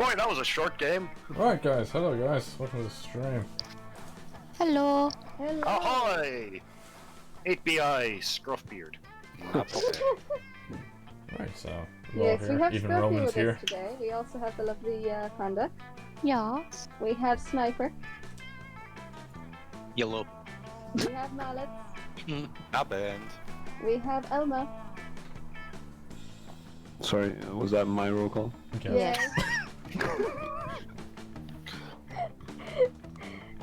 Boy, that was a short game. Alright guys, hello guys, welcome to the stream. Hello. Hello. Ahoy! 8BI Scruffbeard. Right, so we're all Yes, we here, have even Scruffy Roman's with here. us today. We also have the lovely Panda. Yes. We have Sniper. Yellow. We have Mallet. Not bad. We have Elma. Sorry, was that my roll call? Okay. Yes.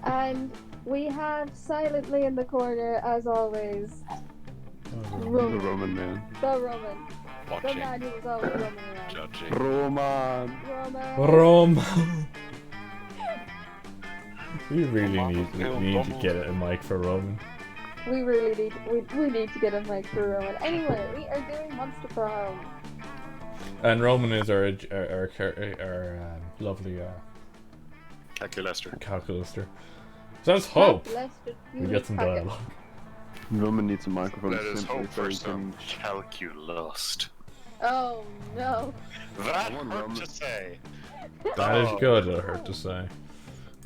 And we have silently in the corner, as always, Oh, The Roman. Roman man. The Roman. The Watching. man who was always roaming around. Judging. Roman! Roman. Rom! We really need to get a mic for Roman. We really need we need to get a mic for Roman. Anyway, we are doing Monster Prom. And Roman is our lovely Calculator. calculator. So let's hope Let's just we get some packet. dialogue. Roman needs a microphone Let us simply hope so for he some can... calculust. Oh no. That Come on, hurt Roman. to say. That is Oh. good, I heard to say.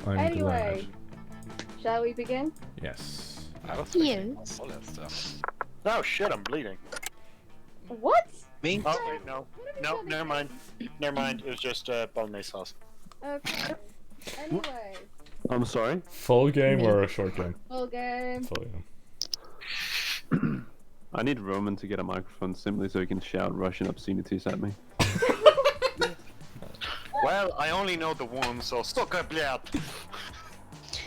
I'm Anyway, glad. shall we begin? Yes. I was Yes. all that stuff. Oh shit, I'm bleeding. What? Me? Oh wait, no. No, never mind. Never mind, it was just bolognese sauce. Okay. Anyway, I'm sorry? Full game or a short game? full game. Full game. I need Roman to get a microphone simply so he can shout Russian obscenities at me. Well, I only know the one, so suck up, blят.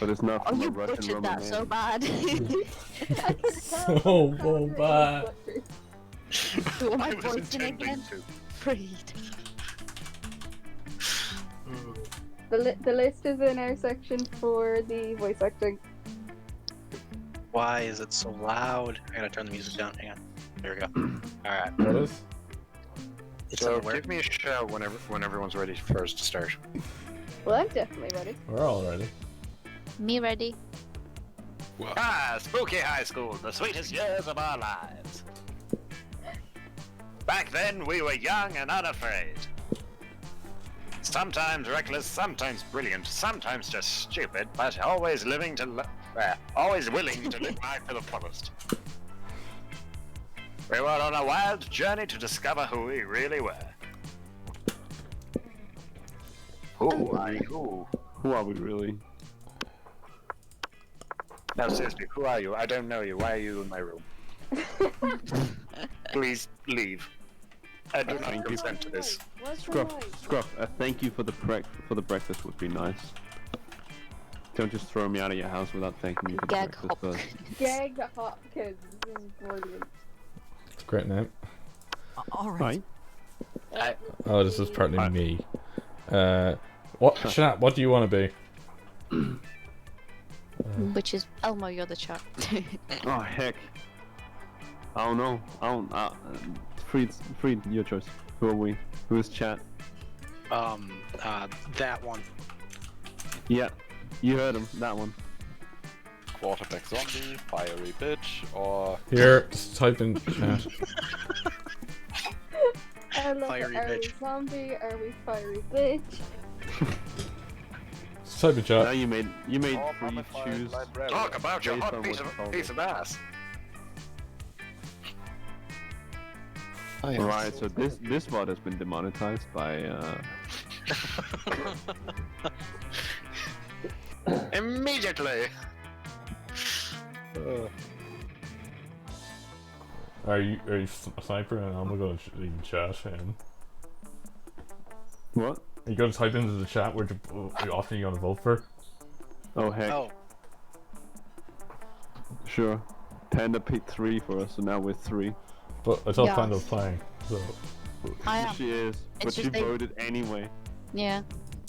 But it's not Oh, from a you Russian butchered Roman that man. so bad. I could tell So from the bad. Who am I I was voicing intending again? to. Freed. The list is in our section for the voice acting. Why is it so loud? I gotta turn the music down. Hang on. There we go. Alright. What is? It's So everywhere. give me a shout when everyone's ready for us to start. Well, I'm definitely ready. We're all ready. Me ready? Ah, spooky high school, the sweetest years of our lives. Back then, we were young and unafraid. Sometimes reckless, sometimes brilliant, sometimes just stupid, but always willing to live life to the fullest. We were on a wild journey to discover who we really were. Who are you? Who are we really? No, seriously, who are you? I don't know you. Why are you in my room? Please leave. I do not consent to this. What's the Scruff, noise? Scruff, a thank you for the breakfast would be nice. Don't just throw me out of your house without thanking me for the Gag breakfast hop. first. Gag Hopkins. This is brilliant. It's a great name. Alright. Right? Oh, this is partly me. What chat? What do you want to be? Which is Elmo, you're the chat. Oh heck. I don't know. Freed, your choice. Who are we? Who is chat? That one. Yeah, you heard him. That one. Quarterback zombie, fiery bitch, or Here, just type in chat. I love Fiery it. Are we bitch. zombie? Are we fiery bitch? Just type in Now chat. you made or free mummified choose. librarian. Talk about your Based hot on piece what you told piece me. of ass. Oh, yes. Alright, so this VOD has been demonetized by Immediately. Are you sniper and I'm gonna leave chat and what? are you gonna type into the chat where the option you're gonna vote for? Oh heck, Oh, sure. Panda picked 3 for us, so now we're 3. But I thought Yeah. Panda was playing, so I am. She is, but she just they- voted anyway. Yeah.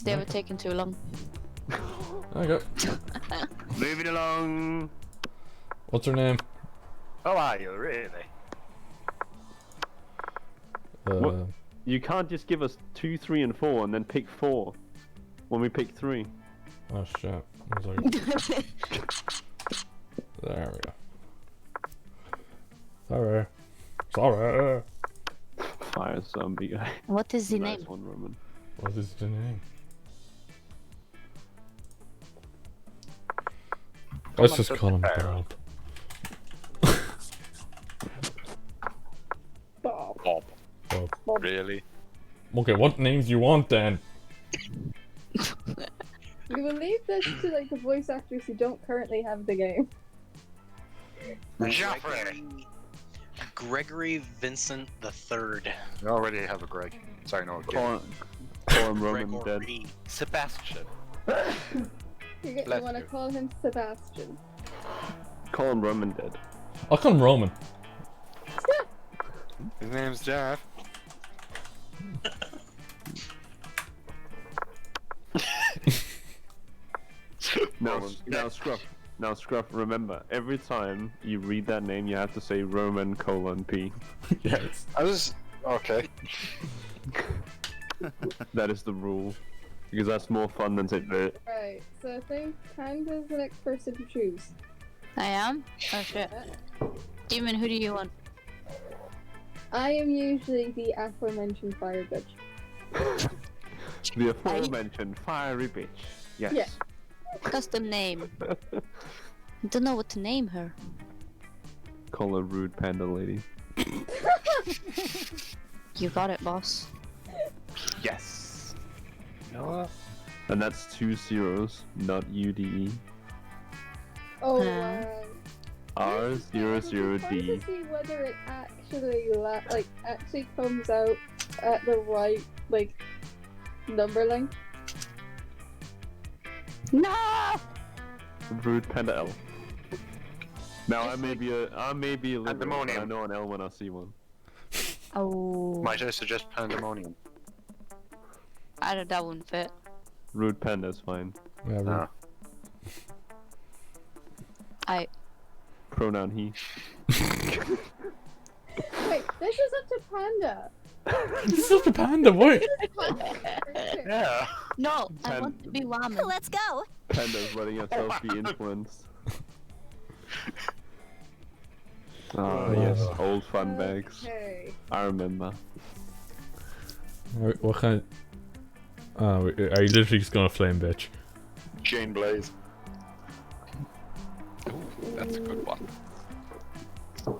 They were taking too long. okay. Moving along. What's her name? How are you, really? What? You can't just give us 2, 3, and 4, and then pick 4 when we pick 3. Oh shit. One second. There we go. Sorry. Fire zombie guy. What is the Nice name? one, Roman. What is the name? Let's just call him Bob. Bob. Bob. Bob. Really? Okay, what names do you want then? We will leave this to like the voice actors who don't currently have the game. Joffrey. Gregory Vincent III. You already have a Greg. Sorry, no. Call him Roman dead. Gregory. Sebastian. You Bless want to you. call him Sebastian. Call him Roman dead. I'll call him Roman. His name's Jeff. Now Scruff, remember, every time you read that name, you have to say Roman P. Yes. I was okay. That is the rule. Because that's more fun than saying that. Right, so I think Panda's the next person to choose. I am? Oh shit. Demon, who do you want? I am usually the aforementioned fire bitch. The aforementioned fiery bitch. Yes. Yeah. Custom name. I don't know what to name her. Call her rude panda lady. You got it, boss. Yes. Noah? And that's 2 zeros, not UDE. Oh, R00D. Trying to see whether it actually comes out at the right number length. No! Rude panda L. Now I may be a liberal, but I Pandemonium. know an L when I see one. Oh. Might I suggest pandemonium? That wouldn't fit. Rude panda is fine. Yeah, Ah. Pronoun he. Wait, this is up to Panda. This is such a panda, what? Yeah. No, I want to be ramen. Let's go. Panda's letting herself be influenced. Oh yes, old fun bags. Okay. I remember. What kind? Oh, are you literally just gonna flame bitch? Jane Blaze. Ooh, that's a good one.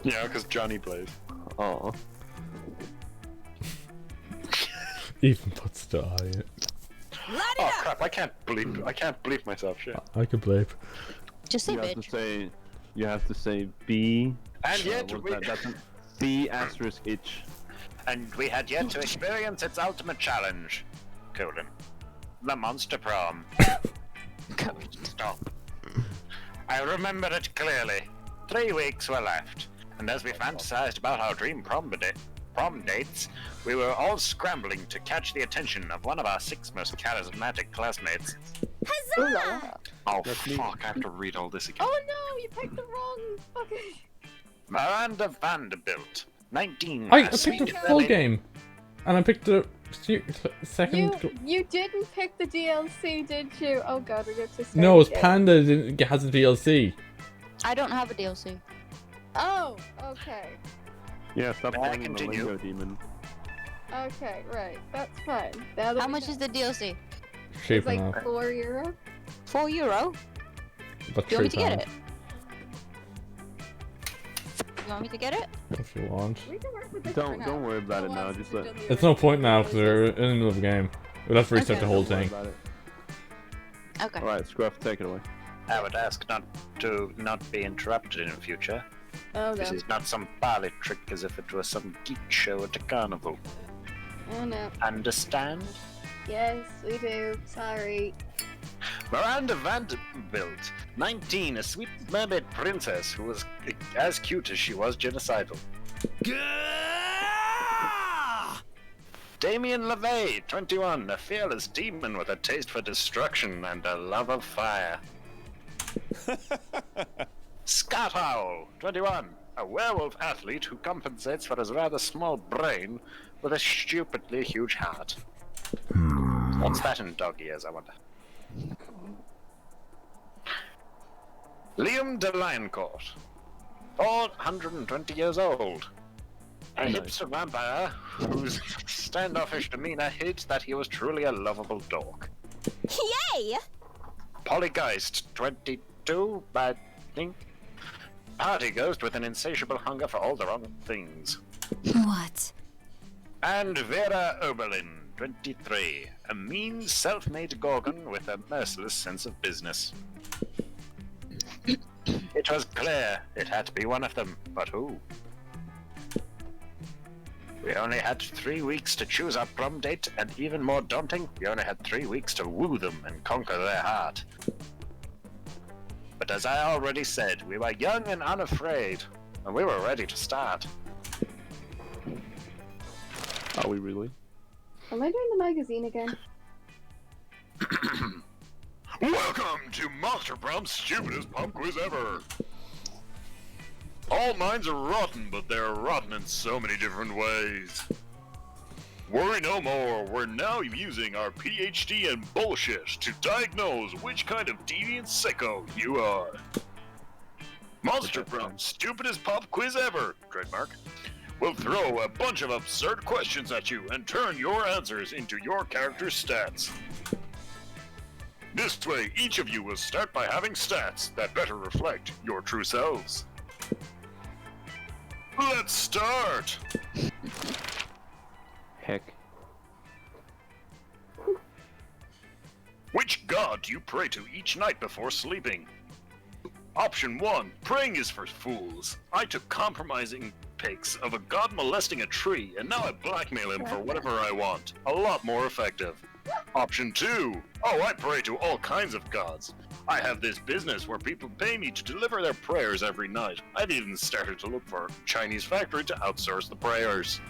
Yeah, because Johnny Blaze. Oh, Even puts the I in it. Oh crap! I can't bleep myself. Shit. I could bleep. Just say you have to bitch. say. You have to say B. And yet what's we, that? That's B asterisk H. and we had yet to experience its ultimate challenge. Colon. The Monster Prom. Stop. I remember it clearly. 3 weeks were left, and as we fantasized about our dream prom dates, we were all scrambling to catch the attention of one of our 6 most charismatic classmates. Huzzah! Oh That's me. fuck, I have to read all this again. Oh no, you picked the wrong. Okay. Miranda Vanderbilt, 19. I a picked sweet the full lily- game, and I picked the second. You didn't pick the DLC, did you? Oh god, we have to start No, it's again. Panda has a DLC. I don't have a DLC. Oh, okay. Yeah, stop May I calling him a continue? lingo demon. Okay, right. That's fine. Now that How we much know. is the DLC? It's Shaping like up. €4. €4? But Do you want me to get £3 it? You want me to get it? if you want. We can work with this for Don't now. worry about it Oh, now. well, Just since let. we've done It's the no point now because original we're in the middle of the game. We'll have to restart Okay. the whole Don't worry thing. about it. Okay. All right, Scruff, take it away. I would ask not be interrupted in the future. Oh This no. is not some parley trick as if it was some geek show at a carnival. Oh no. Understand? Yes, we do. Sorry. Miranda Vanderbilt, 19, a sweet mermaid princess who was as cute as she was genocidal. Damien LeVay, 21, a fearless demon with a taste for destruction and a love of fire. Scott Howell, 21, a werewolf athlete who compensates for his rather small brain with a stupidly huge heart. What's that in dog ears, I wonder? Liam de Linecourt, 420 years old. A No. hipster vampire whose standoffish demeanor hid that he was truly a lovable dog. Yay! Polygeist 22, I think. Party ghost with an insatiable hunger for all the wrong things. What? And Vera Oberlin, 23, a mean, self-made gorgon with a merciless sense of business. It was clear it had to be one of them, but who? We only had 3 weeks to choose our prom date, and even more daunting, we only had 3 weeks to woo them and conquer their heart. But as I already said, we were young and unafraid, and we were ready to start. Are we really? Am I doing the magazine again? Welcome to Monster Prom's stupidest pub quiz ever! All minds are rotten, but they're rotten in so many different ways. Worry no more, we're now using our PhD in bullshit to diagnose which kind of deviant sicko you are. Monster Prom's stupidest pub quiz ever, trademark. We'll throw a bunch of absurd questions at you and turn your answers into your character's stats. This way, each of you will start by having stats that better reflect your true selves. Let's start! Heck. Which god do you pray to each night before sleeping? Option 1, praying is for fools. I took compromising pics of a god molesting a tree, and now I blackmail him for whatever I want. A lot more effective. Option 2, oh, I pray to all kinds of gods. I have this business where people pay me to deliver their prayers every night. I've even started to look for a Chinese factory to outsource the prayers.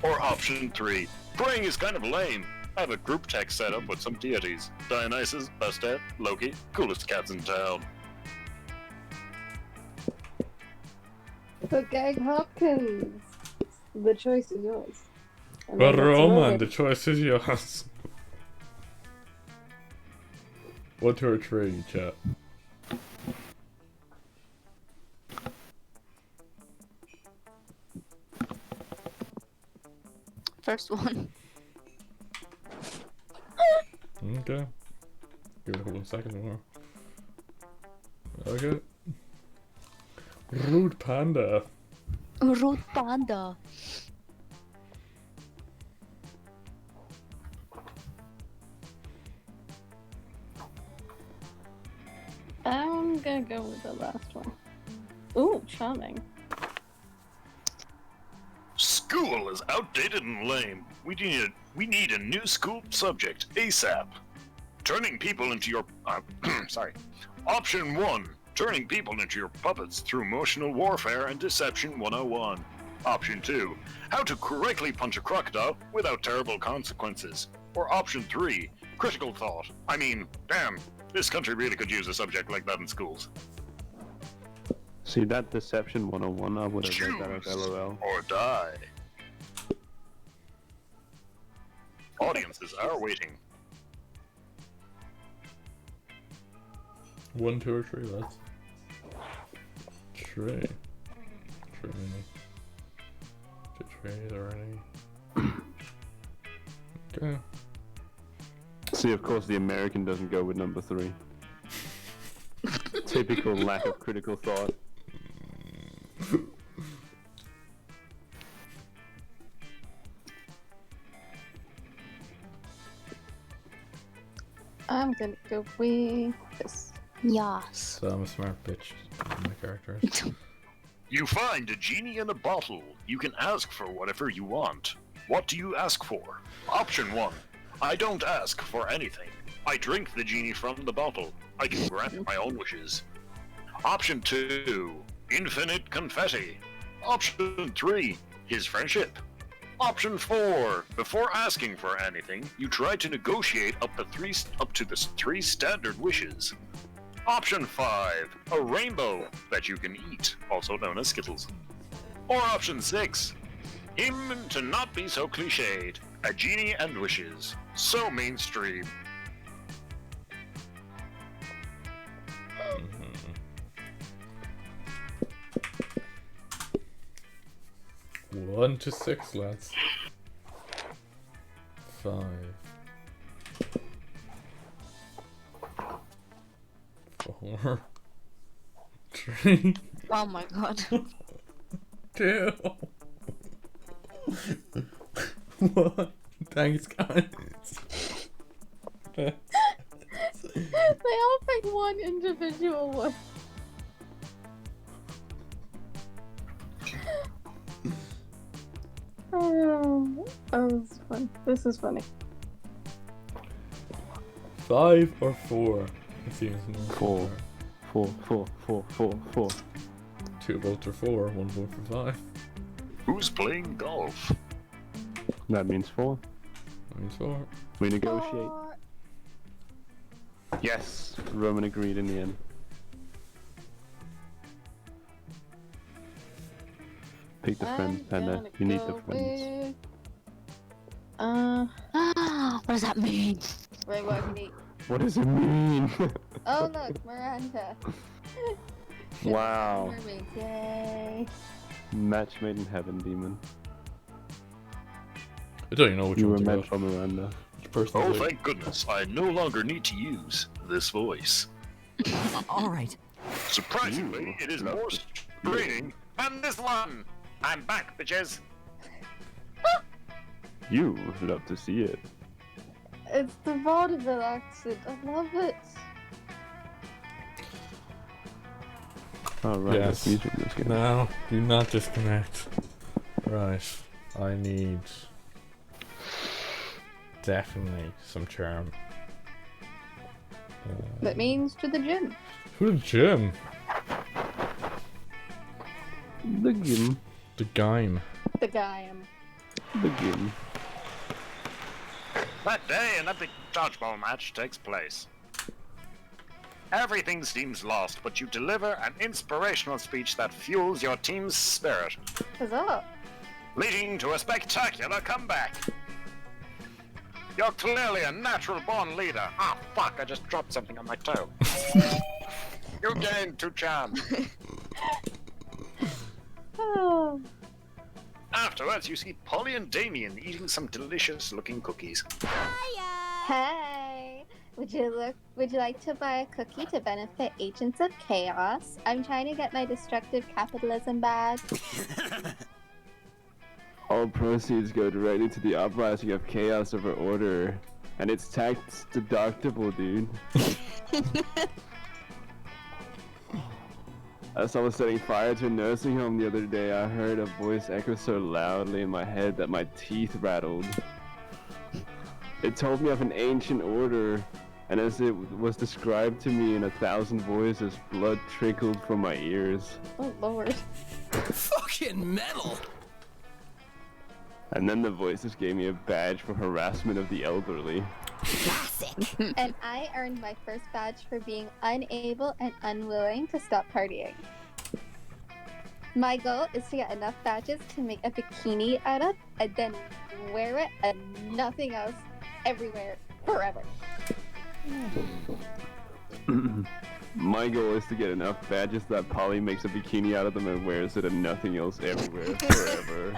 Or option 3, praying is kind of lame. I have a group text set up with some deities. Dionysus, Bastet, Loki, coolest cats in town. But Gag Hopkins, the choice is yours. And But then let's roll Roman, it. the choice is yours. 1, 2, or 3, chat. First one. Okay. Give it a couple of seconds more. Okay. Rude panda. Rude panda. I'm gonna go with the last one. Ooh, charming. School is outdated and lame. We need a new school subject ASAP. Turning people into your sorry. Option 1, turning people into your puppets through emotional warfare and deception 101. Option 2, how to correctly punch a crocodile without terrible consequences. Or option 3, critical thought. I mean, damn, this country really could use a subject like that in schools. See that Deception 101? I would have Choose read that as LOL. or die. Audiences are waiting. 1, 2, or 3, lads. 3. 3. 2, 3 already. Okay. See, of course, the American doesn't go with number 3. Typical lack of critical thought. I'm gonna go with this. Yes. So I'm a smart bitch. My character. You find a genie in a bottle. You can ask for whatever you want. What do you ask for? Option 1. I don't ask for anything. I drink the genie from the bottle. I can grant my own wishes. Option 2. Infinite confetti. Option 3. His friendship. Option 4. Before asking for anything, you try to negotiate up to the 3 standard wishes. Option 5. A rainbow that you can eat, also known as Skittles. Or option 6. Him to not be so cliched. A genie and wishes. So mainstream. 1 to 6, lads. 5. 4. 3. Oh my god. 2. 1. Thanks, guys. They all picked one individual one. Oh, this is fun. This is funny. 5 or 4? It seems more 4. fair. 4. 2 votes for 4, 1 vote for 5. Who's playing golf? That means 4. That means 4. We negotiate. Four. Yes, Roman agreed in the end. Pick the friend, Panda. gonna You need the go friends. with, What does that mean? wait, what do you need? What does it mean? Oh look, Miranda. Wow. Mermaids, yay. Match made in heaven, demon. I don't even know which You were one to meant go. for Miranda. Which person Oh, is it? thank goodness, I no longer need to use this voice. All right. Surprisingly, it is more straining than this one. I'm back, bitches. You love to see it. It's the vaudeville accent. I love it. Alright, Yes. that's music in this game. No, do not disconnect. Right, I need definitely some charm. That means to the gym. Who the gym? The game. The game. The guy am. The game. That day, an epic dodgeball match takes place. Everything seems lost, but you deliver an inspirational speech that fuels your team's spirit, Huzzah. leading to a spectacular comeback. You're clearly a natural-born leader. Ah, fuck, I just dropped something on my toe. You gained 2 charm. Oh. Afterwards, you see Polly and Damien eating some delicious-looking cookies. Hey, would you like to buy a cookie to benefit Agents of Chaos? I'm trying to get my destructive capitalism badge. All proceeds go directly to the uprising of chaos over order. And it's tax deductible, dude. As I was setting fire to a nursing home the other day, I heard a voice echo so loudly in my head that my teeth rattled. It told me of an ancient order, and as it was described to me in 1,000 voices, blood trickled from my ears. Oh lord. Fucking metal! And then the voices gave me a badge for harassment of the elderly. Classic. And I earned my first badge for being unable and unwilling to stop partying. My goal is to get enough badges to make a bikini out of, and then wear it and nothing else everywhere forever. My goal is to get enough badges that Polly makes a bikini out of them and wears it and nothing else everywhere forever.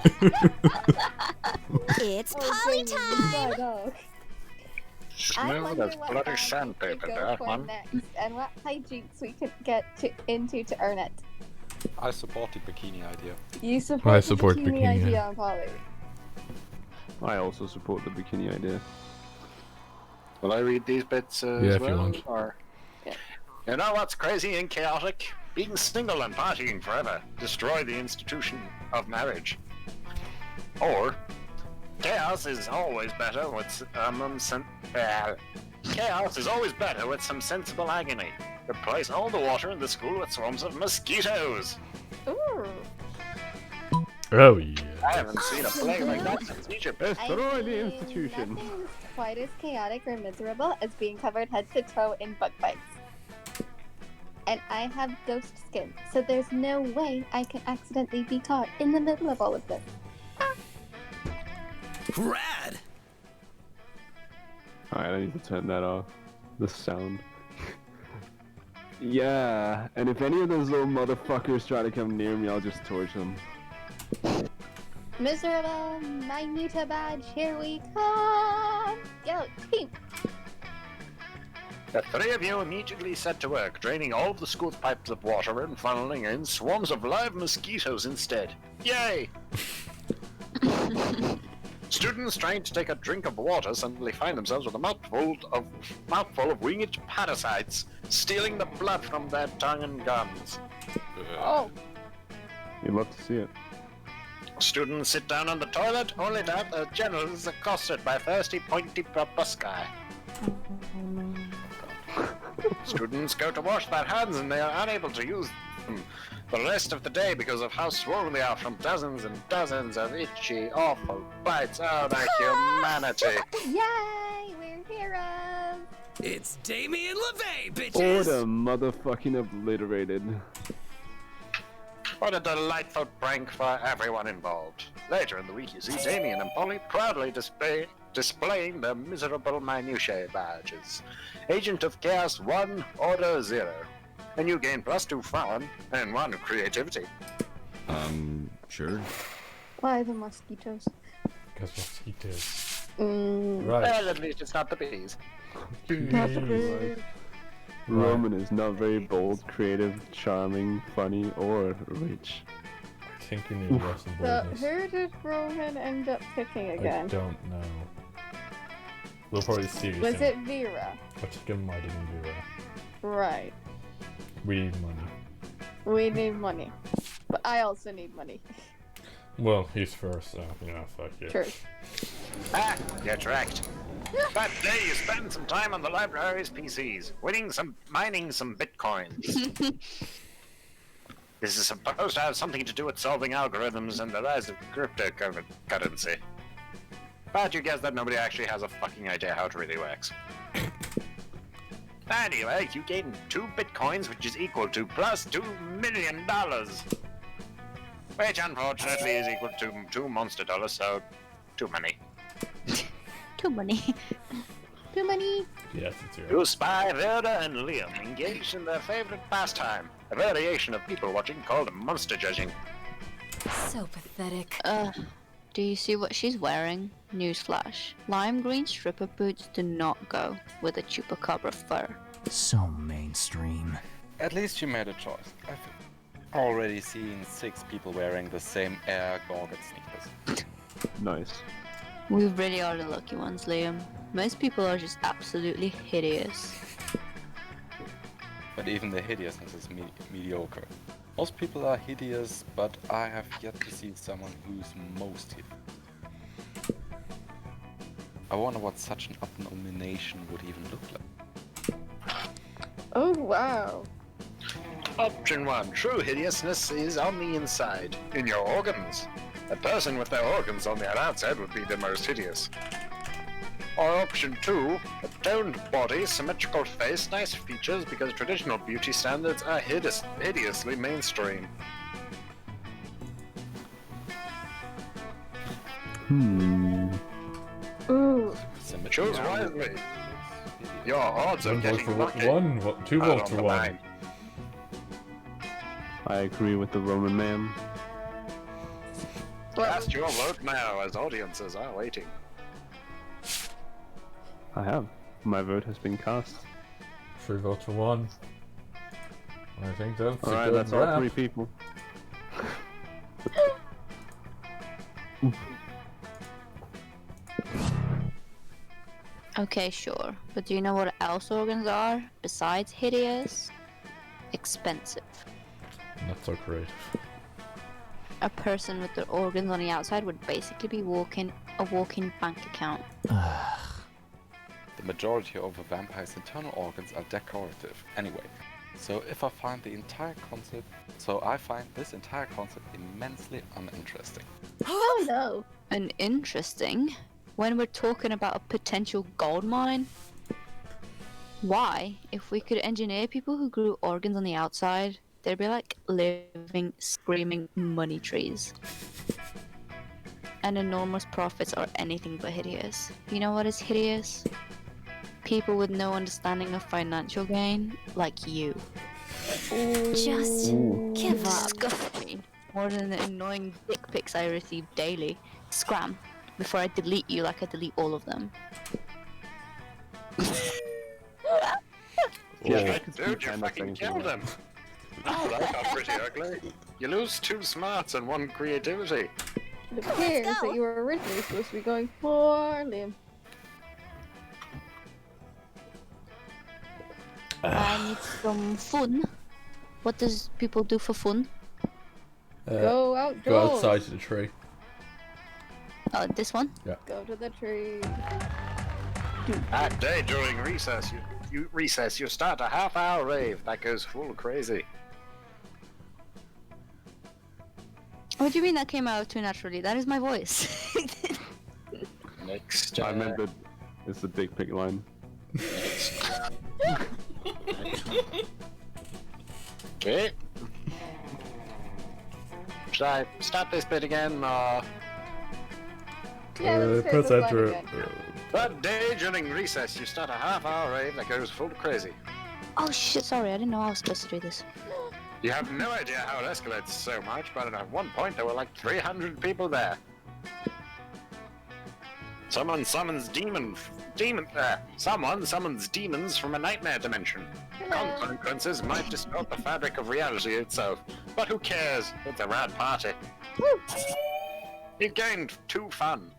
It's Oh, party Jamie, time! shut up. I Smell wonder that what bloody badge we sandpaper could go there, for man. next, and what hijinks we could get into to earn it. I support the bikini idea. You support, I support the bikini, bikini, idea yeah. on Polly. I also support the bikini idea. Will I read these bits Yeah, as if you well? want. Or... Yeah. You know what's crazy and chaotic? Being single and partying forever. Destroy the institution of marriage. Or, chaos is always better with chaos is always better with some sensible agony. Replace all the water in the school with swarms of mosquitoes. Ooh. Oh yeah. I haven't seen a plague like that since Egypt. Destroy the institution. Nothing's quite as chaotic or miserable as being covered head to toe in bug bites. And I have ghost skin, so there's no way I can accidentally be caught in the middle of all of this. Rad! Alright, I need to turn that off. The sound. Yeah, and if any of those little motherfuckers try to come near me, I'll just torch them. Miserable Magneto badge, here we come! Yo, team! The three of you immediately set to work, draining all of the school's pipes of water and funneling in swarms of live mosquitoes instead. Yay! Students trying to take a drink of water suddenly find themselves with a mouthful of winged parasites, stealing the blood from their tongue and gums. Oh! You'd love to see it. Students sit down on the toilet, only to have their genitals accosted by thirsty, pointy proboscis. Students go to wash their hands and they are unable to use them the rest of the day because of how swollen they are from dozens and dozens of itchy, awful bites. Oh, the humanity! Yay! We're heroes! It's Damien LeVay, bitches! Order motherfucking obliterated. What a delightful prank for everyone involved. Later in the week, you see Damien and Polly proudly displaying their miserable minutiae badges. Agent of Chaos 1, Order 0. And you gain +2 fun and 1 creativity. Sure. Why the mosquitoes? Because mosquitoes. Mm. Right. Well, at least it's not the bees. Roman is not very bold, creative, charming, funny, or rich. I think you need less So, boldness. who did Roman end up picking I again? don't know. We'll probably see. Was it Vera? I think it might have been Vera. Right. We need money. We need money. But I also need money. Well, he's first, so, fuck you. True. Ah, get wrecked. That day you spend some time on the library's PCs, mining some bitcoins. This is supposed to have something to do with solving algorithms and the rise of cryptocurrency. But you guess that nobody actually has a fucking idea how it really works. Anyway, you gain 2 bitcoins, which is equal to +$2 million. Which unfortunately is equal to 2 monster dollars, so too many. Too many. Too many. Yes, it's your. You spy Verda and Liam engaged in their favorite pastime, a variation of people watching called monster judging. So pathetic. Do you see what she's wearing? Newsflash. Lime green stripper boots do not go with a chupacabra fur. So mainstream. At least you made a choice. I've already seen 6 people wearing the same Air Gorget sneakers. Nice. We really are the lucky ones, Liam. Most people are just absolutely hideous. But even the hideousness is mediocre. Most people are hideous, but I have yet to see someone who's most hideous. I wonder what such an abomination would even look like. Oh, wow. Option 1. True hideousness is on the inside, in your organs. A person with their organs on the outside would be the most hideous. Or option 2. A toned body, symmetrical face, nice features because traditional beauty standards are hideously mainstream. Ooh. Choose wisely. Your odds of One vote getting for lucky one. Two are votes on for the one. line. I agree with the Roman man. Cast your vote now, as audiences are waiting. I have. My vote has been cast. 3 votes for one. I think that's a Alright, good that's all wrap. 3 people. Okay, sure. But do you know what else organs are? Besides hideous? Expensive. Not so creative. A person with their organs on the outside would basically be a walking bank account. The majority of a vampire's internal organs are decorative anyway. So I find this entire concept immensely uninteresting. Oh no. And interesting, when we're talking about a potential gold mine, why, if we could engineer people who grew organs on the outside, they'd be like living, screaming money trees. And enormous profits are anything but hideous. You know what is hideous? People with no understanding of financial gain, like you. Just give up. Disgust me. more than the annoying dick pics I receive daily. Scram, before I delete you like I delete all of them. Yeah, could dude, you 10 fucking seconds ago. killed him. Oh, that got pretty ugly. You lose 2 smarts and 1 creativity. It appears that you were originally supposed to be going for Liam. I need some fun. What does people do for fun? Go outdoors. Go outside to the tree. Oh, this one? Go to the tree. That day during recess, you start a half-hour rave that goes full crazy. What do you mean that came out too naturally? That is my voice. Next, I meant that it's the dick pic line. Okay. Should I start this bit again, or... Yeah, let's hear press this line enter. again. That day during recess, you start a half-hour rave that goes full crazy. Oh shit, sorry, I didn't know I was supposed to do this. You have no idea how it escalates so much, but at one point there were like 300 people there. Someone summons someone summons demons from a nightmare dimension. Consequences might distort the fabric of reality itself, but who cares? It's a rad party. Woo. You've gained 2 fun.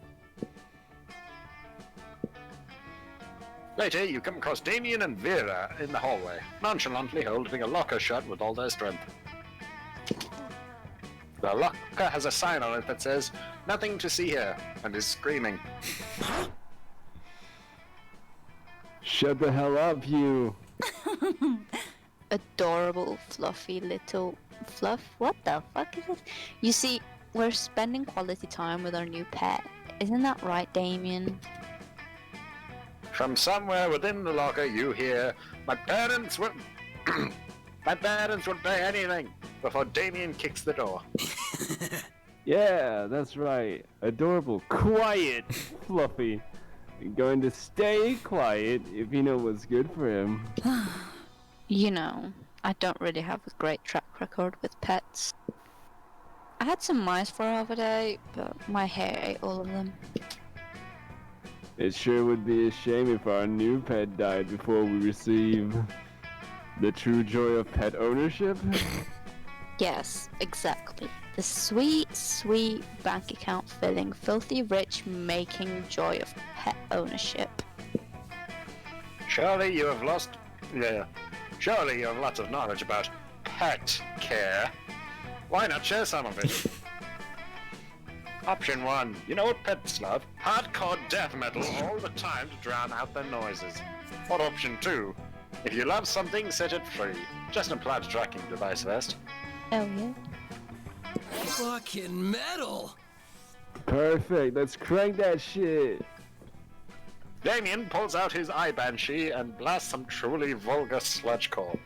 Later, you come across Damien and Vera in the hallway, nonchalantly holding a locker shut with all their strength. The locker has a sign on it that says, "Nothing to see here," and is screaming. Shut the hell up, you! Adorable, fluffy little fluff. What the fuck is this? You see, we're spending quality time with our new pet. Isn't that right, Damien? From somewhere within the locker, you hear, "My parents would... My parents would pay anything," before Damien kicks the door. Yeah, that's right. Adorable, quiet, Fluffy. Going to stay quiet if you know what's good for him. You know, I don't really have a great track record with pets. I had some mice for half a day, but my hair ate all of them. It sure would be a shame if our new pet died before we receive the true joy of pet ownership. Yes, exactly. The sweet, sweet bank account filling, filthy rich making joy of pet ownership. Surely you have lost... Surely you have lots of knowledge about pet care. Why not share some of it? Option 1. You know what pets love? Hardcore death metal all the time to drown out their noises. Or option 2. If you love something, set it free. Just apply the tracking device first. Oh yeah? Fucking metal! Perfect, let's crank that shit. Damien pulls out his eye banshee and blasts some truly vulgar sludgecore.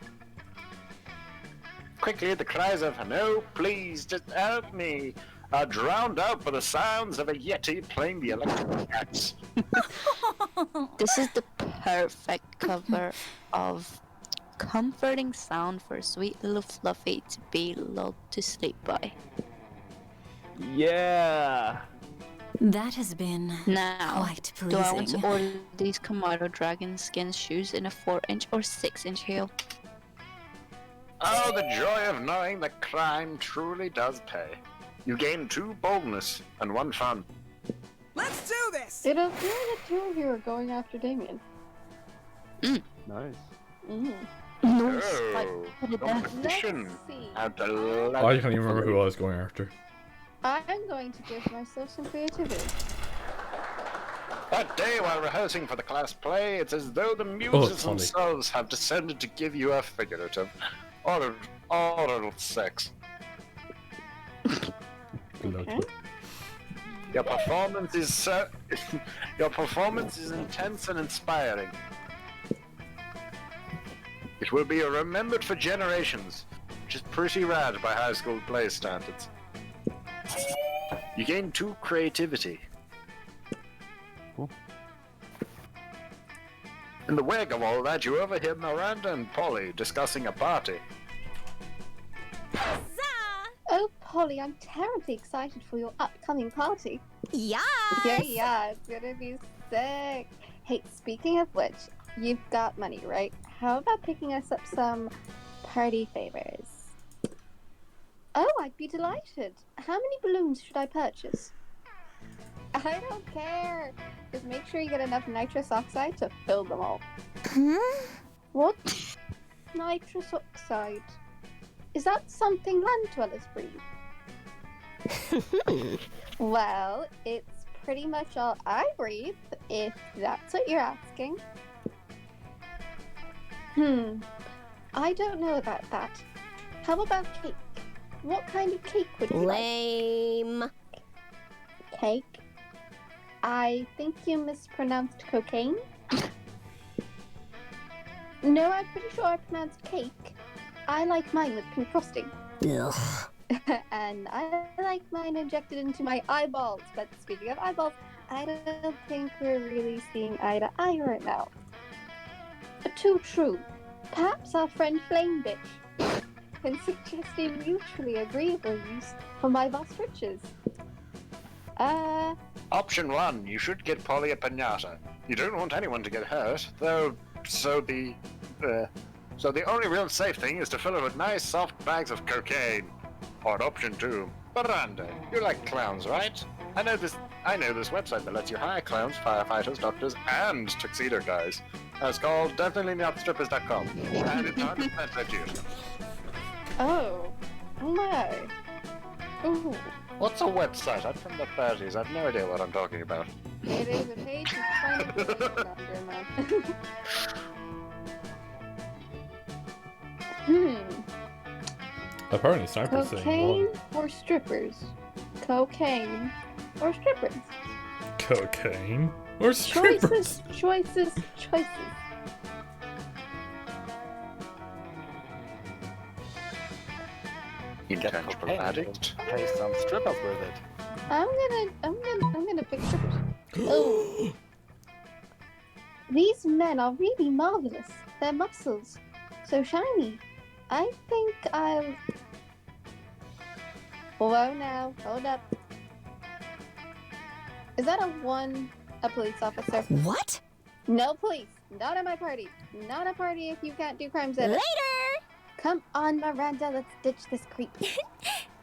Quickly, the cries of "No, please, just help me!" are drowned out by the sounds of a Yeti playing the electric cats. This is the perfect cover of comforting sound for a sweet little Fluffy to be lulled to sleep by. Yeah. That has been Now, quite do I want pleasing. to order these Komodo dragon skin shoes in a 4-inch or 6-inch heel? Oh, the joy of knowing that crime truly does pay. You gain 2 boldness and 1 fun. Let's do this! It appears the 2 of you are going after Damien. Nice. Mm. Nice. Oh, competition Let's see. at the I can't even remember who I was going after. I'm going to give myself some creativity. That day while rehearsing for the class play, it's as though the muses it's funny. themselves have descended to give you a figurative oral sex. Okay. Your performance is your performance is intense and inspiring. It will be remembered for generations, which is pretty rad by high school play standards. You gain 2 creativity. Cool. In the wake of all that, you overhear Miranda and Polly discussing a party. Oh, Polly, I'm terribly excited for your upcoming party. Yeah. Yeah, it's gonna be sick. Hey, speaking of which, you've got money, right? How about picking us up some party favors? Oh, I'd be delighted. How many balloons should I purchase? I don't care. Just make sure you get enough nitrous oxide to fill them all. What? Nitrous oxide? Is that something land dwellers breathe? Well, it's pretty much all I breathe, if that's what you're asking. I don't know about that. How about cake? What kind of cake would you like? Lame. Cake? I think you mispronounced cocaine. No, I'm pretty sure I pronounced cake. I like mine with pink frosting. Ugh. And I like mine injected into my eyeballs. But speaking of eyeballs, I don't think we're really seeing eye to eye right now. Too true. Perhaps our friend Flame Bitch can suggest a mutually agreeable use for my vast riches. Option 1, you should get Polly a piñata. You don't want anyone to get hurt, though, so the only real safe thing is to fill it with nice soft bags of cocaine. Or option 2, Miranda, you like clowns, right? I know this website that lets you hire clowns, firefighters, doctors, and tuxedo guys. It's called definitely.strippers.com, and it's 100% legit. Oh my. Ooh. What's a website? I'm from the 30s. I have no idea what I'm talking about. It is a page to find information on, Apparently, Cypress saying Cocaine or strippers? Cocaine or strippers? cocaine or strippers. Choices. Intangible addict. Pay some strippers with it. I'm gonna pick strippers. Oh. These men are really marvelous. Their muscles, so shiny. I think I'll... Whoa now, hold up. Is that a police officer? What? No police. Not at my party. Not a party if you can't do crimes at it. Later. Come on, Miranda, let's ditch this creep.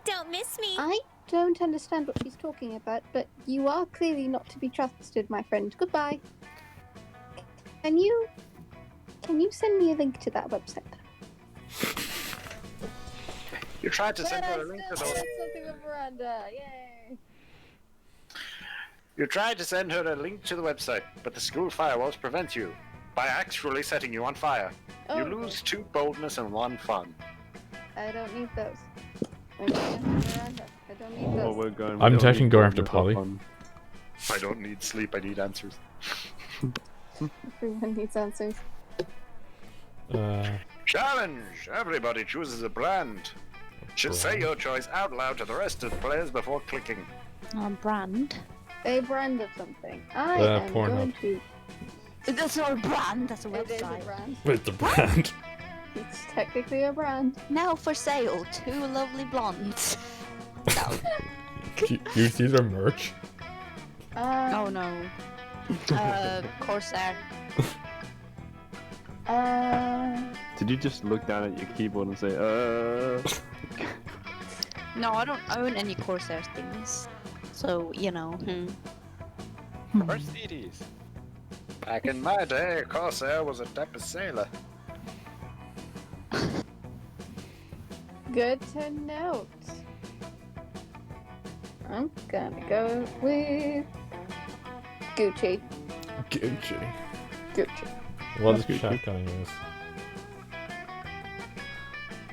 Don't miss me. I don't understand what she's talking about, but you are clearly not to be trusted, my friend. Goodbye. Can you send me a link to that website? You tried to send her a link to the something with Miranda. Yay! You tried to send her a link to the website, but the school firewalls prevent you by actually setting you on fire. You lose 2 boldness and 1 fun. I don't need those. Miranda, I don't need Oh, those. we're going. I'm definitely going after Polly. I don't need sleep, I need answers. Everyone needs answers. Challenge! Everybody chooses a brand. Should say your choice out loud to the rest of the players before clicking. Brand. A brand of something. I am going to... That's not a brand, that's a It is a website. brand. It's a brand. It's technically a brand. Now for sale, 2 lovely blondes. You see their merch? Oh no. Corsair. Did you just look down at your keyboard and say, No, I don't own any Corsair things. So, you know. Mercedes. Back in my day, Corsair was a dapper sailor. Good to note. I'm gonna go with Gucci. Gucci. Gucci. What is chat gonna use?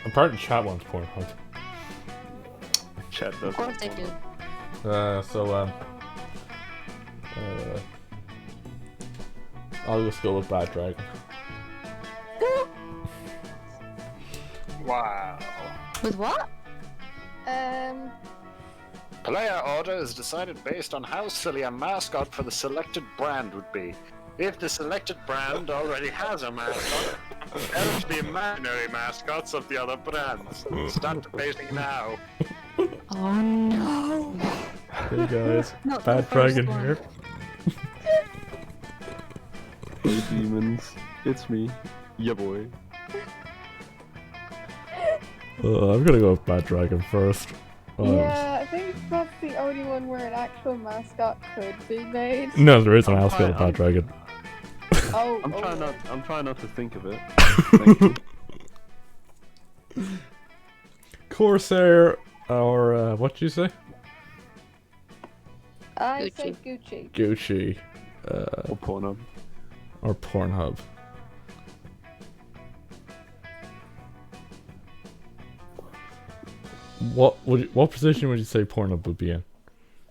Apparently chat wants Pornhub. Chat does. Of course they do. I'll just go with Bad Dragon. Wow. With what? Player order is decided based on how silly a mascot for the selected brand would be. If the selected brand already has a mascot, else the imaginary mascots of the other brands. Start debating now. Oh no! Hey guys, Not the Bad first Dragon one. here. Hey demons, it's me, ya boy. I'm gonna go with Bad Dragon first. Yeah, I think that's the only one where an actual mascot could be made. No, there is an I'm mascot fine, of Bad I'm- Dragon. Oh, I'm trying Lord. not to think of it. Thank you. Corsair, or what did you say? I said Gucci. Gucci, Or Pornhub. or Pornhub. What position would you say Pornhub would be in?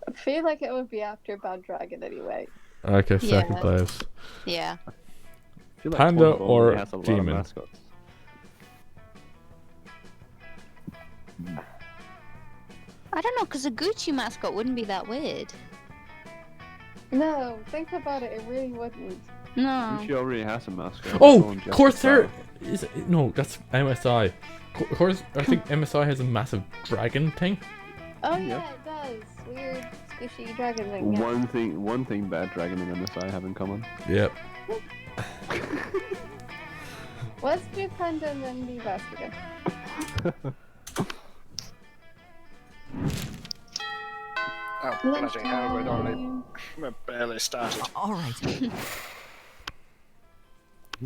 I feel like it would be after Bad Dragon anyway. Okay, second Yeah. place. Yeah. I feel like Panda Pornhub only or has a lot demon? of mascots. I don't know, because a Gucci mascot wouldn't be that weird. No, think about it, it really wouldn't. No. Gucci already has a mascot. Oh, Call him Jeff Corsair Bezos. is no, that's MSI. I think MSI has a massive dragon thing. Oh Yep. yeah, it does. Weird, squishy dragon thing. Yeah. One thing Bad Dragon and MSI have in common. Yep. Let's do Panda and then do Best again. Oh, bloody hell, we're barely started. All right.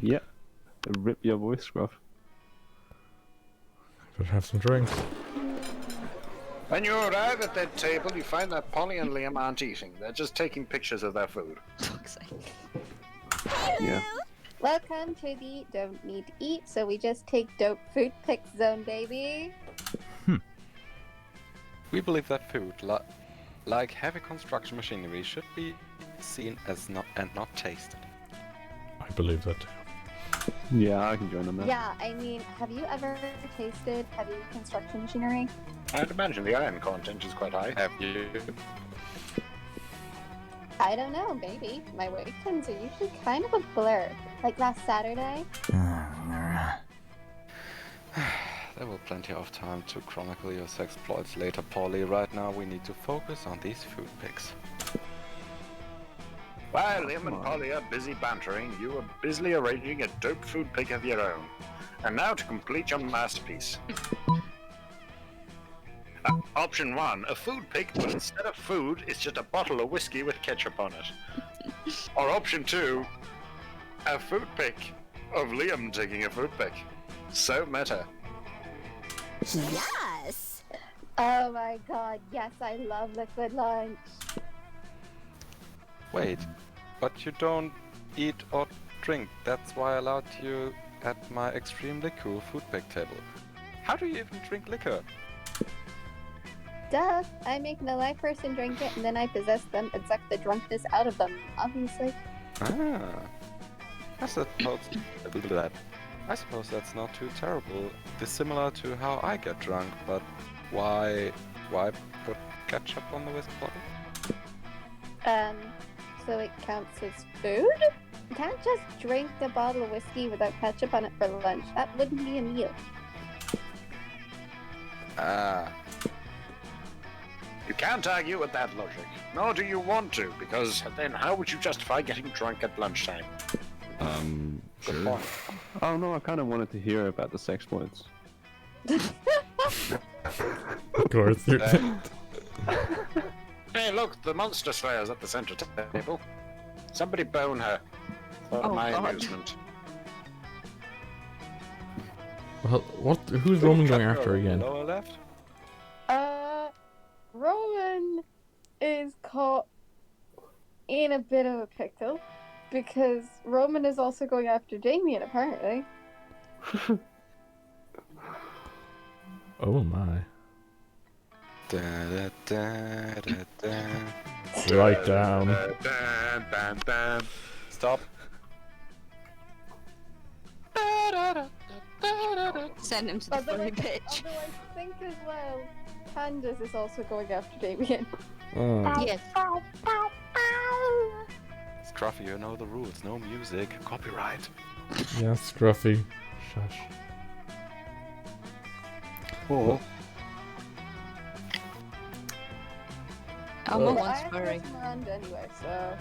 Yep. Rip your voice, Scruff. Better have some drinks. When you arrive at that table, you find that Polly and Liam aren't eating. They're just taking pictures of their food. Fuck's sake. Yeah. Welcome to the Don't Need to Eat, so we just take dope food pick zone, baby. We believe that food, like heavy construction machinery, should be seen as not tasted. I believe that. Yeah, I can join on that. Yeah, I mean, have you ever tasted heavy construction machinery? I'd imagine the iron content is quite high. Have you? I don't know, maybe. My weekends are usually kind of a blur. Like last Saturday. There will plenty of time to chronicle your sexploits later, Polly. Right now we need to focus on these food pics. While Liam and Polly are busy bantering, you are busily arranging a dope food pic of your own. And now to complete your masterpiece. Option 1, a food pic, but instead of food, it's just a bottle of whiskey with ketchup on it. Or option 2, a food pic of Liam taking a food pic. So meta. Yes! Oh my god, yes, I love liquid lunch. Wait, but you don't eat or drink. That's why I allowed you at my extremely cool food pic table. How do you even drink liquor? Duh, I make an alive person drink it and then I possess them and suck the drunkenness out of them, obviously. Ah, I suppose that's not too terrible. Dissimilar to how I get drunk, but why put ketchup on the whiskey bottle? So it counts as food? You can't just drink the bottle of whiskey without ketchup on it for lunch. That wouldn't be a meal. Ah, You can't argue with that logic, nor do you want to, because then how would you justify getting drunk at lunchtime? good Sure. point. Oh no, I kind of wanted to hear about the sexploits. Of course. Hey, look, the monster slayer's at the center table. Somebody bone her for Oh, my God. amusement. Well, who's Roman going after again? Lower left? Roman is caught in a bit of a pickle because Roman is also going after Damien, apparently. Oh my. Da, da, da, da, da. Right down. Bam, bam, bam. Stop. Send him to the Although furry bitch. although I think as well, Candace is also going after Damien. Oh. Yes. Scruffy, you know the rules. No music. Copyright. Yeah, Scruffy. Shush. Oh. I'm a Oh. I once have furry. this Miranda anyway, so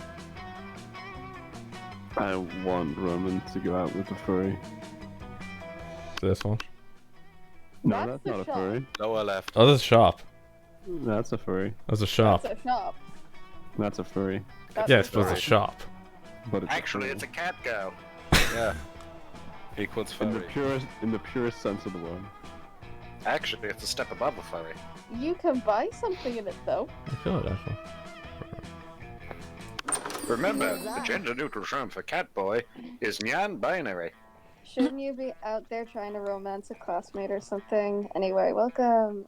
I want Roman to go out with a furry. This one. No, That's that's the not a shop. furry. Lower left. Oh, this is a shop. That's a furry. That's a shop. that's a shop. That's a furry. That's Yes, a but it's a furry. shop. But it's Actually, a it's a cat girl. Yeah. Equals in the furry. purest sense of the word. Actually, it's a step above a furry. You can buy something in it though. I could, actually. Remember, the gender-neutral term for cat boy is non-binary. Shouldn't you be out there trying to romance a classmate or something? Anyway, welcome.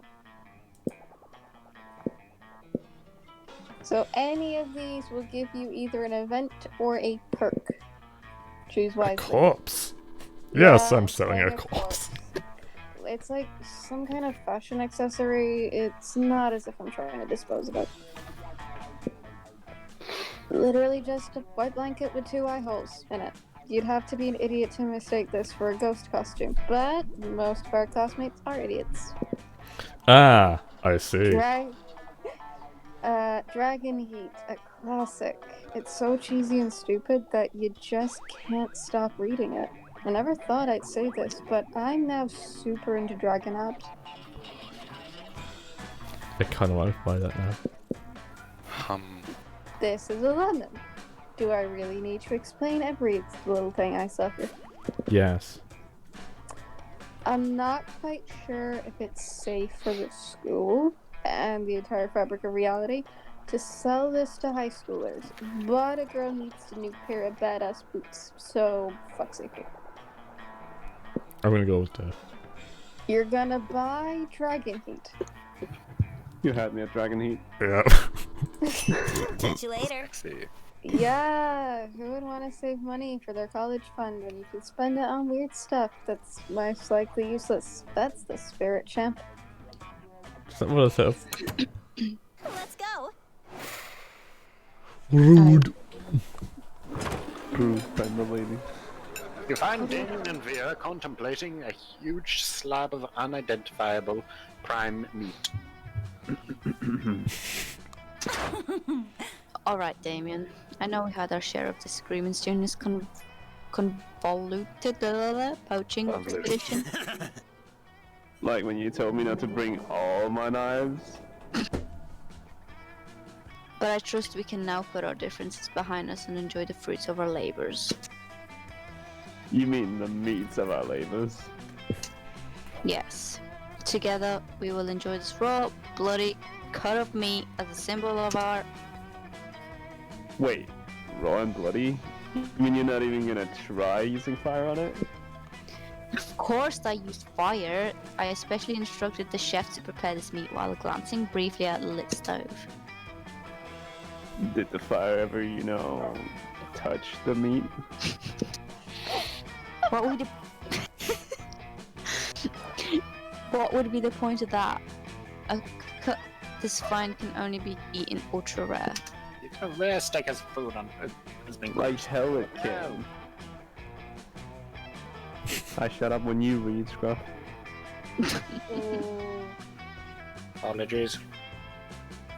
So any of these will give you either an event or a perk. Choose A wisely. corpse. Yes, Yeah, I'm selling a selling a corpse. It's like some kind of fashion accessory. It's not as if I'm trying to dispose of it. Literally just a white blanket with 2 eye holes in it. You'd have to be an idiot to mistake this for a ghost costume, but most of our classmates are idiots. Ah, I see. Dragon Heat, a classic. It's so cheesy and stupid that you just can't stop reading it. I never thought I'd say this, but I'm now super into Dragon apps. I kind of want to buy that now. This is a lemon. Do I really need to explain every little thing I suffer? Yes. I'm not quite sure if it's safe for the school and the entire fabric of reality to sell this to high schoolers, but a girl needs a new pair of badass boots, so fuck safety. I'm gonna go with that. You're gonna buy Dragon Heat. You had me at Dragon Heat. Yeah. Catch you later. See. Yeah, who would want to save money for their college fund when you can spend it on weird stuff that's most likely useless? That's the spirit, champ. Is that what I said? Let's go. Rude. Proved by the lady. You find Damien and Vera contemplating a huge slab of unidentifiable prime meat. Alright, Damien. I know we had our share of disagreements during this convoluted poaching expedition. Like when you told me not to bring all my knives. But I trust we can now put our differences behind us and enjoy the fruits of our labors. You mean the meats of our labors? Yes. Together, we will enjoy this raw, bloody cut of meat as a symbol of our... Wait, raw and bloody? You mean you're not even gonna try using fire on it? Of course I used fire. I especially instructed the chef to prepare this meat while glancing briefly at the lit stove. Did the fire ever, touch the meat? What would what would be the point of that? A cut this fine can only be eaten ultra rare. A rare steak has food on it. Has been Like hell it can. I shut up when you read, Scruff. Apologies.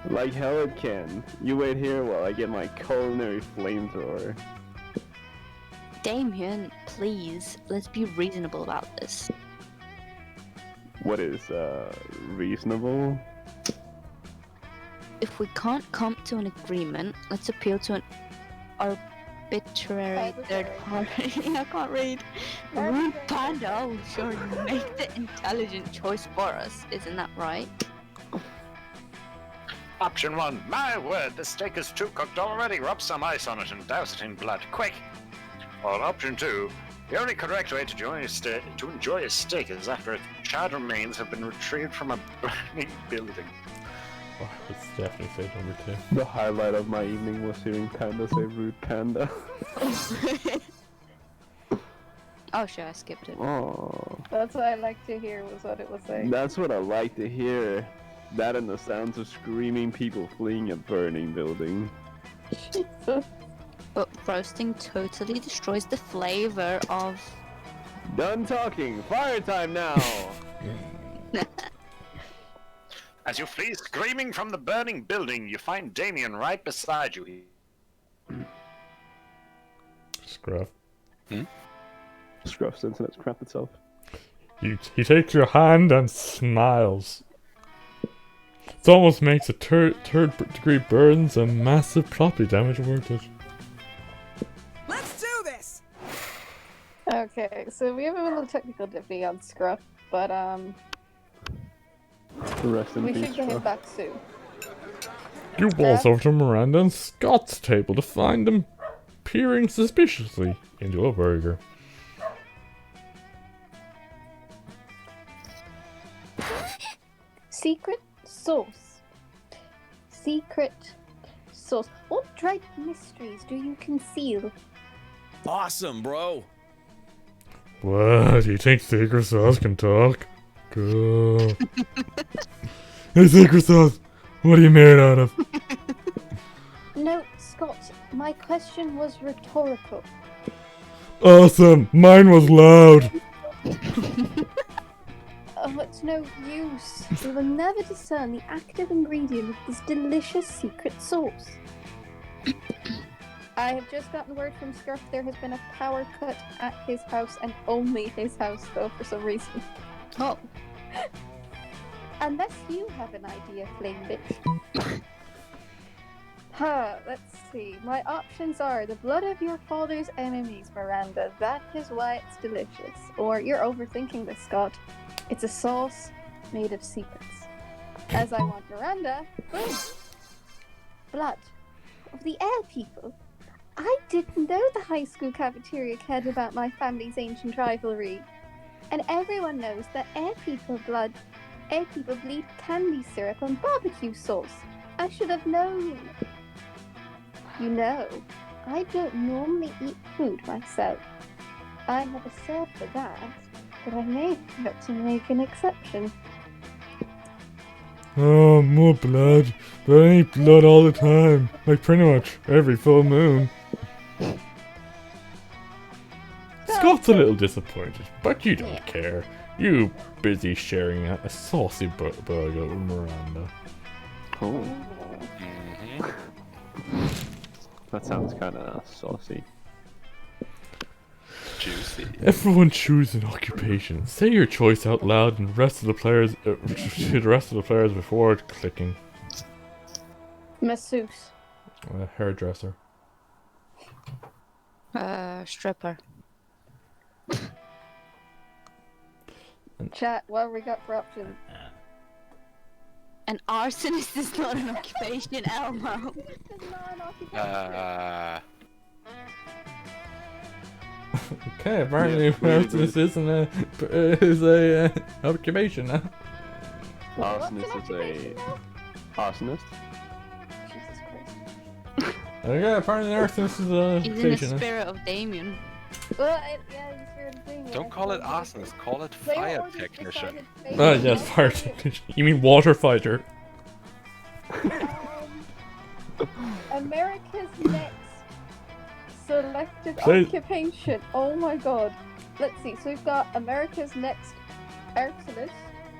Like hell it can. You wait here while I get my culinary flamethrower. Damien, please, let's be reasonable about this. What is, reasonable? If we can't come to an agreement, let's appeal to an arbitrary third party. I can't read. Rude Panda will sure make the intelligent choice for us, isn't that right? Option 1. My word, the steak is too cooked already. Rub some ice on it and douse it in blood. Quick! Or option 2. The only correct way to enjoy a steak is after its charred remains have been retrieved from a burning building. Oh, it's definitely say number 2. The highlight of my evening was hearing Panda say rude panda. Oh shit, I skipped it. Oh. That's what I like to hear was what it was saying. That's what I like to hear. That and the sounds of screaming people fleeing a burning building. Jesus. But roasting totally destroys the flavor of... Done talking! Fire time now! As you flee screaming from the burning building, you find Damien right beside you. Scruff. Scruff's internet's crap itself. He takes your hand and smiles. It almost makes a third degree burns and massive property damage worth it. Let's do this. Okay, so we have a little technical difficulty on Scruff, but Rest in we peace, should get him Scruff. back soon. You waltz over to Miranda and Scott's table to find them peering suspiciously into a burger. Secret sauce. Secret sauce. What dread mysteries do you conceal? Awesome, bro. What? You think Secret Sauce can talk? Cool. Hey, Secret Sauce! What are you made out of? No, Scott, my question was rhetorical. Awesome! Mine was loud! Oh, it's no use. We will never discern the active ingredient of this delicious secret sauce. I have just gotten word from Scruff there has been a power cut at his house, and only his house, though, for some reason. Oh. Unless you have an idea, Flame Bitch. Let's see. My options are the blood of your father's enemies, Miranda. That is why it's delicious. Or you're overthinking this, Scott. It's a sauce made of secrets. As I want Miranda, boom. Blood of the air people. I didn't know the high school cafeteria cared about my family's ancient rivalry. And everyone knows that air people bleed candy syrup and barbecue sauce. I should have known. You know, I don't normally eat food myself. I have a serve for that, but I may have to make an exception. Oh, more blood. But I eat blood all the time. Like pretty much every full moon. Scott's a little disappointed, but you don't care. You busy sharing a saucy burger with Miranda. Oh. That sounds kind of saucy. Juicy. Everyone choose an occupation. Say your choice out loud and rest of the players to the rest of the players before clicking. Masseuse. Hairdresser. Stripper. Chat, what have we got for options? An arsonist is not an occupation, Elmo. Okay, apparently arsonist is a occupation now. Arsonist is a arsonist. Jesus Christ. Okay, apparently arsonist is a He's in the occupation. spirit of Damien. Well, yeah, the spirit of Damien. Don't call it arsonist, call it They fire all just technician. decided Oh yes, fire technician. You mean water fighter? America's next selected Please. occupation. Oh my god. Let's see. So we've got America's next arsonist,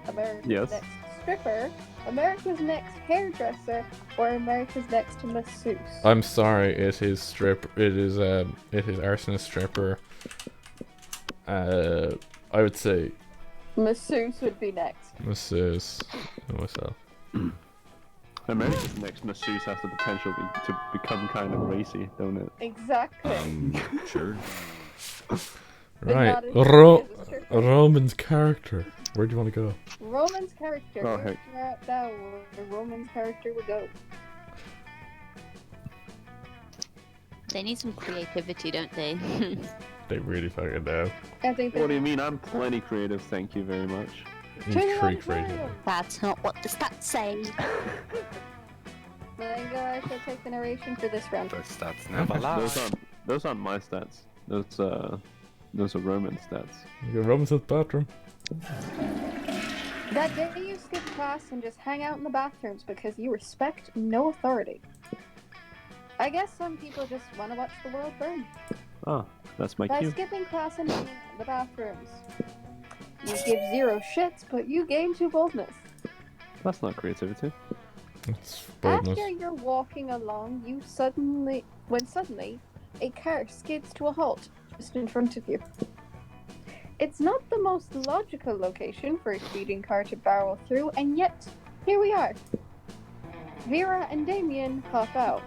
America's Yes. next stripper, America's next hairdresser, or America's next masseuse. I'm sorry, it is arsonist stripper. I would say Masseuse would be next. masseuse myself. America's next masseuse has the potential to become kind of racy, don't it? Exactly. Sure. Right, not as good as a stripper. Roman's character. Where do you want to go? Roman's character. Oh, heck. Now where Roman's character would go. They need some creativity, don't they? They really fucking know. I think What do you mean? I'm plenty creative, thank you very much. Turn it on Intrigue creative. fire. That's not what the stats say. I shall take the narration for this round. Those stats never lie. Those aren't my stats. Those are Roman stats. You go Roman's bathroom. That day you skip class and just hang out in the bathrooms because you respect no authority. I guess some people just want to watch the world burn. Ah, that's my By cue. skipping class and hanging out in the bathrooms. You give zero shits, but you gain 2 boldness. That's not creativity. It's boldness. After you're walking along, suddenly a car skids to a halt just in front of you. It's not the most logical location for a speeding car to barrel through, and yet here we are. Vera and Damien hop out.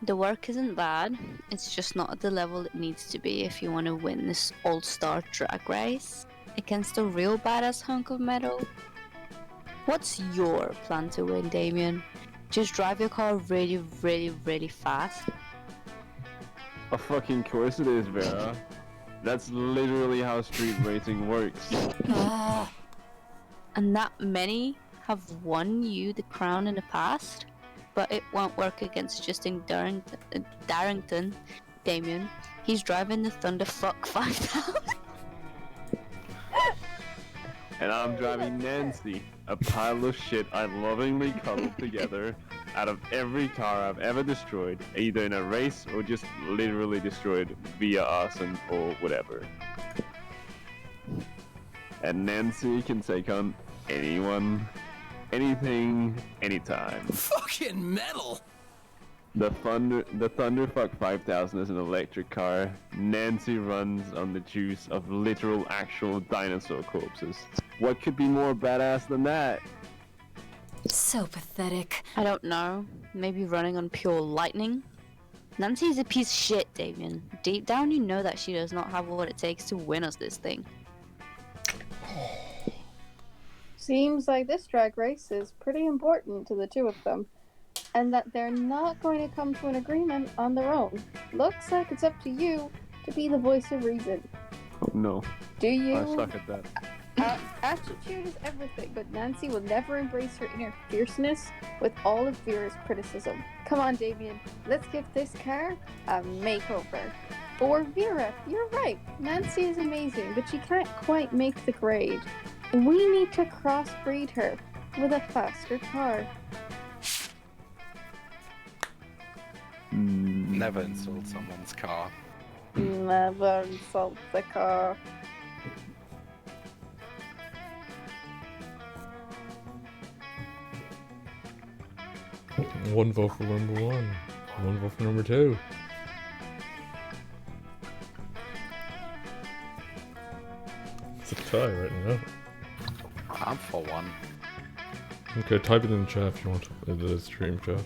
The work isn't bad, it's just not at the level it needs to be if you want to win this all-star drag race against a real badass hunk of metal. What's your plan to win, Damien? Just drive your car really, really, really fast? Of fucking course it is, Vera. That's literally how street racing works. And that many have won you the crown in the past? But it won't work against Justin Darrington, Damien. He's driving the Thunderfuck 5000. And I'm driving Nancy, a pile of shit I lovingly cuddled together out of every car I've ever destroyed, either in a race or just literally destroyed via arson or whatever. And Nancy can take on anyone, anything, anytime. Fucking metal! The Thunderfuck 5000 is an electric car. Nancy runs on the juice of literal actual dinosaur corpses. What could be more badass than that? So pathetic. I don't know. Maybe running on pure lightning? Nancy's a piece of shit, Damien. Deep down you know that she does not have what it takes to win us this thing. Seems like this drag race is pretty important to the two of them, and that they're not going to come to an agreement on their own. Looks like it's up to you to be the voice of reason. Oh no. Do you? I suck at that. Attitude is everything, but Nancy will never embrace her inner fierceness with all of Vera's criticism. Come on, Damien, let's give this car a makeover. Or Vera, you're right. Nancy is amazing, but she can't quite make the grade. We need to crossbreed her with a faster car. Never insult someone's car. Never insult the car. One vote for number one. One vote for number two. It's a tie right now. I'm for one. Okay, type it in the chat if you want. In the stream chat.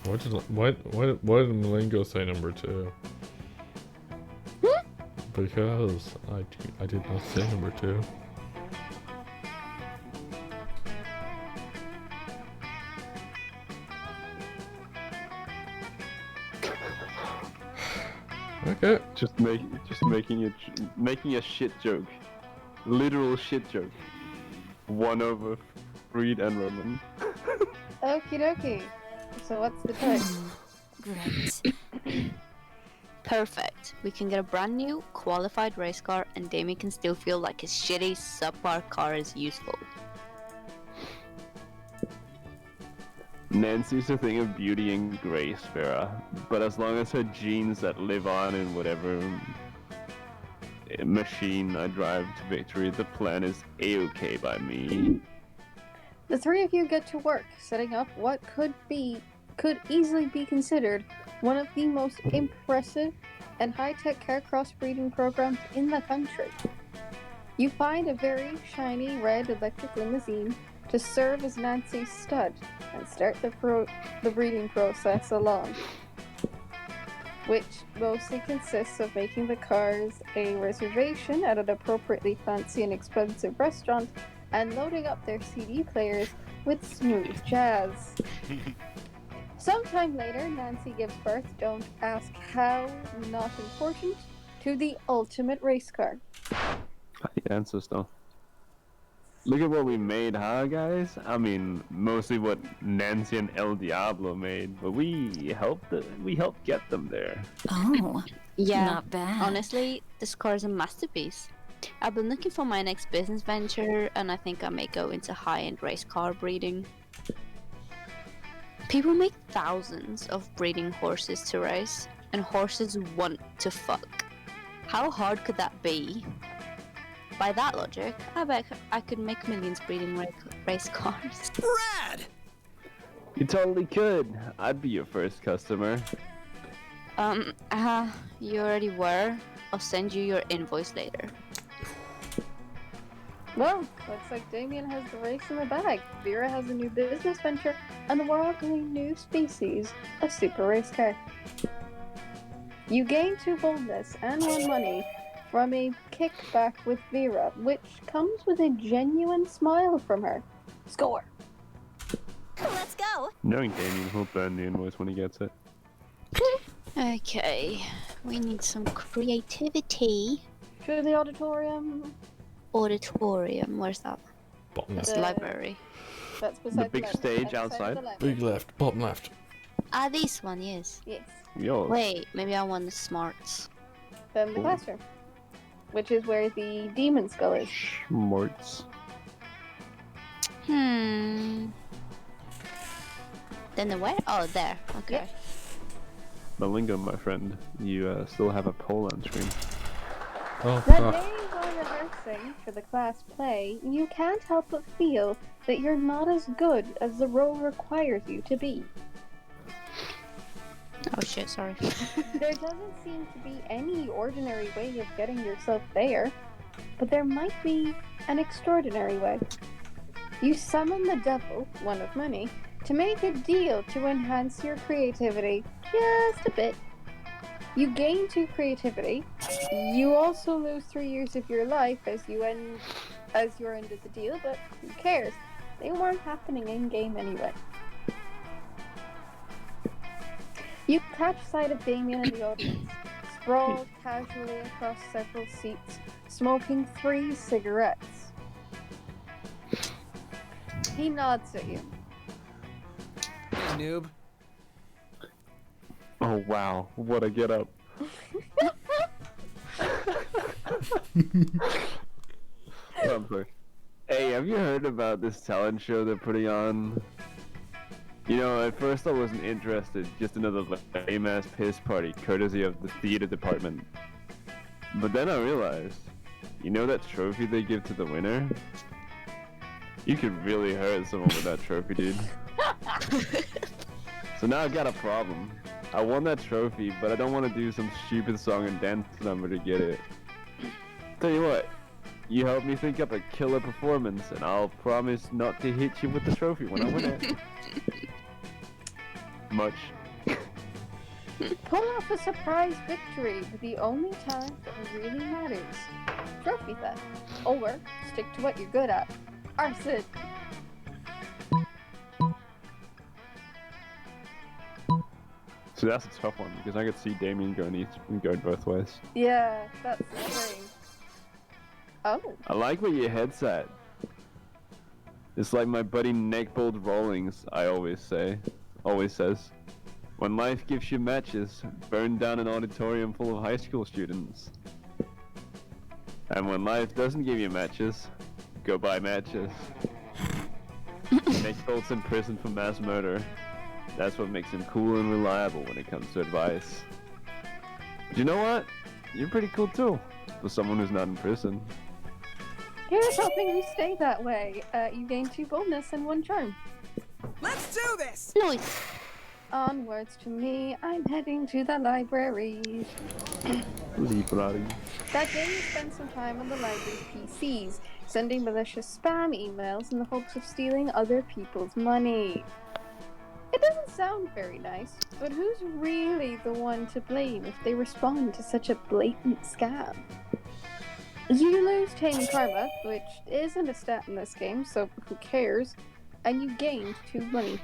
Why did Malingo say number two? Because I did not say number two. Okay. Just making a shit joke. Literal shit joke. One over Freed and Roman. Okie dokie. So what's the choice? Great. Perfect. We can get a brand new, qualified race car, and Damien can still feel like his shitty, subpar car is useful. Nancy's a thing of beauty and grace, Vera. But as long as her genes that live on in whatever machine I drive to victory, the plan is A-okay by me. The three of you get to work setting up what could easily be considered one of the most impressive and high-tech car crossbreeding programs in the country. You find a very shiny red electric limousine to serve as Nancy's stud and start the breeding process along, which mostly consists of making the cars a reservation at an appropriately fancy and expensive restaurant and loading up their CD players with smooth jazz. Sometime later, Nancy gives birth, don't ask how, not important, to the ultimate race car. The answers though. Look at what we made, huh, guys? I mean, mostly what Nancy and El Diablo made, but we helped get them there. Oh, Yeah, not bad. honestly, this car is a masterpiece. I've been looking for my next business venture, and I think I may go into high-end race car breeding. People make thousands of breeding horses to race. and horses want to fuck. How hard could that be? By that logic, I bet I could make millions breeding race cars. Rad! You totally could. I'd be your first customer. You already were. I'll send you your invoice later. Well, looks like Damien has the race in the bag. Vera has a new business venture, and we're all going a new species, a super race car. You gain 2 boldness and 1 money from a kickback with Vera, which comes with a genuine smile from her. Score! Let's go. Knowing Damien, he'll burn the invoice when he gets it. Okay, we need some creativity. To the auditorium. Auditorium, where's that? Bottom That's left. the library. That's beside The big left. stage That's beside outside? the library. Big left, bottom left. Ah, this one, yes. Yes. Yo. Wait, maybe I want the smarts. Then the Ooh. classroom, which is where the demon skull is. Schmorts. Then the where? Oh, there. Okay. Malingo, my friend, you still have a poll on screen. Oh, The crap. day you're rehearsing for the class play, you can't help but feel that you're not as good as the role requires you to be. Oh shit, sorry. There doesn't seem to be any ordinary way of getting yourself there, but there might be an extraordinary way. You summon the devil, one of many, to make a deal to enhance your creativity just a bit. You gain 2 creativity. You also lose 3 years of your life as you're ended the deal, but who cares? They weren't happening in game anyway. You catch sight of Damien in the audience, sprawled casually across several seats, smoking 3 cigarettes. He nods at you. Hey, noob. Oh wow, what a get up. Hey, have you heard about this talent show they're putting on? You know, at first I wasn't interested, just another lame-ass piss party, courtesy of the theater department. But then I realized, you know that trophy they give to the winner? You could really hurt someone with that trophy, dude. So now I've got a problem. I won that trophy, but I don't want to do some stupid song and dance number to get it. Tell you what, you help me think up a killer performance, and I'll promise not to hit you with the trophy when I win it. Much. Pull off a surprise victory with the only time that really matters. Trophy theft. Or stick to what you're good at. Arson. So that's a tough one, because I could see Damien going both ways. Yeah, that's the thing. Oh. I like where your head's at. It's like my buddy Neckbold Rawlings, always says. When life gives you matches, burn down an auditorium full of high school students. And when life doesn't give you matches, go buy matches. Neckbold's in prison for mass murder. That's what makes him cool and reliable when it comes to advice. But you know what? You're pretty cool too, for someone who's not in prison. Here's hoping you stay that way. You gain 2 boldness and 1 charm. Let's do this! Nice. Onwards to me, I'm heading to the library. Library. That day you spend some time on the library's PCs, sending malicious spam emails in the hopes of stealing other people's money. It doesn't sound very nice, but who's really the one to blame if they respond to such a blatant scam? You lose Tame Karma, which isn't a stat in this game, so who cares, and you gained 2 money.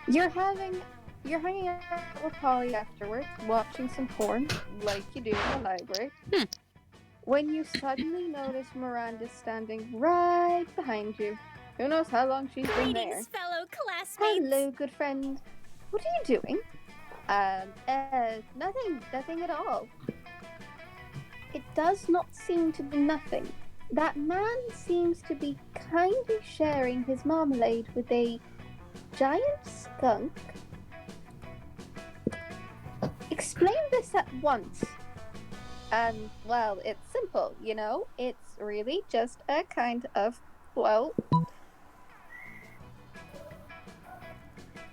You're hanging out with Polly afterwards, watching some porn, like you do in the library, when you suddenly notice Miranda standing right behind you. Who knows how long she's been there. Greetings, fellow classmates. Hello, good friend. What are you doing? Nothing at all. It does not seem to be nothing. That man seems to be kindly sharing his marmalade with a giant skunk. reset once. And, well, it's simple, you know? It's really just a kind of, well...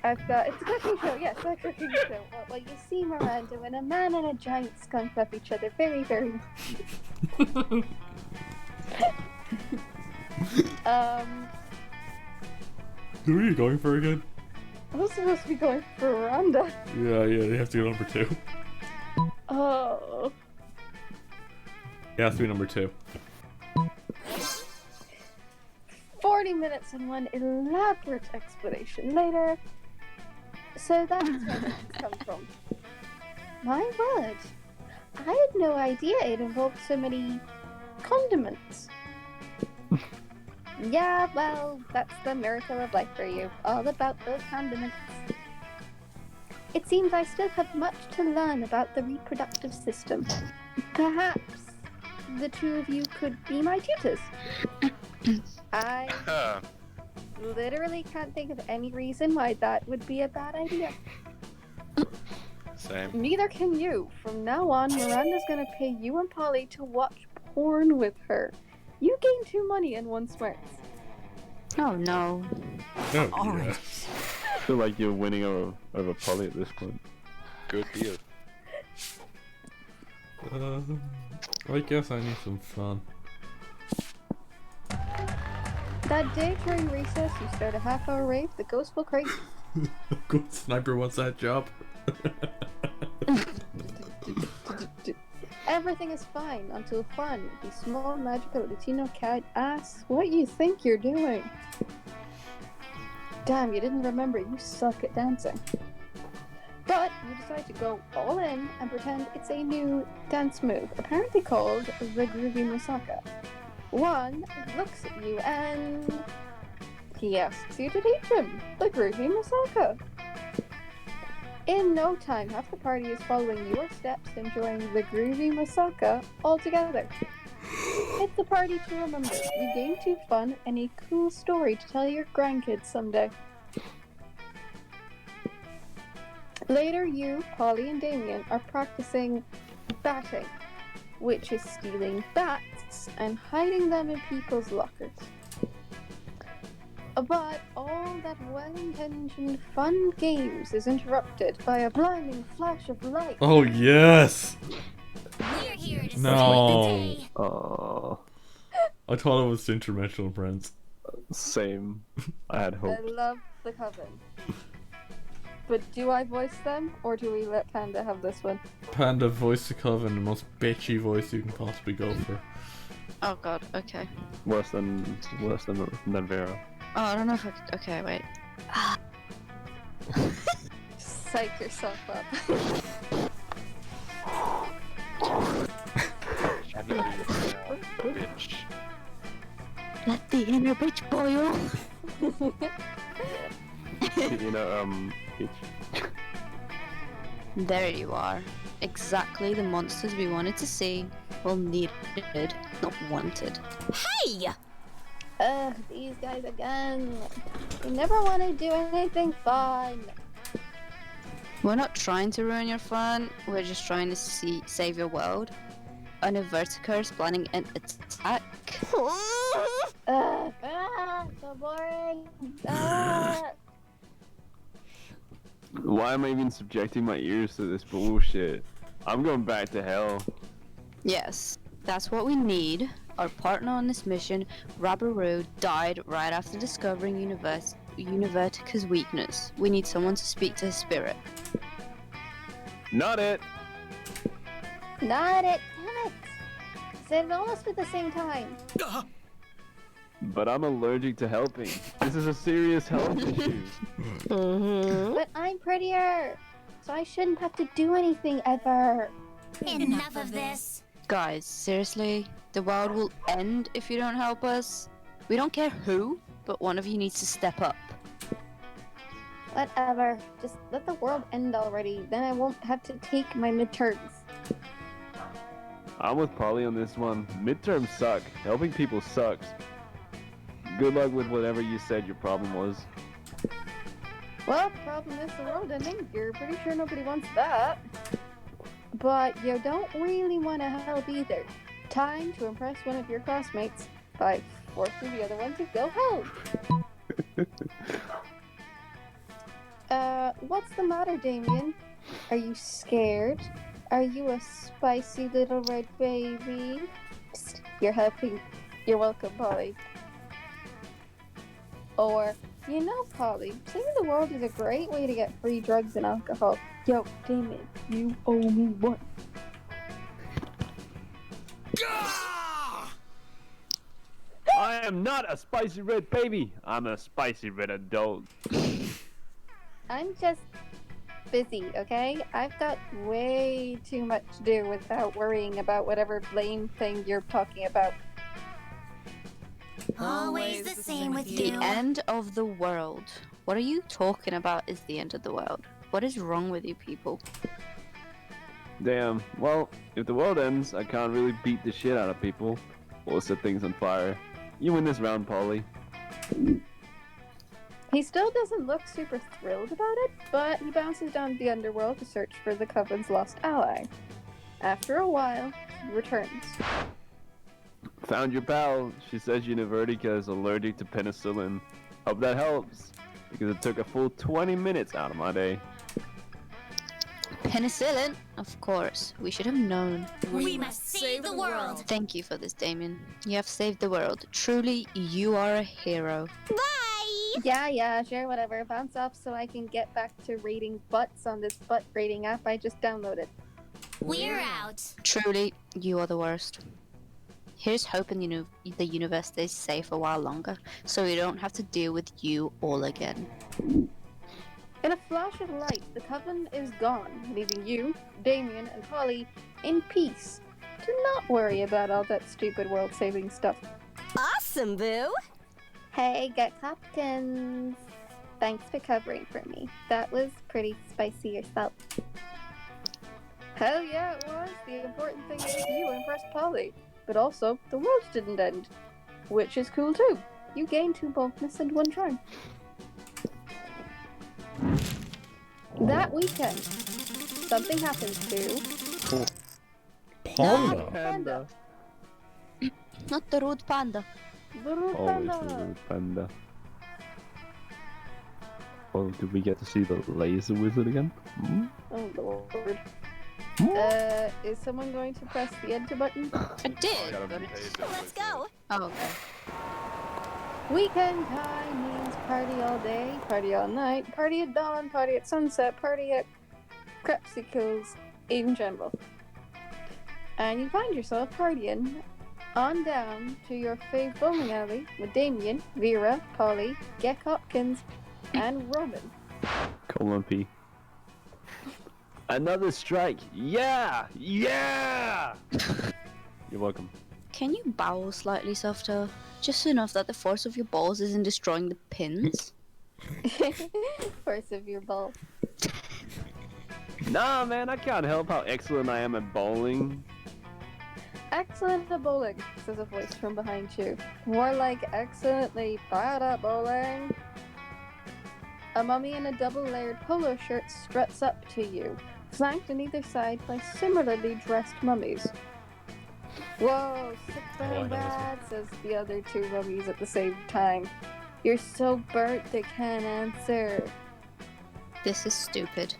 it's a cooking show, yes, a cooking show. Well, you see Miranda when a man and a giant skunk love each other very, very much. Who are you going for again? I was supposed to be going for Miranda. Yeah, you have to go number 2. Oh. It has to be number 2. 40 minutes and one elaborate explanation later. So that's where this comes from. My word. I had no idea it involved so many condiments. Yeah, well, that's the miracle of life for you. All about those condiments. It seems I still have much to learn about the reproductive system. Perhaps the two of you could be my tutors. I literally can't think of any reason why that would be a bad idea. Same. Neither can you. From now on, Miranda's gonna pay you and Polly to watch porn with her. You gain 2 money and 1 smarts. Oh no. Oh, Alright. yes. I feel like you're winning over Polly at this point. Good deal. I guess I need some fun. That day during recess, you start a half-hour rave, the ghost will crazy. Good sniper wants that job. Everything is fine until Juan, the small magical Latino cat, asks what you think you're doing. Damn, you didn't remember, you suck at dancing. But you decide to go all in and pretend it's a new dance move, apparently called the Groovy Musaka. Juan looks at you and he asks you to teach him the Groovy Musaka. In no time, half the party is following your steps, enjoying the Groovy Musaka all together. It's a party to remember. You gain 2 fun and a cool story to tell your grandkids someday. Later, you, Polly, and Damien are practicing batting, which is stealing bats and hiding them in people's lockers. But all that well-intentioned fun games is interrupted by a blinding flash of light. Oh yes! We're here to No. save the day. Oh, I thought it was interdimensional friends. same. I had hope. I love the coven. But do I voice them, or do we let Panda have this one? Panda voice the coven, the most bitchy voice you can possibly go for. Oh god, okay. Worse than Vera. Oh, I don't know if I could. Okay, wait. Psych yourself up. Bitch. Let the inner bitch boil. You know, There you are. Exactly the monsters we wanted to see. Well, needed, not wanted. Hey! Ugh, these guys again. They never want to do anything fun. We're not trying to ruin your fun. We're just trying to save your world. On a Vertiker is planning an attack. So boring. why am I even subjecting my ears to this bullshit? I'm going back to hell. Yes, that's what we need. Our partner on this mission, Rabaru, died right after discovering Univertica's weakness. We need someone to speak to his spirit. Not it. Not it. Damn it. Said it almost at the same time. But I'm allergic to helping. This is a serious health issue. But I'm prettier, so I shouldn't have to do anything ever. Enough of this. Guys, seriously, the world will end if you don't help us. We don't care who, but one of you needs to step up. Whatever. Just let the world end already. Then I won't have to take my midterms. I'm with Polly on this one. Midterms suck. Helping people sucks. Good luck with whatever you said your problem was. Well, the problem is the world ending. You're pretty sure nobody wants that. but you don't really want to help either. Time to impress one of your classmates by forcing the other one to go help. What's the matter, Damien? Are you scared? Are you a spicy little red baby? Psst, you're helping. You're welcome, Polly. Or, you know, Polly, saving the world is a great way to get free drugs and alcohol. Yo, Damien, you owe me one. I am not a spicy red baby. I'm a spicy red adult. I'm just busy, okay? I've got way too much to do without worrying about whatever lame thing you're talking about. Always the same with The you. end of the world. What are you talking about is the end of the world? What is wrong with you people? Damn. Well, if the world ends, I can't really beat the shit out of people or set things on fire. You win this round, Polly. He still doesn't look super thrilled about it, but he bounces down to the underworld to search for the Coven's lost ally. After a while, he returns. Found your pal. She says Univertica is allergic to penicillin. Hope that helps, because it took a full 20 minutes out of my day. Penicillin? Of course. We should have known. We must save the world. Thank you for this, Damien. You have saved the world. Truly, you are a hero. Bye! Yeah, sure, whatever. Bounce off so I can get back to rating butts on this butt rating app I just downloaded. We're out. Truly, you are the worst. Here's hoping the universe stays safe a while longer, so we don't have to deal with you all again. In a flash of light, the Coven is gone, leaving you, Damien, and Polly in peace. Do not worry about all that stupid world-saving stuff. Awesome, Boo! Hey, get Hopkins! Thanks for covering for me. That was pretty spicy yourself. Hell yeah, it was. The important thing is you impressed Polly. But also, the world didn't end. Which is cool too. You gained 2 boldness and 1 charm. That weekend, something happens to... Panda. Panda. Not the rude panda. the rude Always panda. a rude panda. Oh, did we get to see the laser wizard again? Hmm? Oh lord. Is someone going to press the enter button? I did. But Let's go! oh, okay. Weekend time means party all day, party all night, party at dawn, party at sunset, party at crepsicles in general. And you find yourself partying on down to your fave bowling alley with Damien, Vera, Polly, Geck Hopkins, and Roman. Colon P. Another strike! Yeah! Yeah! You're welcome. Can you bow slightly softer? Just enough that the force of your balls isn't destroying the pins? Force of your ball. Nah, man, I can't help how excellent I am at bowling. Excellent at bowling, says a voice from behind you. More like excellently bad at bowling. A mummy in a double-layered polo shirt struts up to you, flanked on either side by similarly dressed mummies. Whoa, sick I know and this bad, says the other 2 mummies at the same time. You're so burnt they can't answer. This is stupid.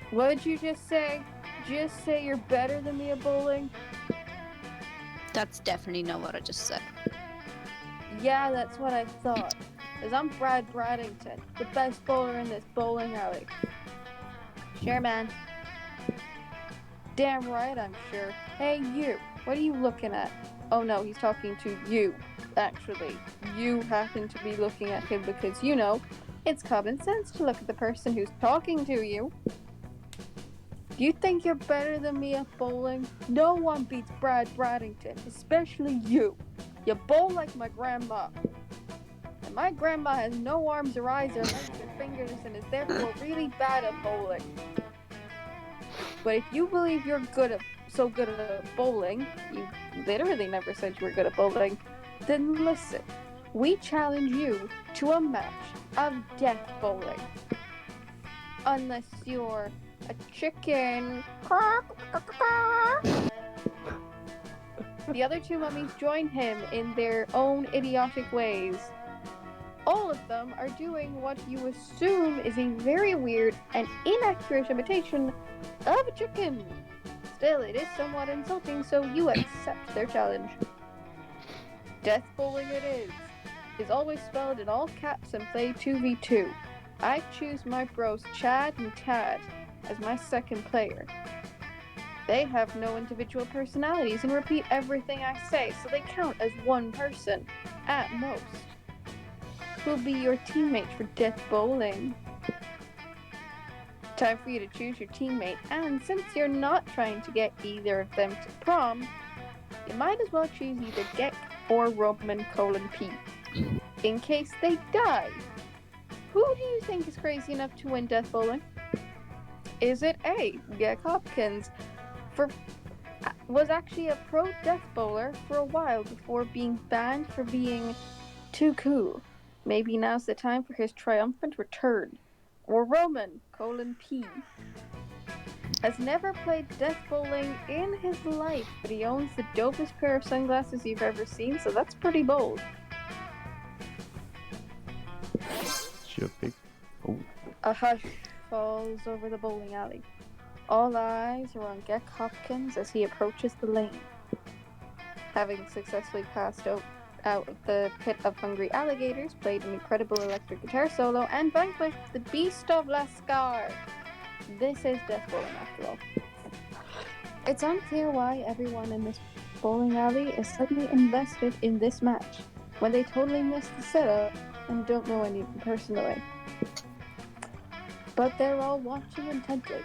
What did you just say? Just say you're better than me at bowling? That's definitely not what I just said. Yeah, that's what I thought. Cause I'm Brad Braddington, the best bowler in this bowling alley. Sure, man. Damn right, I'm sure. Hey, you. What are you looking at? Oh no, he's talking to you. Actually, you happen to be looking at him because, you know, it's common sense to look at the person who's talking to you. You think you're better than me at bowling? No one beats Brad Braddington, especially you. You bowl like my grandma. And my grandma has no arms or eyes or legs or fingers and is therefore really bad at bowling. But if you believe you're so good at bowling, you literally never said you were good at bowling, then listen. We challenge you to a match of death bowling. Unless you're a chicken. The other two mummies join him in their own idiotic ways. All of them are doing what you assume is a very weird and inaccurate imitation of a chicken. Still, it is somewhat insulting, so you accept their challenge. Death bowling it is always spelled in all caps and play 2v2. I choose my bros Chad and Tad as my second player. They have no individual personalities and repeat everything I say, so they count as one person, at most. Who'll be your teammate for death bowling? Time for you to choose your teammate, and since you're not trying to get either of them to prom, you might as well choose either Gek or Roman P. In case they die. Who do you think is crazy enough to win death bowling? Is it A, Gek Hopkins, was actually a pro death bowler for a while before being banned for being too cool? Maybe now's the time for his triumphant return. Or Roman P. has never played death bowling in his life, but he owns the dopest pair of sunglasses you've ever seen, so that's pretty bold. Sure, pick. Oh. A hush falls over the bowling alley. All eyes are on Gek Hopkins as he approaches the lane. Having successfully passed out of the pit of hungry alligators, played an incredible electric guitar solo, and vanquished the beast of Lascar. This is death bowling after all. It's unclear why everyone in this bowling alley is suddenly invested in this match, when they totally missed the setup and don't know any of them personally. But they're all watching intently.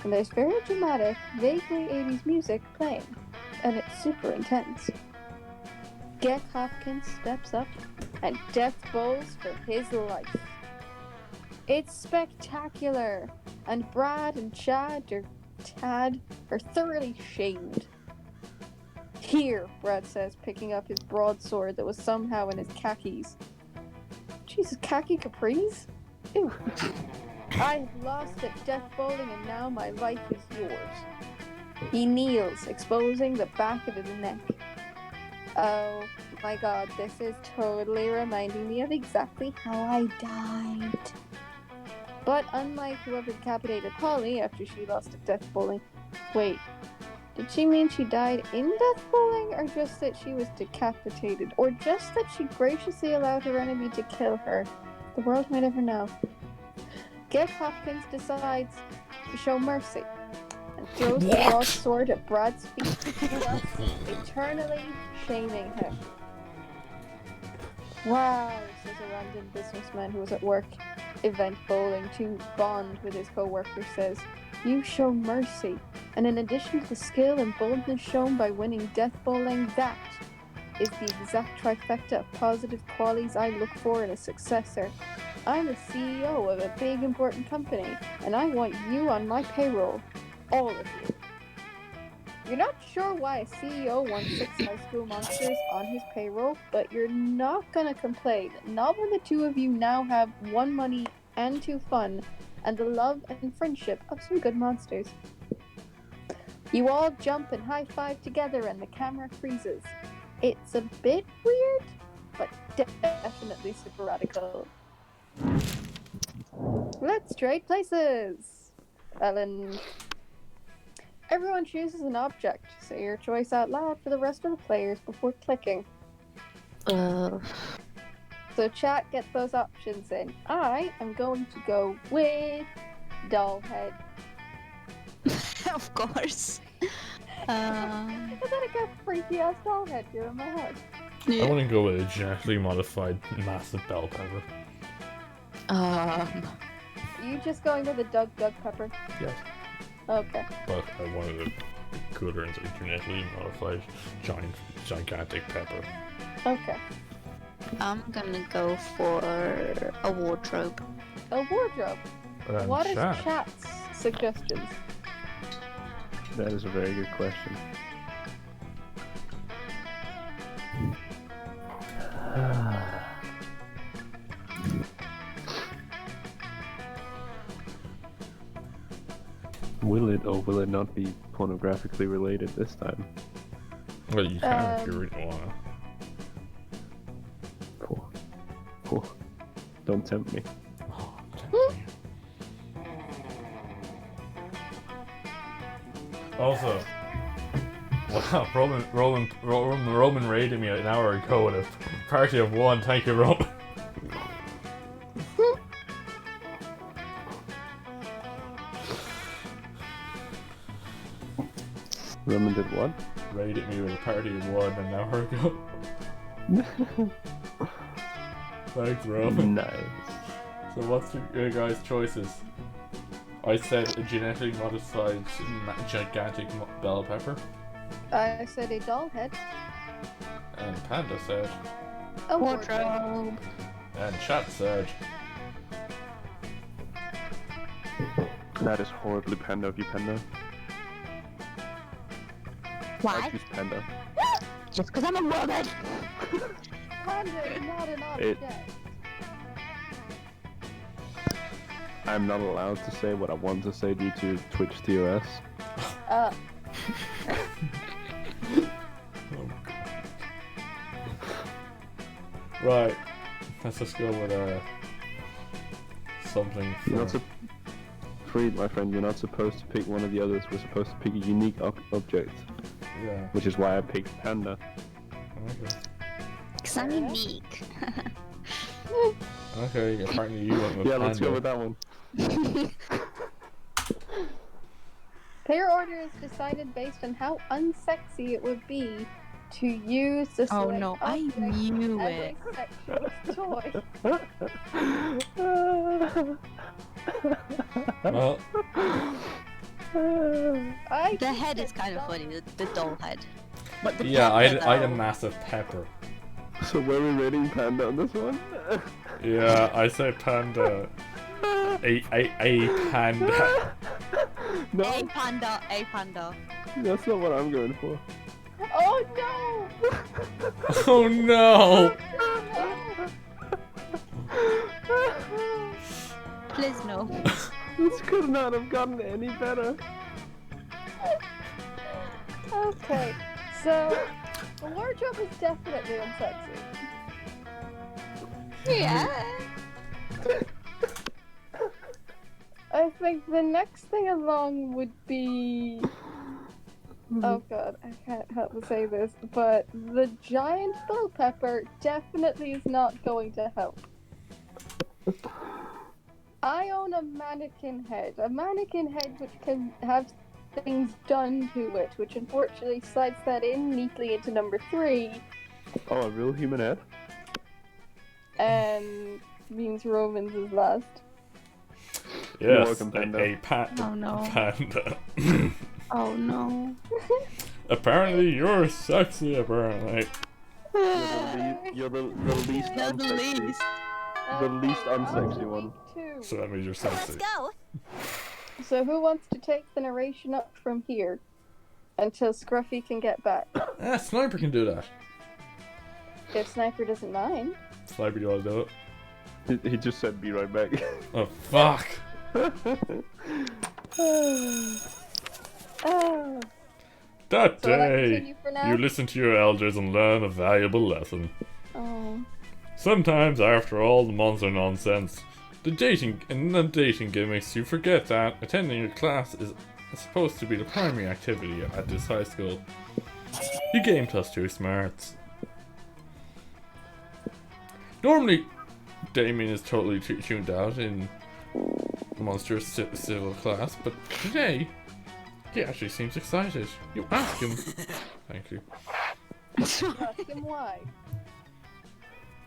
And there's very dramatic, vaguely 80s music playing, and it's super intense. Gek Hopkins steps up and death bowls for his life. It's spectacular, and Brad and Tad are thoroughly shamed. Here, Brad says, picking up his broadsword that was somehow in his khakis. Jesus, khaki capris? Ew. I have lost at death bowling and now my life is yours. He kneels, exposing the back of his neck. Oh my god, this is totally reminding me of exactly how I died. But unlike whoever decapitated Holly after she lost at death bowling, wait, did she mean she died in death bowling, or just that she was decapitated, or just that she graciously allowed her enemy to kill her? The world may never know. Gek Hopkins decides to show mercy and throws the broadsword at Brad's feet, thus eternally shaming him. Wow, says a random businessman who was at work event bowling to bond with his co-worker, says, "You show mercy, and in addition to the skill and boldness shown by winning death bowling, that is the exact trifecta of positive qualities I look for in a successor. I'm the CEO of a big important company, and I want you on my payroll. All of you." You're not sure why a CEO wants 6 high school monsters on his payroll, but you're not gonna complain. Not when the two of you now have 1 money and 2 fun, and the love and friendship of some good monsters. You all jump and high-five together and the camera freezes. It's a bit weird, but definitely super radical. Let's trade places! Ellen. Everyone chooses an object. Say your choice out loud for the rest of the players before clicking. So chat, get those options in. I am going to go with doll head. Of course. I thought I got freaky ass doll head here in my house. I want to go with a genetically modified massive bell pepper. You just going with a Doug Pepper? Yes. Okay. But I wanted it cooler and genetically modified gigantic pepper. Okay. I'm gonna go for a wardrobe. A wardrobe? What is chat. chat's suggestions? That is a very good question. Will it or will it not be pornographically related this time? Well, you can if you really wanna. Oh, don't tempt me. Oh, tempt me. Also, wow, Roman raided me an hour ago with a party of one. Thank you, Roman. Roman did what? Raided me with a party of one an hour ago. Thanks, Roman. Nice. So what's your guys' choices? I said a genetically modified gigantic bell pepper. I said a doll head. And Panda said. A Wardrobe. And Chat said. That is horribly Panda of you, Panda. Why? I choose Panda. Just because I'm a woman. Panda is not an object. I'm not allowed to say what I want to say due to Twitch TOS. Right. Let's just go with something. You're not Freed, my friend, you're not supposed to pick one of the others. We're supposed to pick a unique object. Yeah. Which is why I picked Panda. Okay. Because I'm unique. Okay, apparently you went with Yeah, Panda. let's go with that one. Player order is decided based on how unsexy it would be to use the Oh select no, I object knew as it. a sexual toy. Well, The head is kind of funny, the doll head. But the yeah, I had a though- massive pepper. So where are we rating Panda on this one? Yeah, I say Panda. A panda. No, A panda, a panda. that's not what I'm going for. Oh no! Oh no! Please no. This could not have gotten any better. Okay, so the wardrobe is definitely unsexy. Yeah. I think the next thing along would be. Oh god, I can't help but say this, but the giant bell pepper definitely is not going to help. I own a mannequin head which can have things done to it, which unfortunately slides that in neatly into number 3, Oh, a real human head? and means Romans is last. Yes, welcome, Panda. a Oh no. panda. Oh no. Apparently you're sexy, apparently. You're the least You're the unsexy. least. The least unsexy one. So that means you're Let's sexy. go. So who wants to take the narration up from here until Scruffy can get back? Ah, Sniper can do that. If Sniper doesn't mind. Sniper, do you want to do it? He just said be right back. Oh, fuck. Oh. That So will I day, continue for now? you listen to your elders and learn a valuable lesson. Oh. Sometimes, after all the monster nonsense, the dating gimmicks, you forget that attending your class is supposed to be the primary activity at this high school. You game plus 2 smarts. Normally, Damien is totally tuned out in monstrous civil class, but today, he actually seems excited. You ask him. Thank you. Ask him why.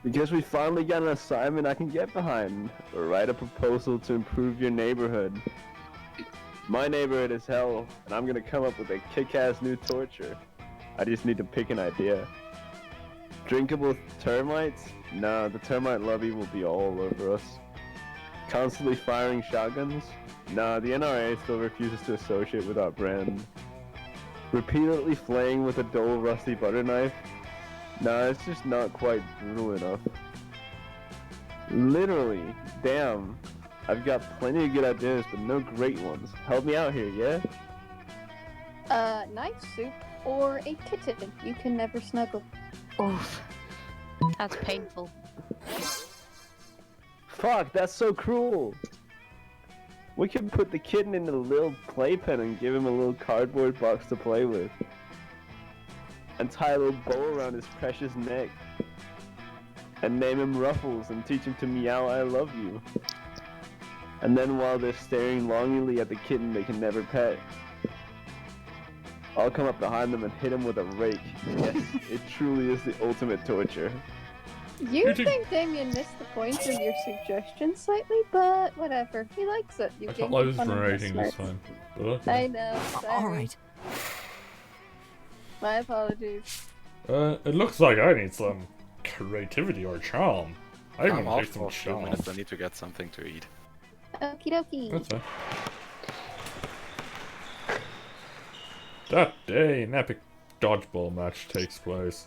Because we finally got an assignment I can get behind. Write a proposal to improve your neighborhood. My neighborhood is hell, and I'm gonna come up with a kick-ass new torture. I just need to pick an idea. Drinkable termites? Nah, the termite lobby will be all over us. Constantly firing shotguns? Nah, the NRA still refuses to associate with our brand. Repeatedly flaying with a dull rusty butter knife? Nah, it's just not quite brutal enough. Literally, damn. I've got plenty of good ideas, but no great ones. Help me out here, yeah? Night soup or a kitten. You can never snuggle. Oof. That's painful. Fuck, that's so cruel. We can put the kitten in a little playpen and give him a little cardboard box to play with. And tie a little bow around his precious neck. And name him Ruffles and teach him to meow I love you. And then while they're staring longingly at the kitten they can never pet, I'll come up behind them and hit him with a rake. Yes, it truly is the ultimate torture. You think Damien missed the point of your suggestion slightly, but whatever. He likes it. You I gained thought I was fun of narrating this listeners. time. But okay. I know. Sorry. Alright. My apologies. It looks like I need some creativity or charm. I I'm even off picked some for a few charm. minutes. I need to get something to eat. Okie dokie. That's fine. That day, an epic dodgeball match takes place.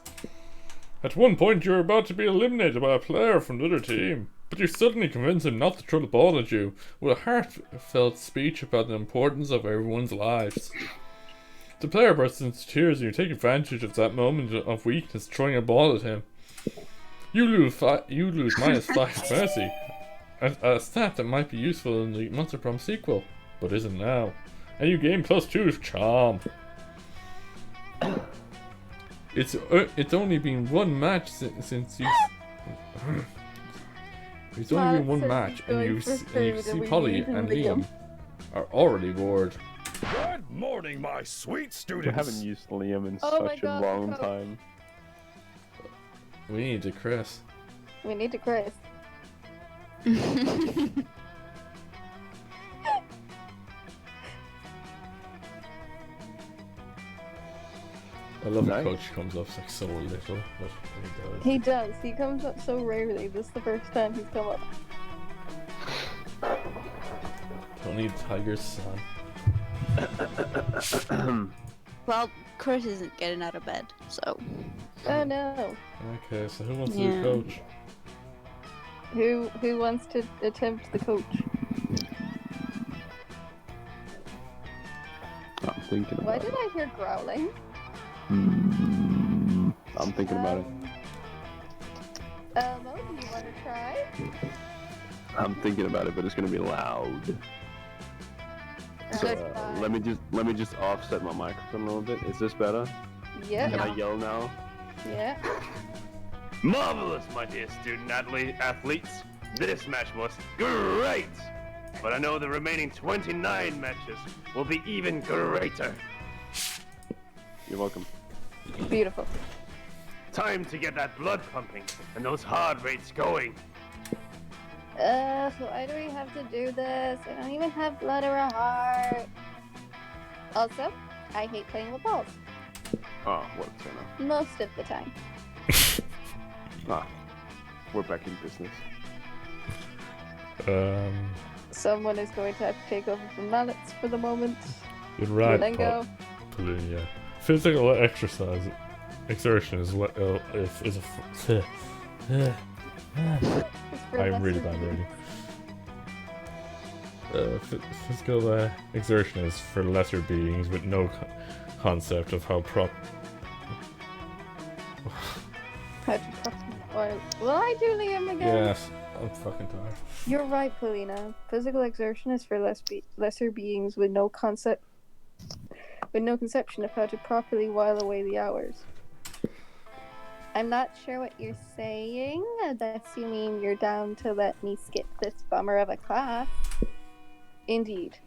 At one point, you're about to be eliminated by a player from the other team, but you suddenly convince him not to throw the ball at you with a heartfelt speech about the importance of everyone's lives. The player bursts into tears and you take advantage of that moment of weakness, throwing a ball at him. You lose -5 mercy, a stat that might be useful in the Monster Prom sequel, but isn't now. And you gain +2 charm. It's only been one match since you. It's only been one match, and you see Polly and Liam are already bored. Good morning, my sweet We students. haven't used Liam in Oh my such a God, long no. time. We need to Chris. We need to Chris. I love Nice. the coach comes up like so little, but he does. He does. He comes up so rarely. This is the first time he's come up. Tony Tiger's son. Well, Chris isn't getting out of bed, so. Oh no. Okay, so who wants to Yeah. be coach? Who wants to attempt the coach? I'm thinking Why about did I hear growling? it. I'm thinking about it. Elmo, do you want to try? I'm thinking about it, but it's gonna be loud. So Good try. let me just offset my microphone a little bit. Is this better? Yeah. Can I yell now? Yeah. Marvelous, my dear student athletes. This match was great, but I know the remaining 29 matches will be even greater. You're welcome. Beautiful. Time to get that blood pumping and those heart rates going. Why do we have to do this? I don't even have blood or a heart. Also, I hate playing with balls. Oh, what a turn Most of the time. We're back in business. Someone is going to have to take over from mallets for the moment. You're right, Then go. Pauline. Physical exercise, exertion is what is a. I'm really bad reading. Physical exertion is for lesser beings with no concept of how Will I do Liam again? Yes, I'm fucking tired. You're right, Polina. Physical exertion is for lesser beings with no concept, with no conception of how to properly while away the hours. I'm not sure what you're saying, unless you mean you're down to let me skip this bummer of a class. Indeed.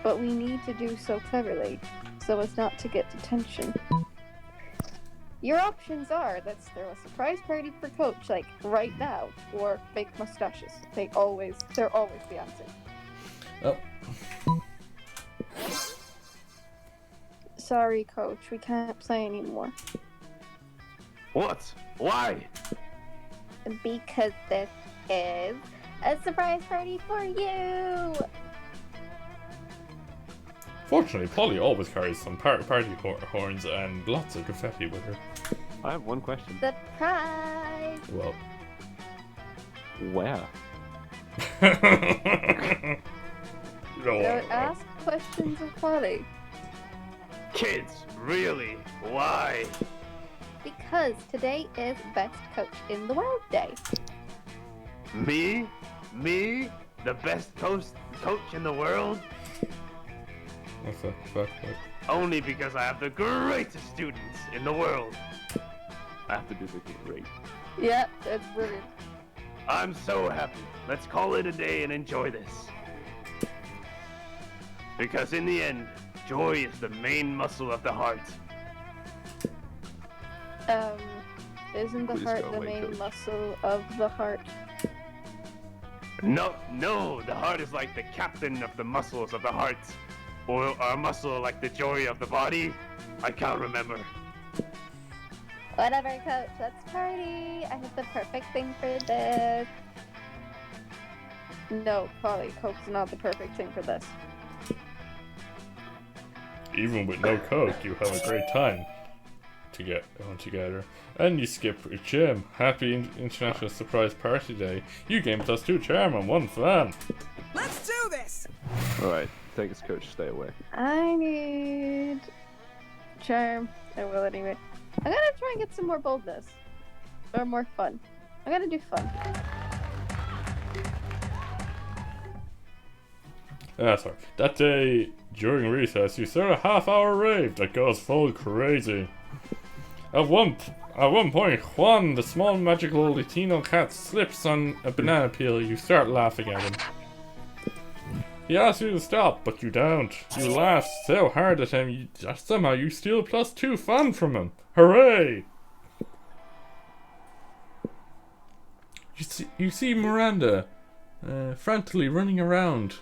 But we need to do so cleverly, so as not to get detention. Your options are, let's throw a surprise party for Coach, like, right now, or fake mustaches. They're always the answer. Oh. Sorry, Coach, we can't play anymore. What? Why? Because this is a surprise party for you! Fortunately, Polly always carries some party horns and lots of confetti with her. I have one question. Surprise! Well, Where? Don't ask questions of Polly. Kids, really? Why? Because today is Best Coach in the World Day. Me? Me? The best coach in the world? What's that? Fuck. Only because I have the greatest students in the world. I have to do the great. Yeah, that's brilliant. I'm so happy. Let's call it a day and enjoy this. Because in the end, joy is the main muscle of the heart. Isn't the Please heart go the away, main Coach. muscle of the heart? No, the heart is like the captain of the muscles of the heart. Or a muscle like the joy of the body? I can't remember. Whatever, Coach, let's party. I have the perfect thing for this. No, Polly, Coke's not the perfect thing for this. Even with no Coke, you have a great time to get on together. And you skip a gym. Happy International Surprise Party Day. You gain +2 charm and 1 fan. Let's do this! Alright, thanks, Coach. Stay away. I need charm. I will anyway. I gotta try and get some more boldness. Or more fun. I gotta do fun. Sorry. That day, during recess, you start a half-hour rave that goes full crazy. At one point, Juan, the small magical Latino cat, slips on a banana peel. You start laughing at him. He asks you to stop, but you don't. You laugh so hard at him that somehow you steal +2 fun from him. Hooray! You see Miranda frantically running around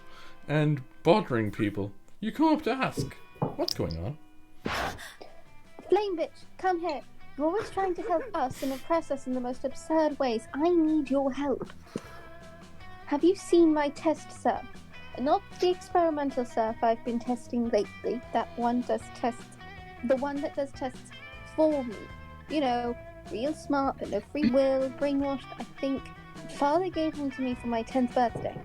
and bothering people. You come up to ask, what's going on? Flame bitch, come here. You're always trying to help us and oppress us in the most absurd ways. I need your help. Have you seen my test surf? Not the experimental surf I've been testing lately. That one does tests. The one that does tests for me. You know, real smart but no free will, brainwashed, I think. Father gave him to me for my 10th birthday.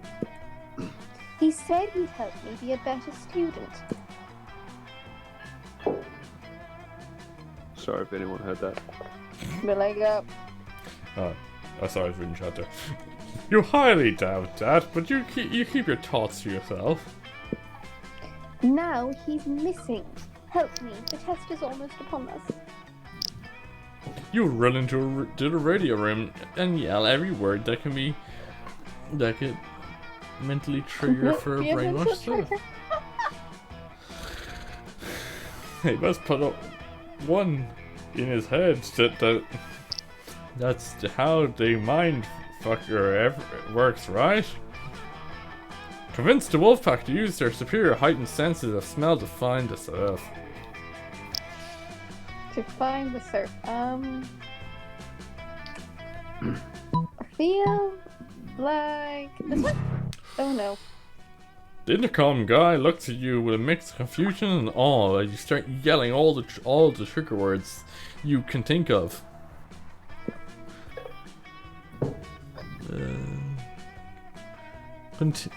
He said he'd help me be a better student. Sorry if anyone heard that. But like, Sorry, I was reading chat there. You highly doubt that, but you keep your thoughts to yourself. now he's missing. Help me, the test is almost upon us. You run into the radio room and yell every word that could mentally trigger for a Be a brainwash mental stuff. trigger. He must put up one in his head that's how the mind fucker works, right? Convince the wolf pack to use their superior heightened senses of smell to find the surf. To find the surf. I feel like this one? Oh no. The intercom guy looks at you with a mix of confusion and awe as you start yelling all the trigger words you can think of. Constant.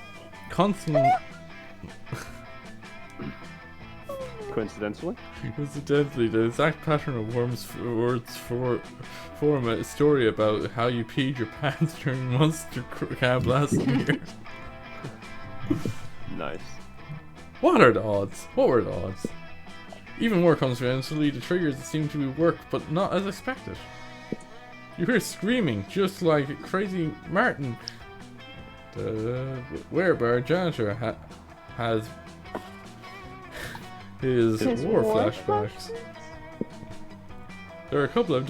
Coincidentally? Coincidentally, the exact pattern of words form a story about how you peed your pants during Monster Camp last year. Nice. What are the odds? What were the odds? Even more coincidentally, the triggers seem to work, but not as expected. You hear screaming, just like crazy Martin. The werebar janitor has his war flashbacks. There are a couple of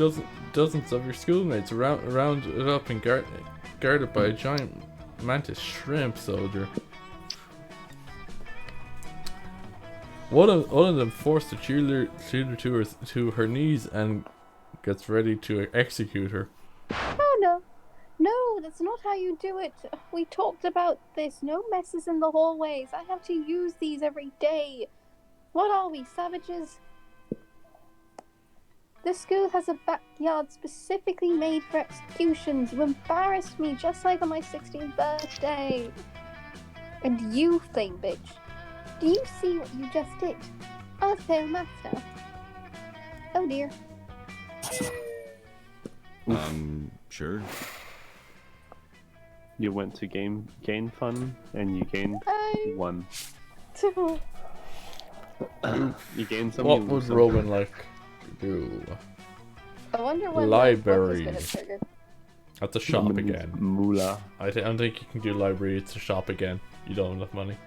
dozens of your schoolmates rounded up and guarded by a giant mantis shrimp soldier. One of them forced the cheerleader to her knees and gets ready to execute her. Oh no. No, that's not how you do it. We talked about this. No messes in the hallways. I have to use these every day. What are we, savages? The school has a backyard specifically made for executions. You embarrassed me just like on my 16th birthday. And you, flame bitch. Do you see what you just did? I'll fail math now. Oh dear. Sure. You went to gain fun and you gained 1. You gained something. What would Rowan like to do? I wonder when Library. the book is gonna trigger. At the shop Roman again. Moolah. I don't think you can do library. It's a shop again. You don't have enough money.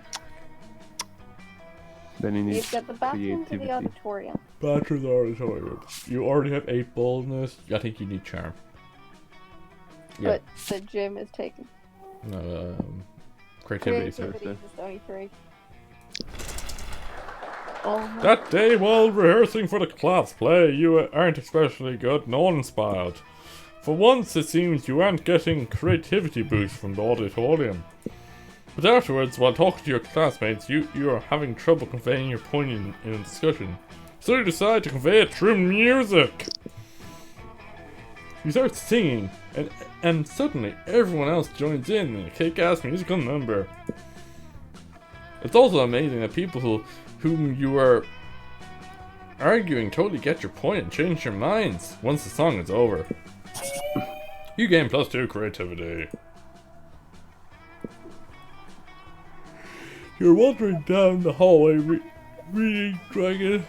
Then you need You've got the bathroom to creativity. the auditorium. Bathroom auditorium. You already have 8 boldness. I think you need charm. Yeah. But the gym is taken. No, creativity. Creativity is only 3. Oh. That day while rehearsing for the class play, you aren't especially good nor inspired. For once, it seems you aren't getting creativity boost from the auditorium. But afterwards, while talking to your classmates, you are having trouble conveying your point in a discussion. So you decide to convey it through music. You start singing, and suddenly everyone else joins in a kick-ass musical number. It's also amazing that people whom you are arguing totally get your point and change their minds once the song is over. You gain +2 creativity. You're wandering down the hallway reading Dragon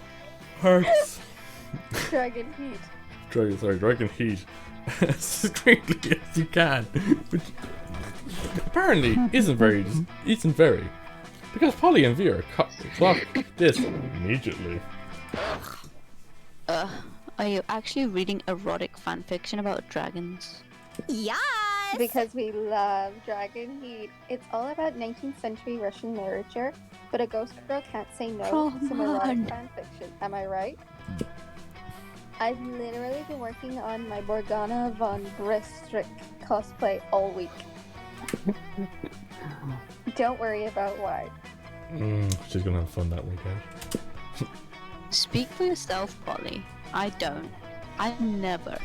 Hearts. Dragon Heat. Dragon Heat. As quickly as you can. Which apparently isn't very. Because Polly and Vera clock this immediately. Are you actually reading erotic fanfiction about dragons? Yes! Because we love Dragon Heat. It's all about 19th century Russian literature, but a ghost girl can't say no to some erotic fanfiction. Am I right? I've literally been working on my Morgana von Bristrick cosplay all week. Don't worry about why. She's gonna have fun that weekend. Speak for yourself, Polly. I don't. I've never.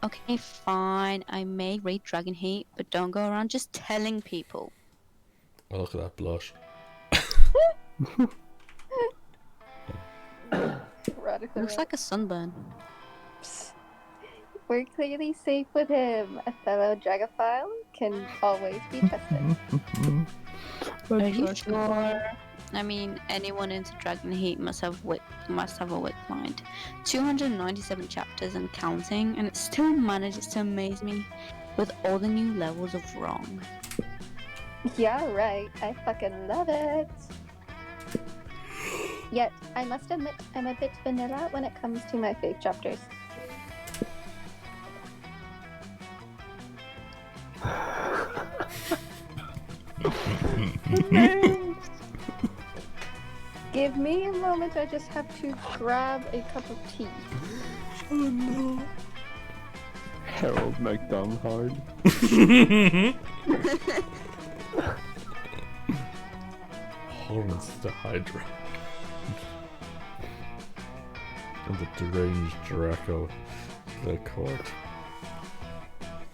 Okay, fine. I may read Dragon Heat, but don't go around just telling people. Oh, look at that blush. Looks like a sunburn. We're clearly safe with him. A fellow Dragophile can always be trusted. Are you sure? I mean, anyone into Dragon Heat must have a wick mind. 297 chapters and counting, and it still manages to amaze me with all the new levels of wrong. Yeah, right. I fucking love it. Yet, I must admit, I'm a bit vanilla when it comes to my fake chapters. Give me a moment, I just have to grab a cup of tea. Oh no. Harold McDonald. Horns the Hydra. And the deranged Draco the court.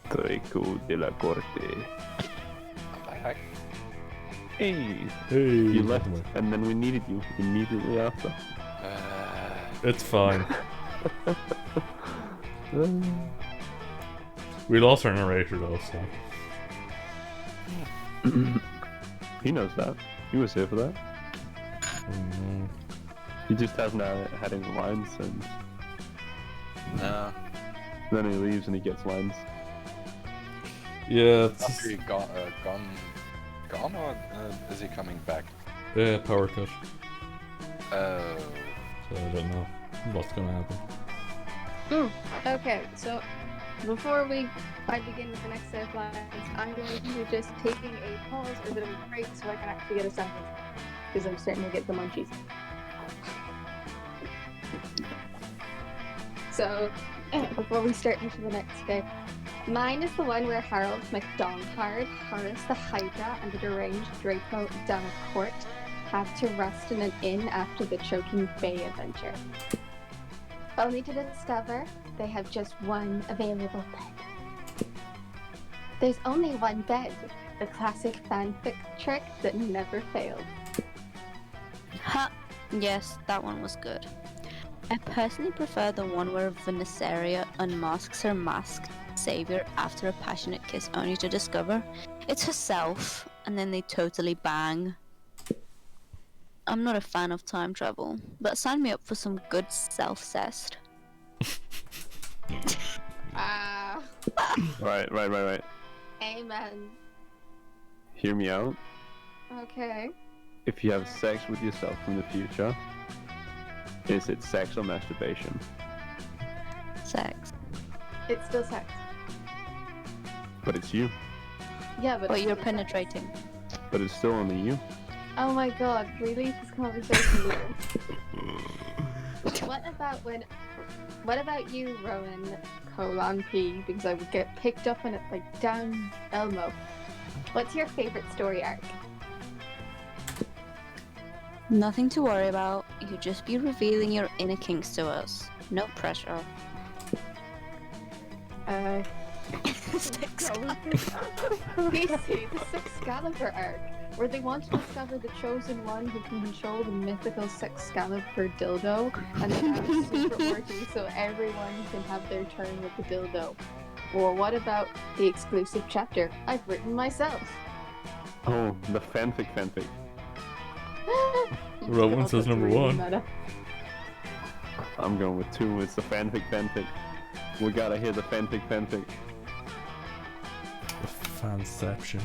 Draco de la Corte. Hey! You left, and then we needed you immediately after. It's fine. We lost our narrator though, so. He knows that. He was here for that. He just hasn't had any lines since. No. Then he leaves and he gets lines. Yeah, it's After he gone, or is he coming back? yeah, power cut. Oh. So I don't know what's gonna happen. Okay, so before I begin with the next set of lines, I'm going to be just taking a pause or a bit of a break so I can actually get a sentence. Because I'm starting to get the munchies. So, before we start into the next day, mine is the one where Harold McDonald, Horace the Hydra, and the deranged Draco Delacourt have to rest in an inn after the Choking Bay adventure. only to discover they have just one available bed. There's only one bed, the classic fanfic trick that never failed. Ha! Yes, that one was good. I personally prefer the one where Venesaria unmasks her masked savior after a passionate kiss only to discover it's herself, and then they totally bang. I'm not a fan of time travel, but sign me up for some good self-cest. Ah. Right. Amen. Hear me out. Okay. If you have sex with yourself from the future, is it sex or masturbation? Sex. It's still sex. But it's you. Yeah, but But it's you're still sex. penetrating. But it's still only you. Oh my god, we leave this conversation here. What about you, Rowan, P, because I would get picked up on it like down Elmo. What's your favorite story arc? Nothing to worry about. You just be revealing your inner kinks to us. No pressure. PC, the Sexcalibur arc, where they want to discover the chosen one who can control the mythical Sexcalibur dildo, and they have a secret orgy so everyone can have their turn with the dildo. Or what about the exclusive chapter I've written myself? Oh, the fanfic. Rowan says number one. Meta. I'm going with 2. It's the fanfic. We gotta hear the fanfic. The fanception.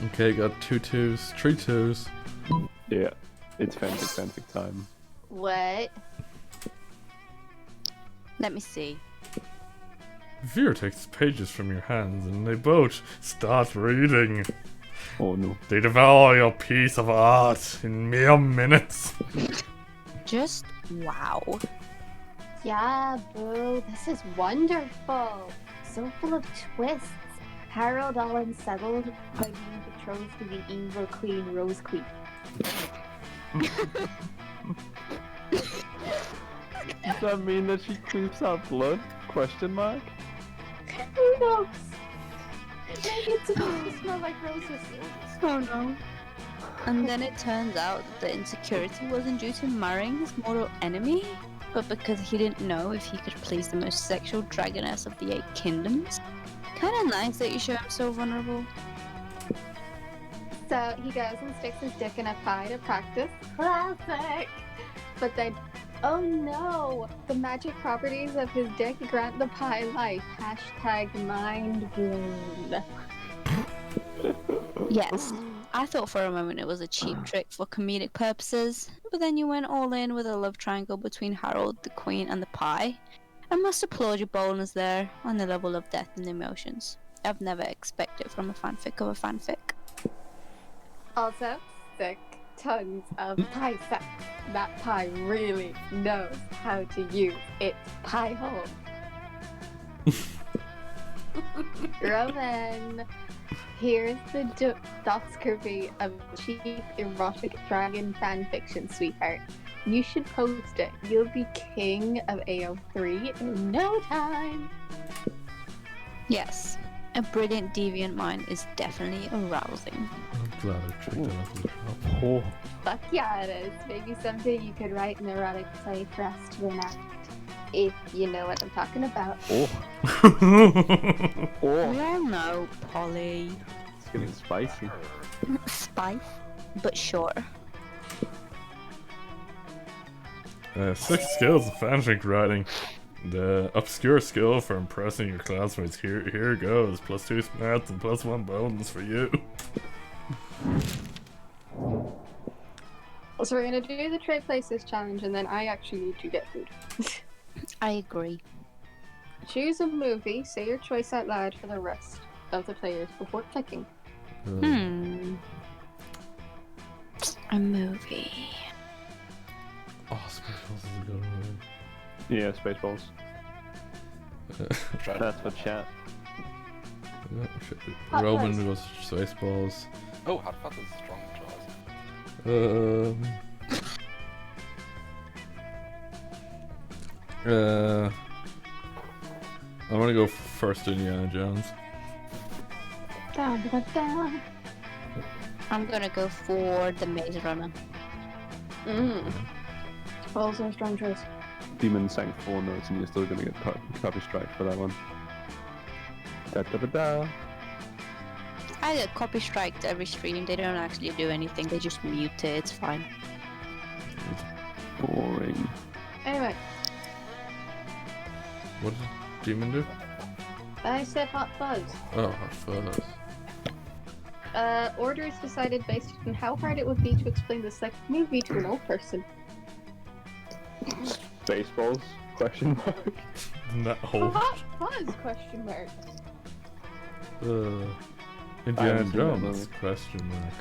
Okay, got 2 2s, 3 2s. Yeah, it's fanfic time. What? Let me see. Veer takes pages from your hands and they both start reading. Oh no. They devour your piece of art in mere minutes. Just wow. Yeah, boo, this is wonderful. So full of twists. Harold all unsettled by being betrothed to the evil queen, Rose Queen. Does that mean that she creeps out blood? Question mark? Who knows? Maybe it's supposed to smell like roses. Oh no. And then it turns out that the insecurity wasn't due to marrying his mortal enemy, but because he didn't know if he could please the most sexual dragoness of the 8 kingdoms. Kinda nice that you show him so vulnerable. So he goes and sticks his dick in a pie to practice. Classic! But then, oh no! The magic properties of his dick grant the pie life. Hashtag mind blown. Yes, I thought for a moment it was a cheap trick for comedic purposes, but then you went all in with a love triangle between Harold, the Queen, and the pie. I must applaud your boldness there on the level of depth and emotions. I've never expected from a fanfic of a fanfic. Also, sick. Tons of pie sex. That pie really knows how to use its pie hole. Roman, here's the thoughts curvy of cheap erotic dragon fanfiction, sweetheart. You should post it. You'll be king of AO3 in no time. Yes, a brilliant deviant mind is definitely arousing. I'm glad I checked that out the drop. Oh. Fuck yeah, it is. Maybe someday you could write an erotic play for us to enact. If you know what I'm talking about. Oh. We all know, Polly. It's getting spicy. Spice, but sure. 6 skills of fanfic writing. The obscure skill for impressing your classmates. Here goes. +2 smarts and +1 bones for you. So we're gonna do the trade places challenge, and then I actually need to get food. I agree. Choose a movie, say your choice out loud for the rest of the players before clicking. A movie. Oh, Spaceballs is a good one. Yeah, Spaceballs. That's for chat. Hot Roman Fuzz. goes Spaceballs. Oh, Hot Fuzz is a strong choice. I want to go first Indiana Jones. Da, da, da. I'm gonna go for the Maze Runner. Also a strong choice. Demon sang 4 notes and you're still gonna get copy strike for that one. Da da da da. I get copy striked every stream. They don't actually do anything. They just mute it. It's fine. Boring. Anyway, What does Demon do? I said Hot Fuzz. Oh, Hot Fuzz. Order is decided based on how hard it would be to explain the second movie to an old person. Baseballs? Question mark. No. Hot Fuzz? Question mark. Indiana haven't seen that Jones? movie. Question mark.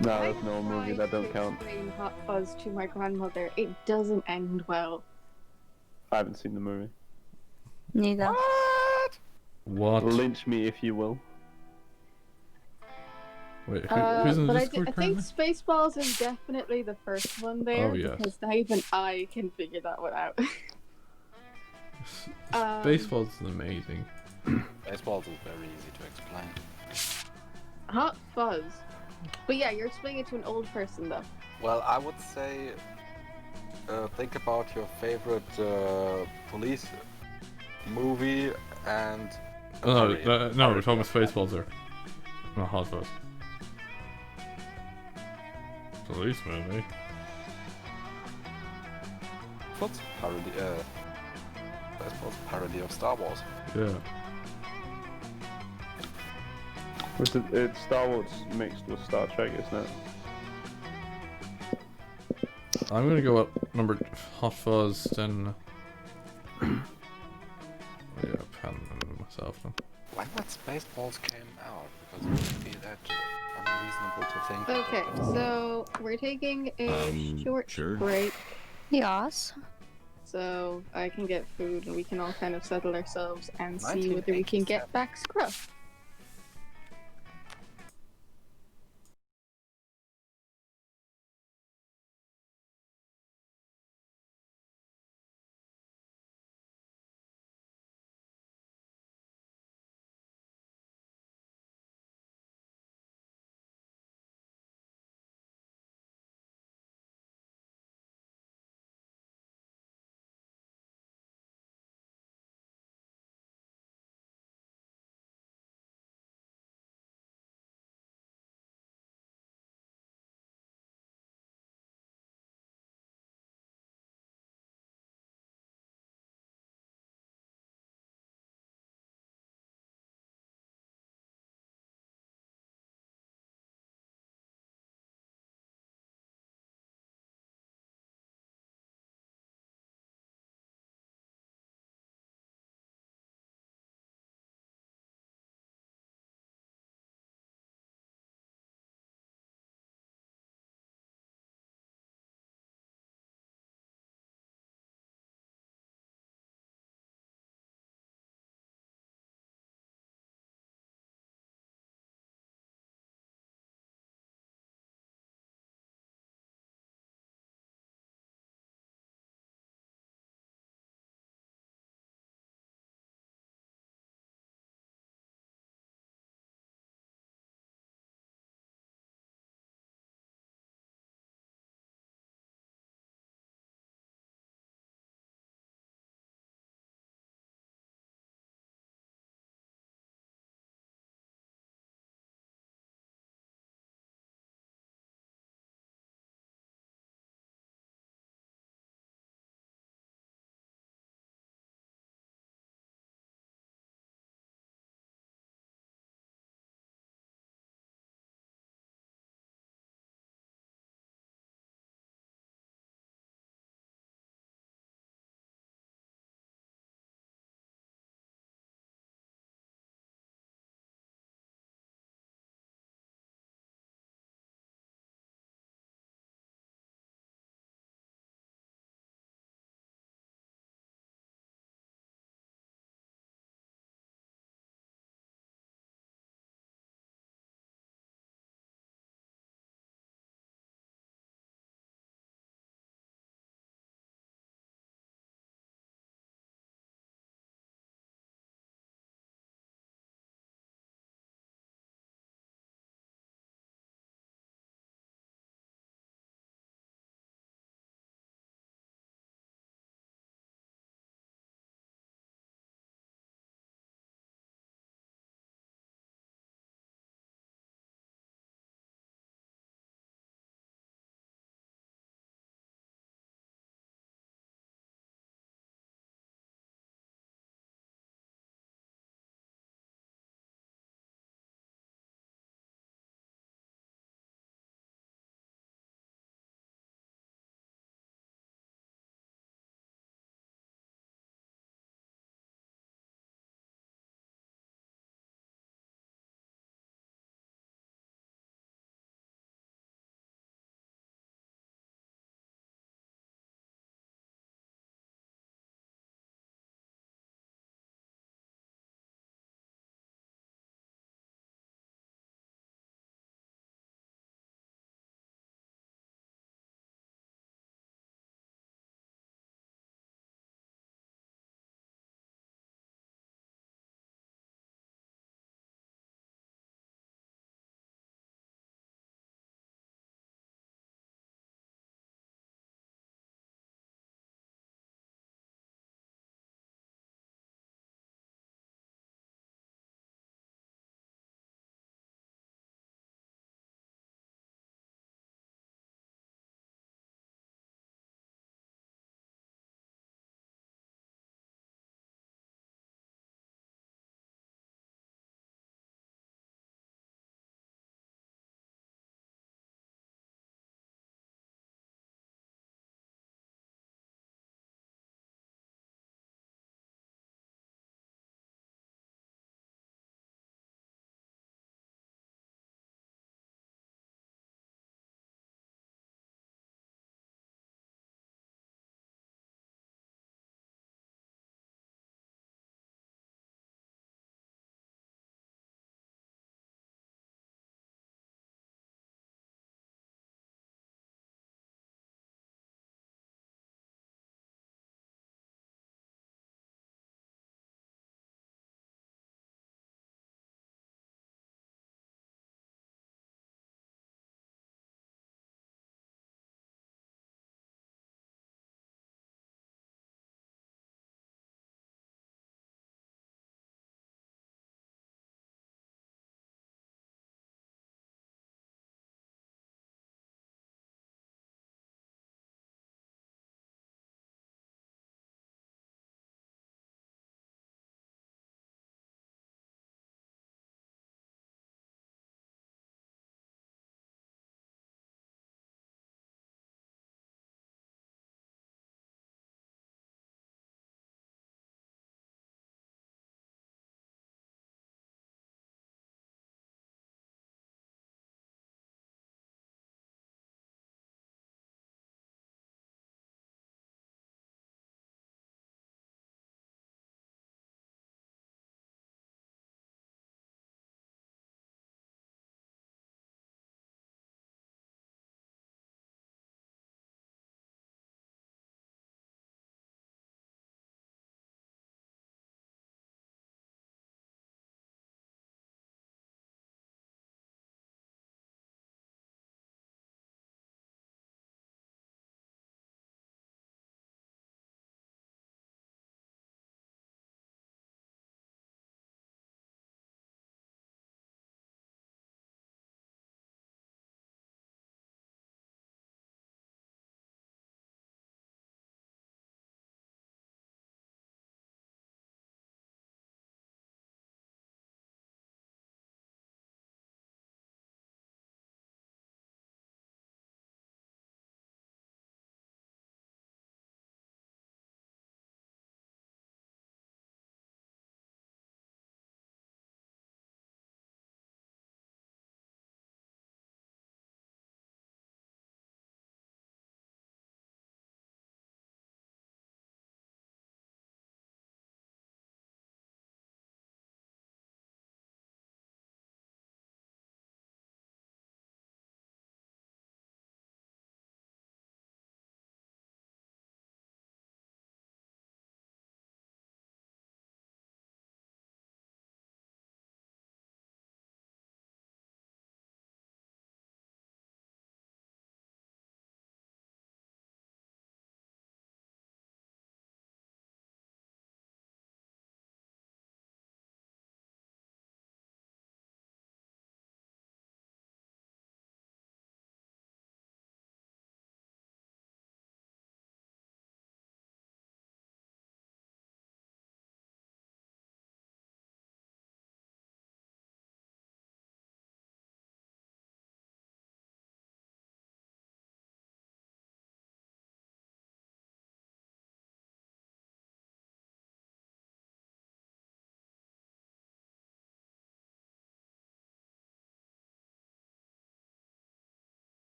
No, I that's no movie. tried That don't to count. explain Hot Fuzz to my grandmother. It doesn't end well. I haven't seen the movie. Neither. What? Lynch me if you will. Wait, who's in the But Discord I think currently? Spaceballs is definitely the first one there Oh, yes. because not even I can figure that one out. Baseballs is amazing. Baseballs is very easy to explain. Hot Fuzz. But yeah, you're explaining it to an old person though. Well, I would say think about your favorite police movie and. No, Hurry. no, we're talking about Spaceballs there. Not Hot Fuzz. Policeman, eh? What's parody? Baseball's parody of Star Wars. Yeah. It's Star Wars mixed with Star Trek, isn't it? I'm gonna go up number Hot Fuzz, then. Oh, yeah, Pan and myself then. When Spaceballs came out? Because it would be that unreasonable to think. Okay, so we're taking a short sure. break Yes. so I can get food and we can all kind of settle ourselves and see whether we can get 1987. back Scruff.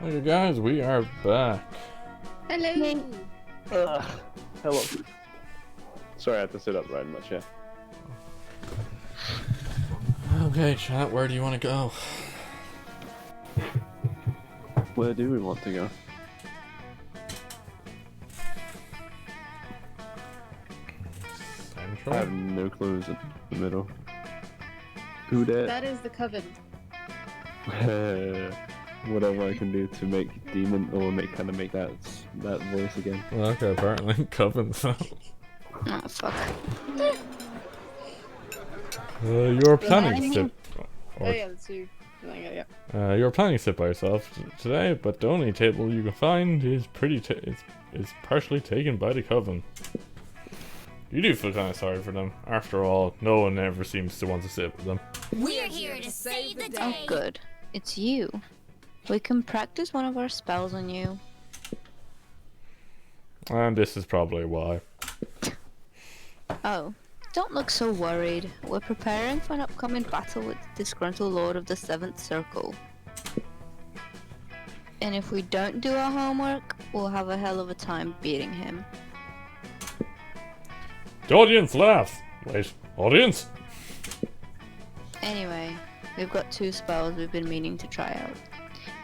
Okay, guys, we are back. Hello. Hello. Sorry, I have to sit up right much, yeah. Okay, chat, where do you want to go? Where do we want to go? Central? I have no clues in the middle. Who that? That is the coven. Whatever I can do to make demon or make that voice again. Well, okay, apparently Coven. Oh, fuck. You were planning to sit. Oh yeah, that's you. You were planning to sit by yourself today, but the only table you can find is is partially taken by the Coven. You do feel kind of sorry for them. After all, no one ever seems to want to sit with them. We're here to save the Oh, day. good. It's you. We can practice one of our spells on you. And this is probably why. Oh, don't look so worried. We're preparing for an upcoming battle with the disgruntled Lord of the Seventh Circle. And if we don't do our homework, we'll have a hell of a time beating him. The audience laughs! Wait, audience? Anyway, we've got 2 spells we've been meaning to try out.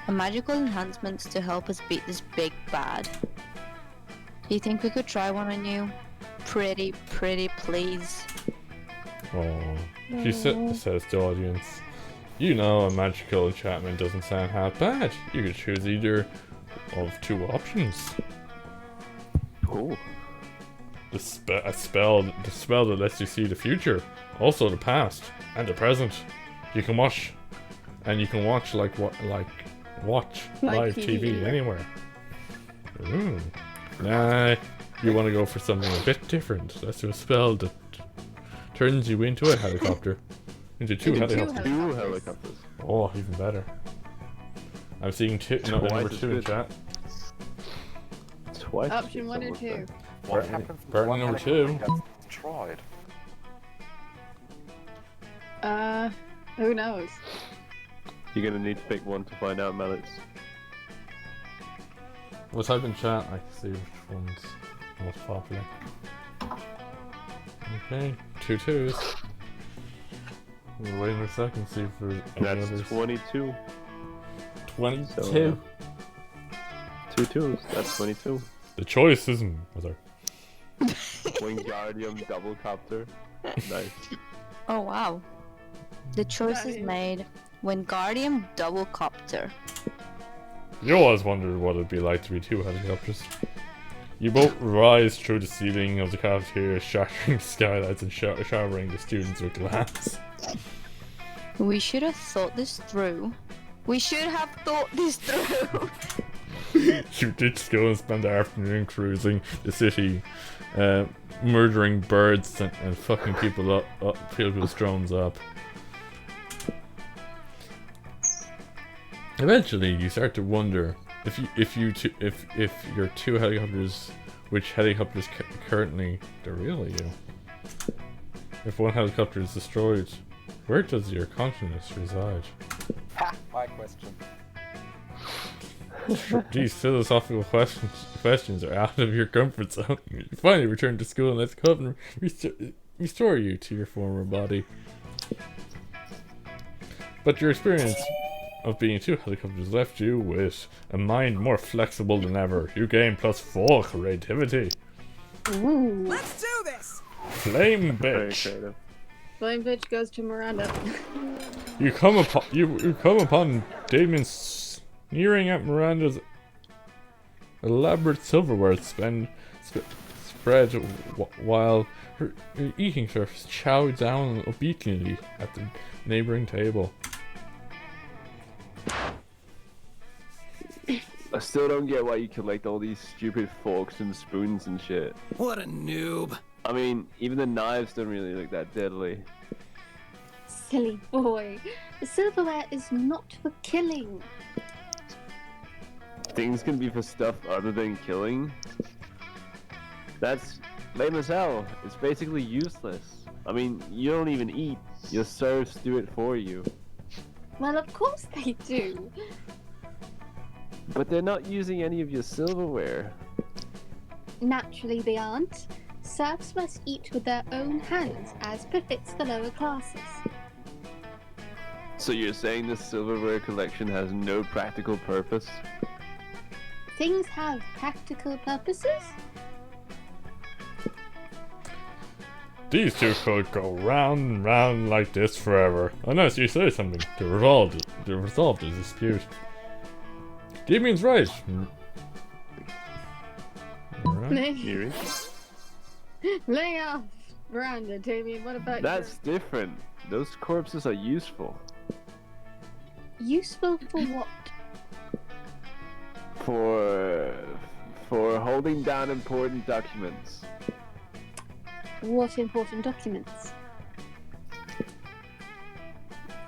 A magical enhancements to help us beat this big bad. Do you think we could try one on you? Pretty please. Oh, she says the audience. You know, a magical enchantment doesn't sound half bad. You could choose either of 2 options. Cool. The spell that lets you see the future, also the past and the present. You can watch live TV anywhere. Ooh. Nah, you want to go for something a bit different. Let's do a spell that turns you into a helicopter. Into 2 helicopters. 2 helicopters. Oh, even better. I'm seeing number 2 in chat. Twice. Option 1 or 2. What happens if Burton one number helicopter 2. gets destroyed? Who knows? You're gonna need to pick one to find out, Mallets. Well, type in chat, I can see which one's most popular. Okay, 2 2s. We'll wait a second, see if there's any That's others. 22. 22. So, 2 2s. That's 22. The choice isn't. Oh, sorry. Wingardium double copter. Nice. Oh wow. The choice is made. Wingardium double copter. You always wondered what it'd be like to be 2 helicopters. You both rise through the ceiling of the cafeteria, shattering skylights and showering the students with glass. We should have thought this through. You ditch school and spend the afternoon cruising the city, murdering birds and fucking people's drones up. Eventually, you start to wonder if your 2 helicopters, which helicopters currently they're really you. If one helicopter is destroyed, where does your consciousness reside? Ha! My question. These philosophical questions are out of your comfort zone. You finally return to school and let's Coven restore you to your former body. But your experience of being 2 helicopters left you with a mind more flexible than ever. You gain +4 creativity. Ooh. Let's do this! Flame Very bitch. creative. Flame bitch goes to Miranda. You come upon Damien sneering at Miranda's elaborate silverware spread while her eating servers chow down obediently at the neighboring table. I still don't get why you collect all these stupid forks and spoons and shit. What a noob. I mean, even the knives don't really look that deadly. Silly boy. The silverware is not for killing. Things can be for stuff other than killing. That's lame as hell. It's basically useless. I mean, you don't even eat. Your serfs do it for you. Well, of course they do. But they're not using any of your silverware. Naturally, they aren't. Serfs must eat with their own hands, as befits the lower classes. So you're saying this silverware collection has no practical purpose? Things have practical purposes? These two could go round and round like this forever, unless you say something to resolve the dispute. Damien's right. Yuri? Lay off, Miranda, Damien. What about That's different. Those corpses are useful. Useful for what? For holding down important documents. What important documents?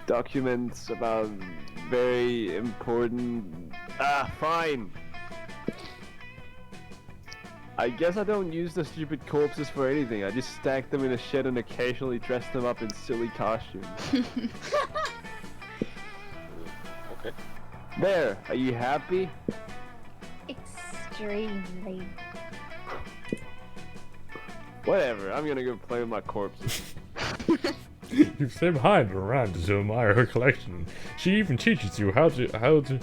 Documents about very important... fine! I guess I don't use the stupid corpses for anything. I just stack them in a shed and occasionally dress them up in silly costumes. Okay. There, are you happy? Extremely. Whatever, I'm gonna go play with my corpses. You stay behind Miranda to admire her collection. She even teaches you how to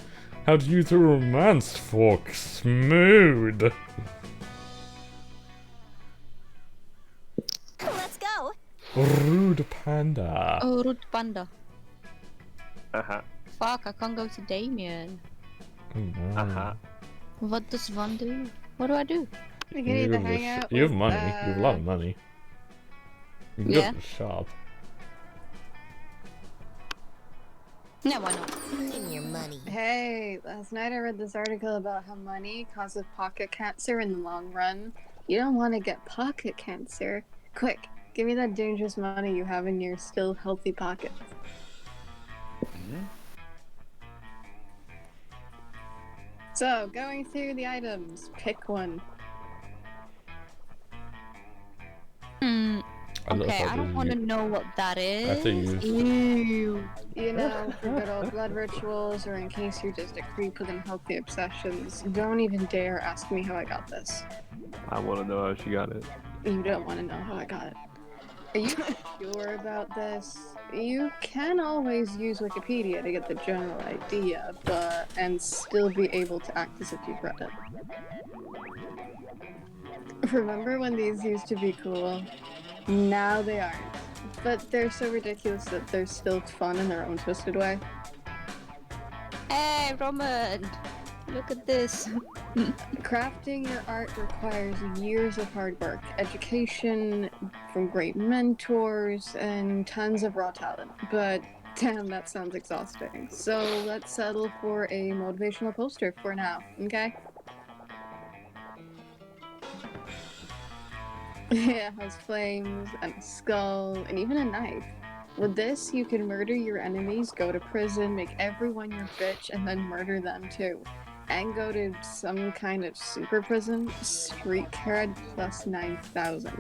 use a romance fork. Smooth. Let's go. Rude panda. Oh, Rude Panda. Uh-huh. Fuck, I can't go to Damien. Oh, no. Uh-huh. What does Von do? What do I do? We can either hang out You have with, money. You have a lot of money. You can Yeah. go to the shop. No, why not? In your money. Hey, last night I read this article about how money causes pocket cancer in the long run. You don't want to get pocket cancer. Quick, give me that dangerous money you have in your still healthy pockets. So, going through the items, pick one. Okay, I don't want to know what that is. That's a use. Ew. You know, for good old blood rituals, or in case you're just a creep with unhealthy obsessions, don't even dare ask me how I got this. I want to know how she got it. You don't want to know how I got it. Are you sure about this? You can always use Wikipedia to get the general idea, and still be able to act as if you've read it. Remember when these used to be cool? Now they aren't. But they're so ridiculous that they're still fun in their own twisted way. Hey, Roman! Look at this. Crafting your art requires years of hard work, education from great mentors, and tons of raw talent. But damn, that sounds exhausting. So let's settle for a motivational poster for now, okay? Yeah, it has flames and a skull and even a knife. With this, you can murder your enemies, go to prison, make everyone your bitch, and then murder them too. And go to some kind of super prison, street cred plus 9,000.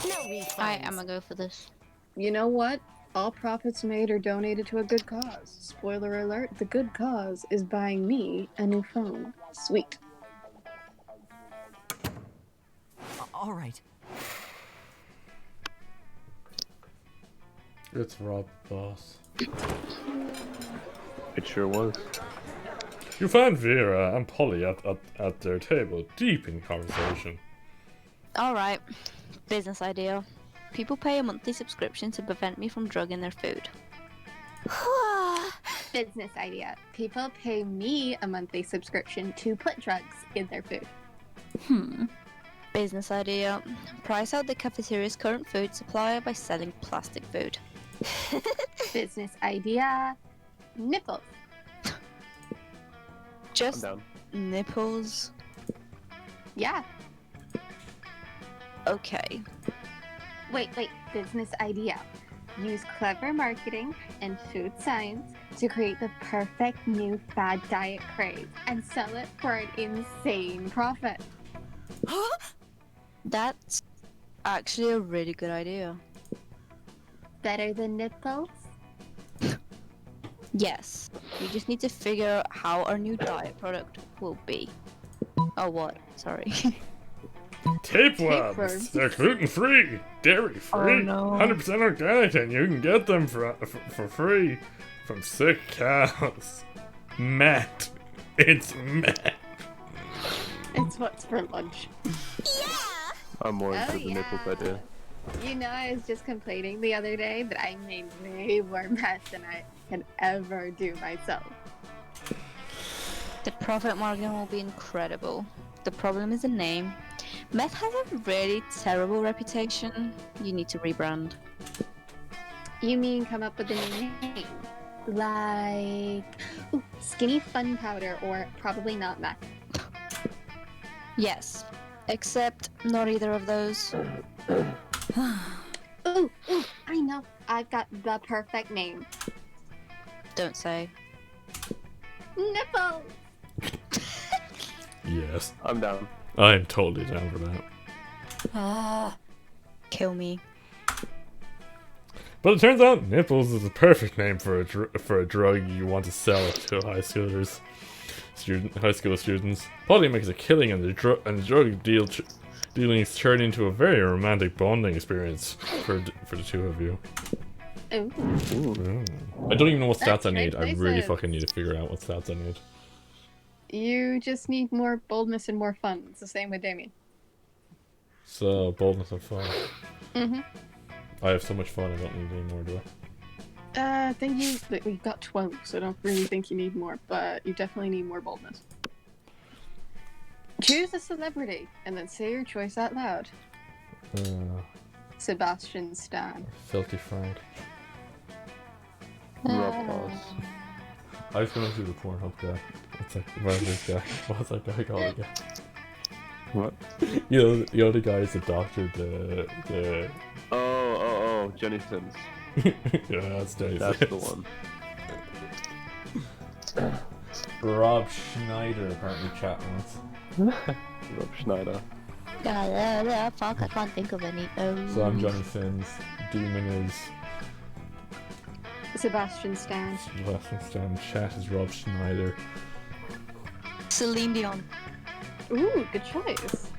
No refunds. I'm gonna go for this. You know what? All profits made are donated to a good cause. Spoiler alert, the good cause is buying me a new phone. Sweet. All right. It's Rob, boss. It sure was. You find Vera and Polly at their table, deep in conversation. Alright. Business idea. People pay a monthly subscription to prevent me from drugging their food. Business idea. People pay me a monthly subscription to put drugs in their food. Business idea. Price out the cafeteria's current food supply by selling plastic food. Business idea. Nipples. Just I'm down. nipples. Yeah. Okay. Wait. Business idea. Use clever marketing and food science to create the perfect new fad diet craze and sell it for an insane profit. That's actually a really good idea. Better than nipples? Yes. We just need to figure out how our new diet product will be. Oh, what? Sorry. Tapeworms! Tapeworms. They're gluten-free, dairy-free, Oh, no. 100% organic, and you can get them for free from sick cows. Matt. It's Matt. It's what's for lunch. I'm more Oh, into the yeah. nipples idea. You know, I was just complaining the other day that I made way more mess than I can ever do myself. The profit margin will be incredible. The problem is the name. Meth has a really terrible reputation. You need to rebrand. You mean come up with a new name? Like Skinny Fun Powder or probably not meth. Yes. Except not either of those. Ooh, I know. I've got the perfect name. Don't say. Nipple! Yes. I'm down. I'm totally down for that. Kill me. But it turns out nipples is the perfect name for a drug you want to sell to high school students. Polly makes a killing, and the drug dealings turn into a very romantic bonding experience for the two of you. Ooh. I don't even know what stats That's I need. I really places. fucking need to figure out what stats I need. You just need more boldness and more fun. It's the same with Damien. So boldness and fun. Mm-hmm. I have so much fun. I don't need any more, do I? I think we've got 12, so I don't really think you need more, but you definitely need more boldness. Choose a celebrity, and then say your choice out loud. Sebastian Stan. Filthy Frank. Rob Boss. I was going through the Pornhub guy. It's like, where's this guy? What's that guy called again? What? You know, the other guy is the doctor, the... Oh, Johnny Sins. Yeah, that's Dave. That's the one. Rob Schneider apparently chat once. Rob Schneider. Fuck, I can't think of any. So I'm Johnny Sins. Demon is Sebastian Stan. Sebastian Stan. Chat is Rob Schneider. Celine Dion. Ooh, good choice.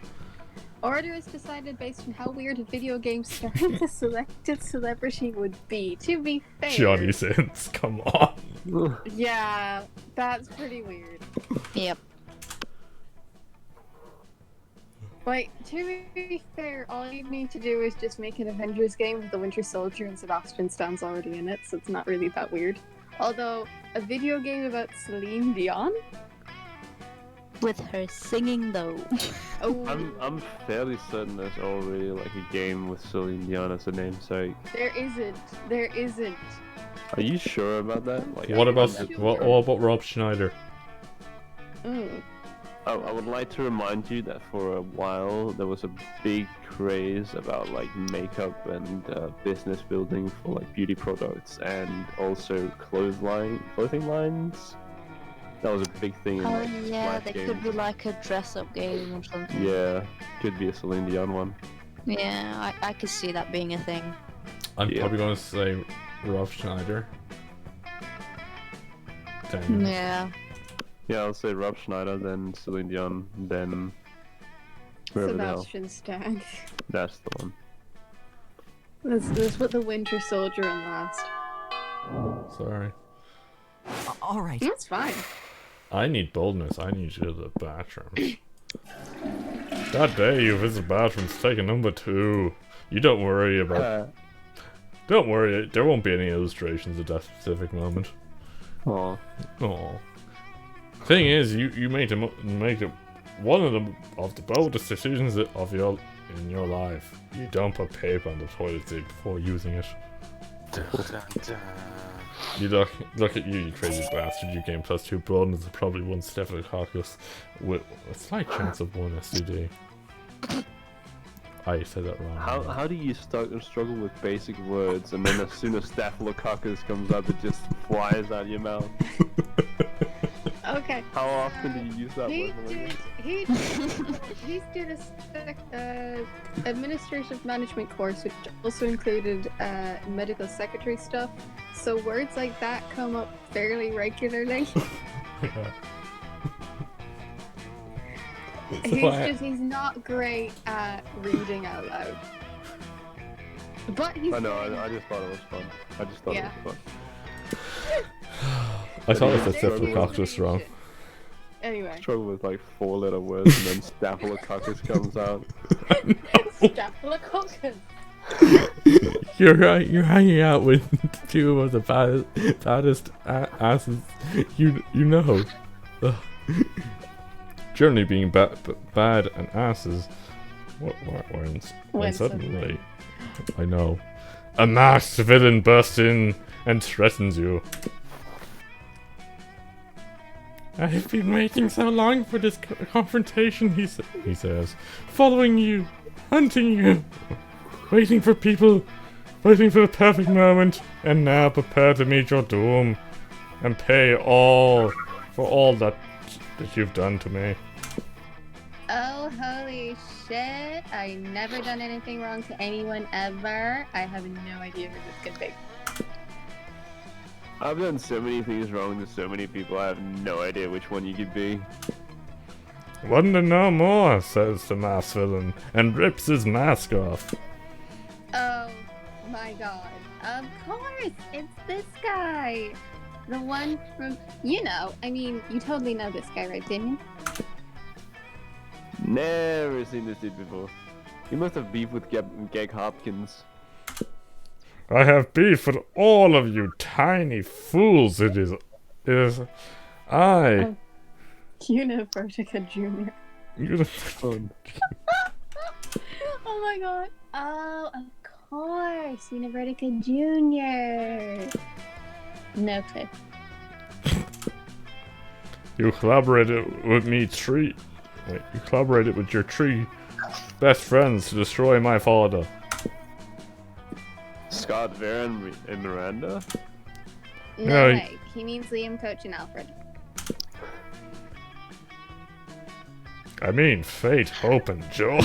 Order is decided based on how weird a video game star the selected celebrity would be. To be fair. Johnny Sins, come on. Yeah, that's pretty weird. Yep. Like, to be fair, all you need to do is just make an Avengers game with the Winter Soldier and Sebastian Stan's already in it, so it's not really that weird. Although, a video game about Celine Dion? With her singing though. Oh, I'm fairly certain there's already like a game with Celine Dion as a namesake. there isn't. Are you sure about that? Like, What about sure. what about Rob Schneider? Mm. Oh, I would like to remind you that for a while there was a big craze about like makeup and business building for like beauty products and also clothing lines. That was a big thing in Oh like yeah, Splash they games. could be like a dress-up game or something. Yeah, could be a Celine Dion one. Yeah, I could see that being a thing. I'm Yeah. probably going to say Rob Schneider. Then Yeah. Yeah, I'll say Rob Schneider, then Celine Dion, then whoever the hell. Sebastian Stan. That's the one. Let's put the Winter Soldier on last. sorry. All right. That's fine. I need boldness. I need you to the bathroom. That day you visit bathrooms, take a number 2. You don't worry about. Don't worry, there won't be any illustrations at that specific moment. Aw. Oh. Thing is, you made it one of the boldest decisions in your life. You don't put paper on the toilet seat before using it. Dun, dun, dun. You look at you crazy bastard. You gain +2 boldness and probably 1 staphylococcus with a slight chance of 1 STD. I said that wrong. How do you struggle with basic words and then as soon as Staphylococcus comes up it just flies out of your mouth? Okay. How often do you use that He word, Melinda? he did a administrative management course, which also included medical secretary stuff. So words like that come up fairly regularly. Yeah. He's not great at reading out loud. But he's I know, I just thought it was fun. I just thought it was fun. I thought it said Struggle with- Staphylococcus wrong. Anyway. Struggle with like 4-letter words and then Staphylococcus comes out. Staphylococcus. You're right. You're hanging out with two of the baddest asses you know. Ugh. Generally being bad and asses. When suddenly, I know, a masked villain bursts in and threatens you. I've been waiting so long for this confrontation, he says. Following you, hunting you, waiting for people, waiting for the perfect moment, and now prepare to meet your doom and pay all for all that you've done to me. Oh, holy shit. I never done anything wrong to anyone ever. I have no idea who this could be. I've done so many things wrong to so many people, I have no idea which one you could be. Want to know more, says the masked villain, and rips his mask off. Oh my god. Of course, it's this guy. The one from, you totally know this guy, right, Damien? Never seen this dude before. You must have beef with Geg Hopkins. I have beef with all of you tiny fools. It is I. Univertica Jr. Univertica. Oh my god. Oh, of course. Univertica Jr. No clue. You collaborated with me you collaborated with your three best friends to destroy my father. Scott, Varen, and Miranda? No way. He means Liam, Coach, and Alfred. I mean, fate, hope, and joy.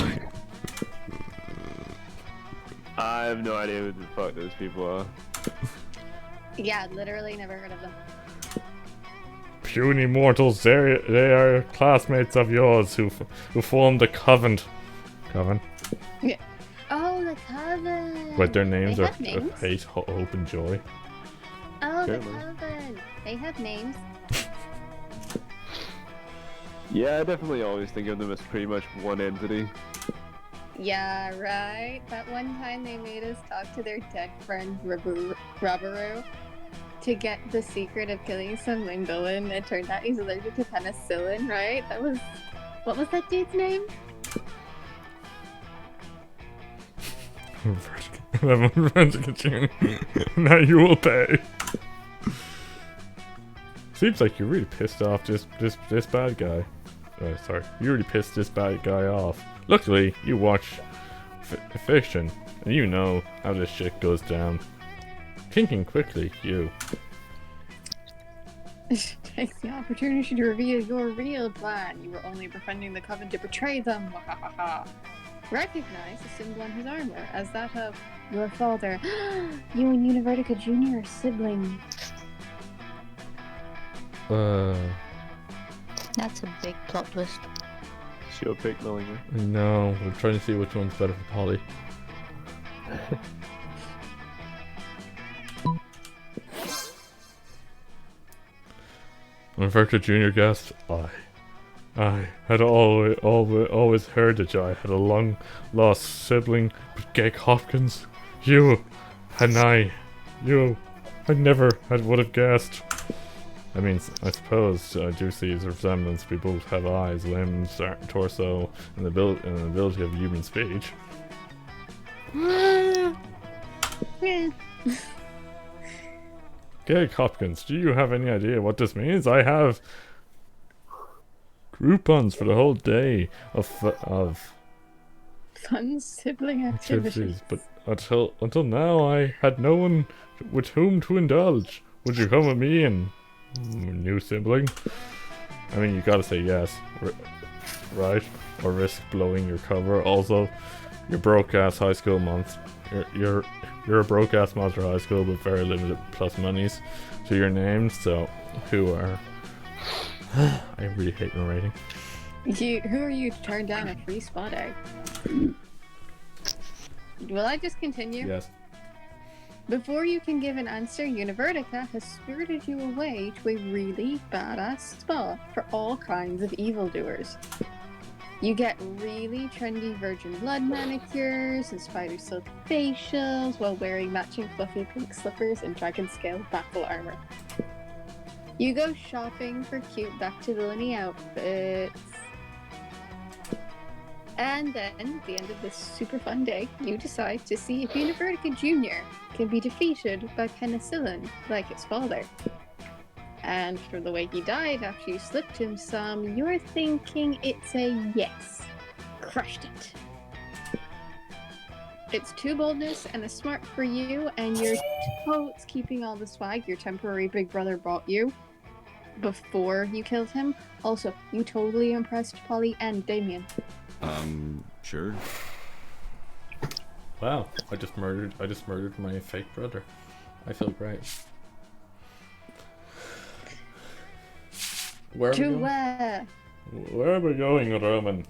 I have no idea who the fuck those people are. Yeah, literally never heard of them. Puny mortals, they are classmates of yours who formed the Coven. Yeah. Oh, the Coven! But their names are names? Fate, Hope, and Joy. Oh, the Coven! They have names. Yeah, I definitely always think of them as pretty much one entity. Yeah, right? That one time they made us talk to their dead friend, Roboru, to get the secret of killing some main villain. It turned out he's allergic to penicillin, right? What was that dude's name? Now you will pay. Seems like you're really pissed off this bad guy. Oh, sorry. You really pissed this bad guy off. Luckily, you watch fiction, and you know how this shit goes down. Thinking quickly, you. Takes the opportunity to reveal your real plan. You were only befriending the Coven to betray them. Recognize the symbol on his armor as that of your father. You and Univertica Jr. are siblings. That's a big plot twist. It's your pick, Mellinger. No, we're trying to see which one's better for Polly. When Victor Jr. guessed, I had always heard that I had a long-lost sibling, but Geg Hopkins, you never would have guessed. I mean, I suppose I do see his resemblance. We both have eyes, limbs, torso, and the ability of human speech. Yeah. Geg Hopkins, do you have any idea what this means? I have Groupons for the whole day of Fun sibling activities. but until now I had no one with whom to indulge. Would you come with me and new sibling? I mean, you gotta say yes, right? Or risk blowing your cover. Also, you're broke-ass high school month. You're a broke-ass monster high school with very limited plus monies to your name, so who are... I really hate narrating. Who are you to turn down a free spot egg? Will I just continue? Yes. Before you can give an answer, Univertica has spirited you away to a really badass spa for all kinds of evildoers. You get really trendy virgin blood manicures and spider silk facials while wearing matching fluffy pink slippers and dragon scale battle armor. You go shopping for cute back-to-villainy outfits. And then, at the end of this super fun day, you decide to see if Univertica Jr. can be defeated by penicillin like his father. And from the way he died after you slipped him some, you're thinking it's a yes. Crushed it. It's two boldness and a smart for you, and you're totes keeping all the swag your temporary big brother brought you before you killed him. Also, you totally impressed Polly and Damien. Sure. Wow, I just murdered my fake brother. I feel great. Where are we going? Where? Where are we going, Roman?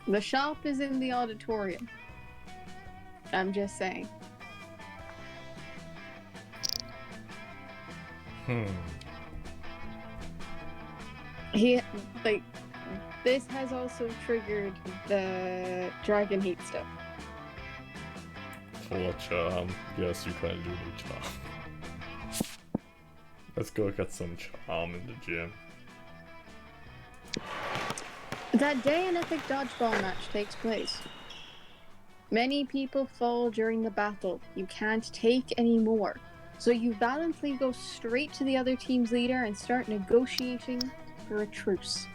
The shop is in the auditorium. I'm just saying. This has also triggered the dragon heat stuff. Full of charm. Yes, you kind of do need charm. Let's go get some charm in the gym. That day an epic dodgeball match takes place. Many people fall during the battle. You can't take any more. So you valiantly go straight to the other team's leader and start negotiating for a truce.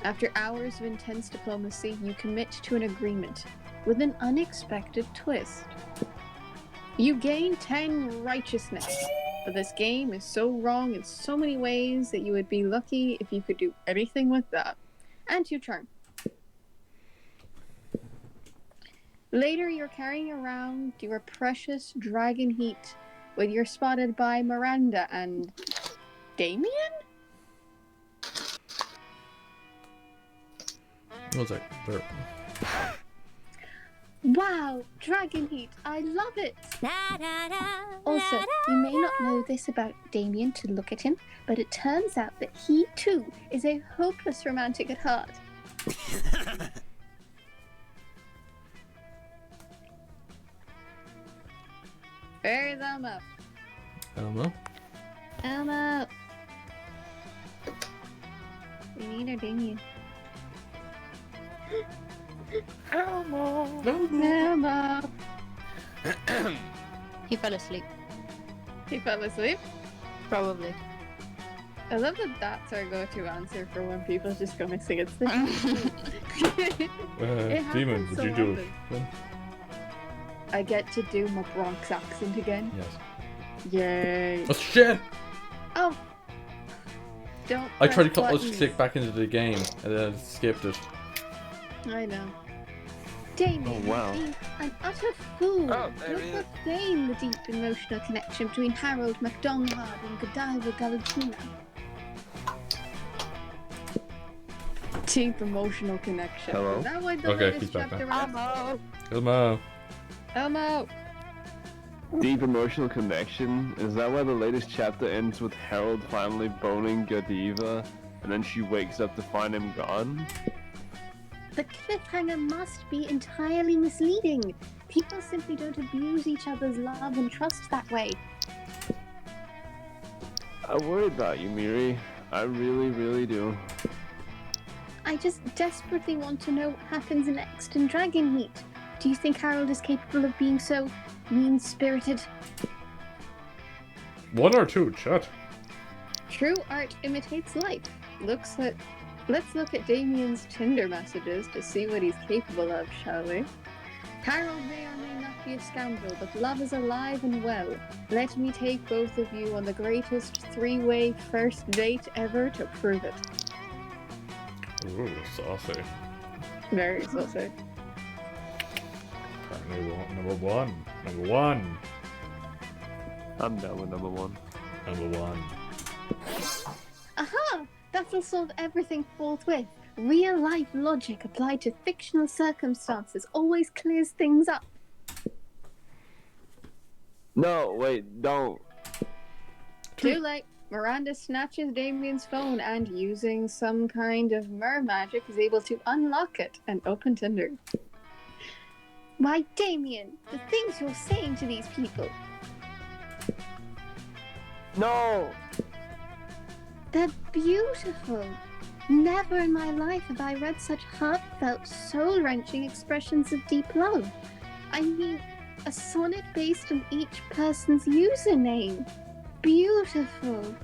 After hours of intense diplomacy, you commit to an agreement with an unexpected twist. You gain 10 righteousness, but this game is so wrong in so many ways that you would be lucky if you could do anything with that. And 2 charm. Later, you're carrying around your precious dragon heat when you're spotted by Miranda and Damien? One sec. There. Wow, dragon heat, I love it! Also, you may not know this about Damien to look at him, but it turns out that he too is a hopeless romantic at heart. Where's Elmo? Elmo? Elmo! We need our Damien. Elmo! Elmo! He fell asleep. He fell asleep? Probably. I love that that's our go-to answer for when people just go missing. It's the Demon, would you do it? Then? I get to do my Bronx accent again. Yes. Yay. Oh shit! Oh! Don't I tried to buttons. click back into the game and then I skipped it. I know. Damien, Oh, wow. being an utter fool. Oh, there You're he is. profaning the deep emotional connection between Harold MacDonald and Godiva Galatina. Deep emotional connection. Hello? Is that why the Okay, latest he's back chapter now. was? Elmo! Elmo! Deep emotional connection? Is that why the latest chapter ends with Harold finally boning Godiva, and then she wakes up to find him gone? The cliffhanger must be entirely misleading. People simply don't abuse each other's love and trust that way. I worry about you, Miri. I really, really do. I just desperately want to know what happens next in Dragon Heat. Do you think Harold is capable of being so mean-spirited? 1 or 2, chat. True art imitates life. Let's look at Damien's Tinder messages to see what he's capable of, shall we? Harold may or may not be a scoundrel, but love is alive and well. Let me take both of you on the greatest three-way first date ever to prove it. Ooh, saucy. Very saucy. Apparently, number one. Number one. I'm down with number one. Number one. Aha! That'll solve everything forthwith. Real-life logic applied to fictional circumstances always clears things up. No, wait, don't. Too late. Miranda snatches Damien's phone and, using some kind of mer magic, is able to unlock it and open Tinder. Why, Damien, the things you're saying to these people. No! They're beautiful. Never in my life have I read such heartfelt, soul-wrenching expressions of deep love. I mean, a sonnet based on each person's username. Beautiful.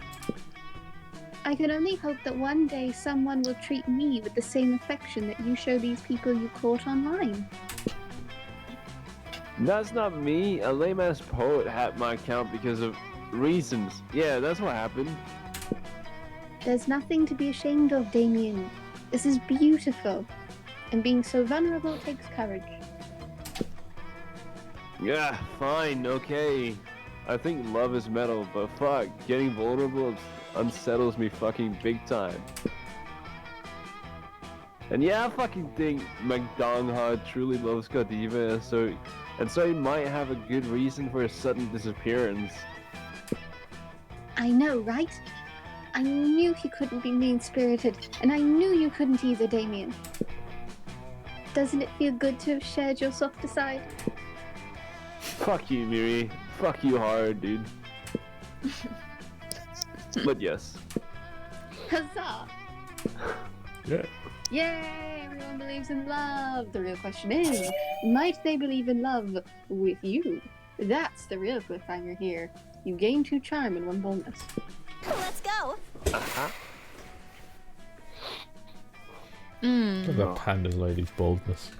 I can only hope that one day someone will treat me with the same affection that you show these people you caught online. That's not me. A lame-ass poet hacked my account because of reasons. Yeah, that's what happened. There's nothing to be ashamed of, Damien. This is beautiful. And being so vulnerable takes courage. Yeah, fine, okay. I think love is metal, but fuck, getting vulnerable unsettles me fucking big time. And yeah, I fucking think McDonghad truly loves Godiva, so he might have a good reason for his sudden disappearance. I know, right? I knew he couldn't be mean-spirited, and I knew you couldn't either, Damien. Doesn't it feel good to have shared your softer side? Fuck you, Miri. Fuck you hard, dude. But yes. Huzzah! Yeah. Yay! Everyone believes in love! The real question is, might they believe in love with you? That's the real cliffhanger here. You gain 2 charm and 1 boldness. Let's go. Uh-huh. Look at that panda lady's boldness.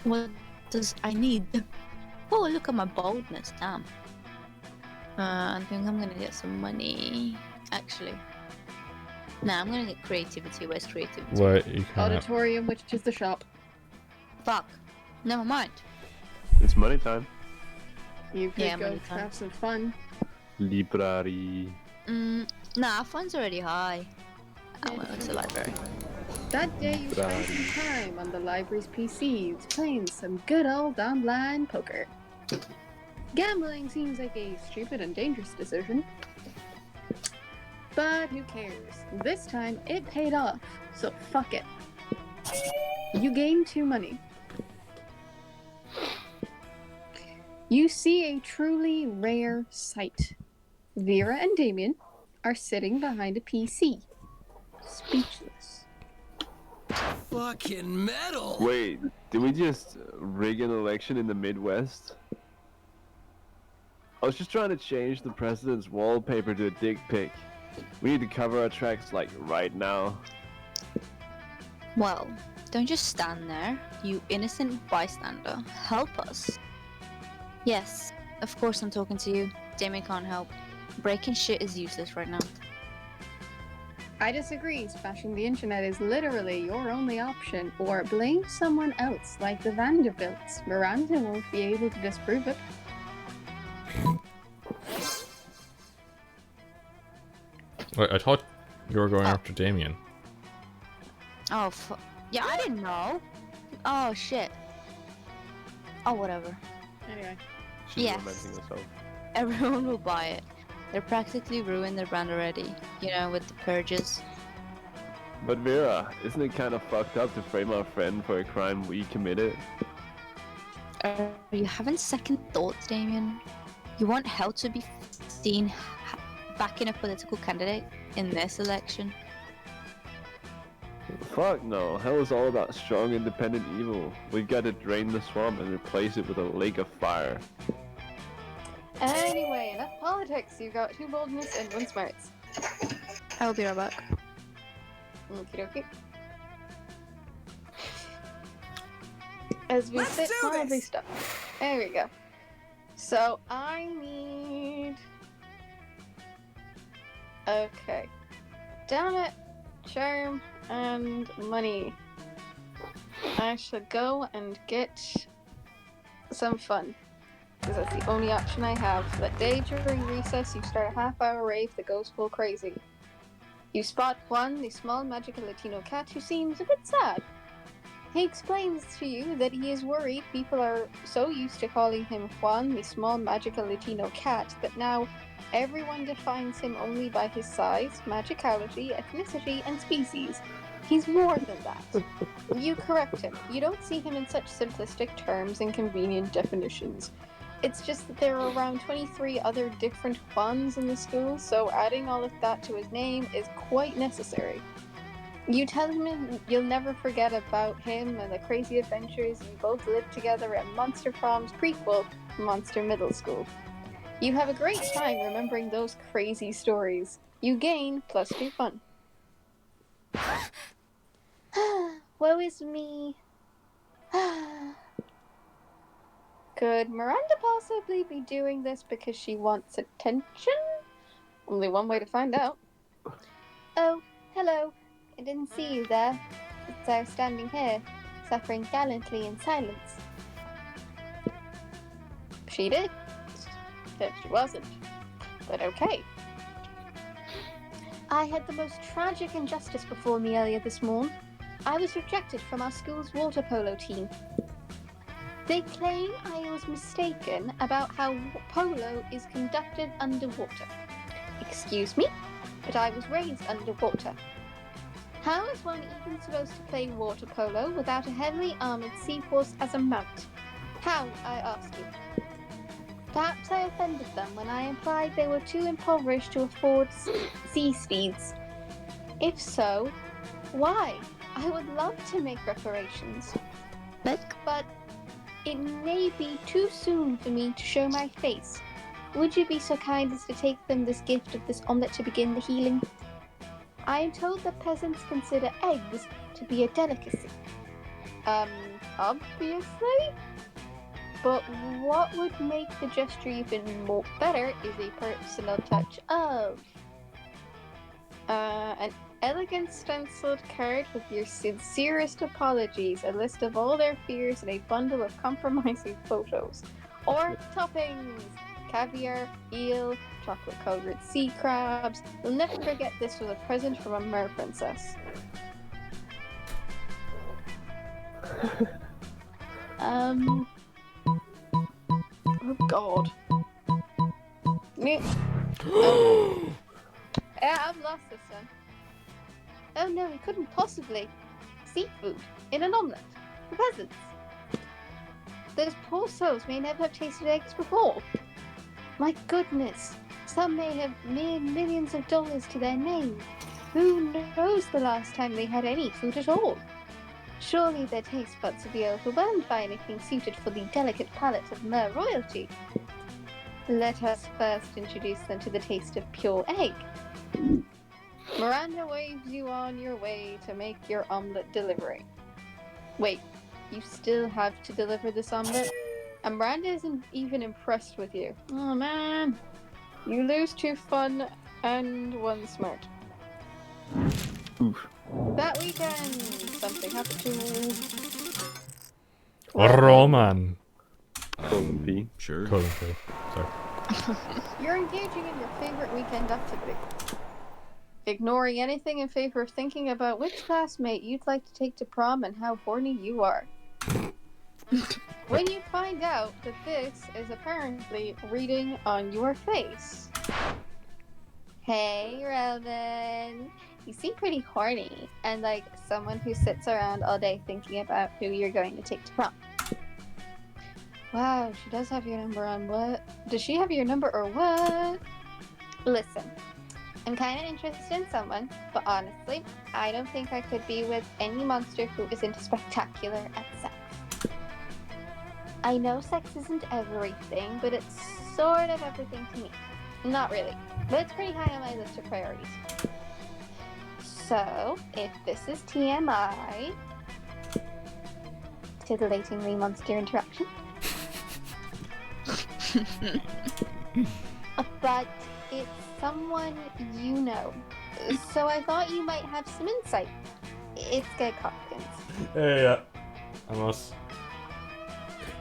What does I need? Oh, look at my boldness, damn. I think I'm gonna get some money. Actually. Nah, I'm gonna get creativity. Where's creativity? Wait, you can't. Auditorium, which is the shop. Fuck. Never mind. It's money time. You could Yeah, go money time. have some fun. Library. Nah, fun's already high. I went to the library. That day you spent some time on the library's PCs playing some good old online poker. Gambling seems like a stupid and dangerous decision. But who cares? This time it paid off, so fuck it. You gain 2 money. You see a truly rare sight. Vera and Damien are sitting behind a PC, speechless. Fucking metal! Wait, did we just rig an election in the Midwest? I was just trying to change the president's wallpaper to a dick pic. We need to cover our tracks, like, right now. Well, don't just stand there, you innocent bystander. Help us. Yes, of course I'm talking to you. Damien can't help. Breaking shit is useless right now. I disagree. Smashing the internet is literally your only option. Or blame someone else, like the Vanderbilts. Miranda won't be able to disprove it. Wait, I thought you were going after Damien. Oh, yeah, I didn't know. Oh, shit. Oh, whatever. Anyway. She's Yes. romancing herself. Everyone will buy it. They're practically ruined their brand already. You know, with the purges. But Vera, isn't it kind of fucked up to frame our friend for a crime we committed? Are you having second thoughts, Damien? You want hell to be seen backing a political candidate in this election? Fuck no, hell is all about strong independent evil. We've got to drain the swamp and replace it with a lake of fire. Anyway, enough politics. You got 2 boldness and 1 smarts. I'll be right back. Okie dokie. As we Let's sit do all this. these stuff. There we go. So I need. Okay. Damn it. Charm and money. I should go and get some fun. Because that's the only option I have. That day during recess, you start a half-hour rave that goes full crazy. You spot Juan, the small magical Latino cat who seems a bit sad. He explains to you that he is worried people are so used to calling him Juan, the small magical Latino cat, that now everyone defines him only by his size, magicality, ethnicity, and species. He's more than that. You correct him. You don't see him in such simplistic terms and convenient definitions. It's just that there are around 23 other different Juans in the school, so adding all of that to his name is quite necessary. You tell him you'll never forget about him and the crazy adventures you both lived together at Monster Prom's prequel, Monster Middle School. You have a great time remembering those crazy stories. You gain +2 fun. Woe is me. Could Miranda possibly be doing this because she wants attention? Only one way to find out. Oh, hello. I didn't see you there. Since I was standing here, suffering gallantly in silence. She did. That she wasn't. But okay. I had the most tragic injustice before me earlier this morn. I was rejected from our school's water polo team. They claim I was mistaken about how polo is conducted underwater. Excuse me, but I was raised underwater. How is one even supposed to play water polo without a heavily armoured seahorse as a mount? How, I ask you? Perhaps I offended them when I implied they were too impoverished to afford sea steeds. If so, why? I would love to make reparations. But it may be too soon for me to show my face. Would you be so kind as to take them this gift of this omelette to begin the healing? I am told that peasants consider eggs to be a delicacy. Obviously? But what would make the gesture even more better is a personal touch of an elegant stenciled card with your sincerest apologies, a list of all their fears, and a bundle of compromising photos. Or toppings! Caviar, eel, chocolate-covered sea crabs. You'll never forget this was a present from a mer princess. Oh god. Yeah, I've lost this one. Oh no, he couldn't possibly. Seafood in an omelette for peasants. Those poor souls may never have tasted eggs before. My goodness, some may have mere millions of dollars to their name. Who knows the last time they had any food at all? Surely their taste buds would be overwhelmed by anything suited for the delicate palate of mer royalty. Let us first introduce them to the taste of pure egg. Miranda waves you on your way to make your omelette delivery. Wait, you still have to deliver this omelette? And Miranda isn't even impressed with you. Oh man. You lose 2 fun and 1 smart. Oof. That weekend, something happened to... Roman. Sure. Sorry. You're engaging in your favorite weekend activity. Ignoring anything in favor of thinking about which classmate you'd like to take to prom and how horny you are. When you find out that this is apparently reading on your face. Hey, Roman. You seem pretty horny and like someone who sits around all day thinking about who you're going to take to prom. Wow, she does have your number on what? Does she have your number or what? Listen, I'm kind of interested in someone, but honestly, I don't think I could be with any monster who isn't spectacular at sex. I know sex isn't everything, but it's sort of everything to me. Not really, but it's pretty high on my list of priorities. So, if this is TMI, titillatingly monster interaction. But it's someone you know, so I thought you might have some insight. It's Greg Hopkins. Hey, I must.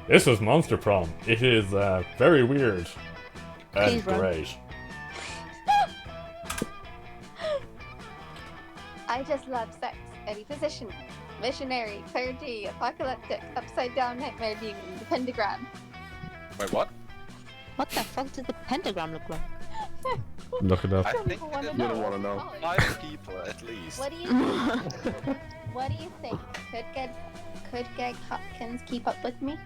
This is Monster Prom. It is very weird and Please run. great. I just love sex. Any position. Missionary, clergy, apocalyptic, upside down nightmare demon, the pentagram. Wait, what? What the fuck does the pentagram look like? Look it up. I think wanna it You is don't want to know. 5 people at least. What do you think? What do you think? Could Greg Hopkins keep up with me?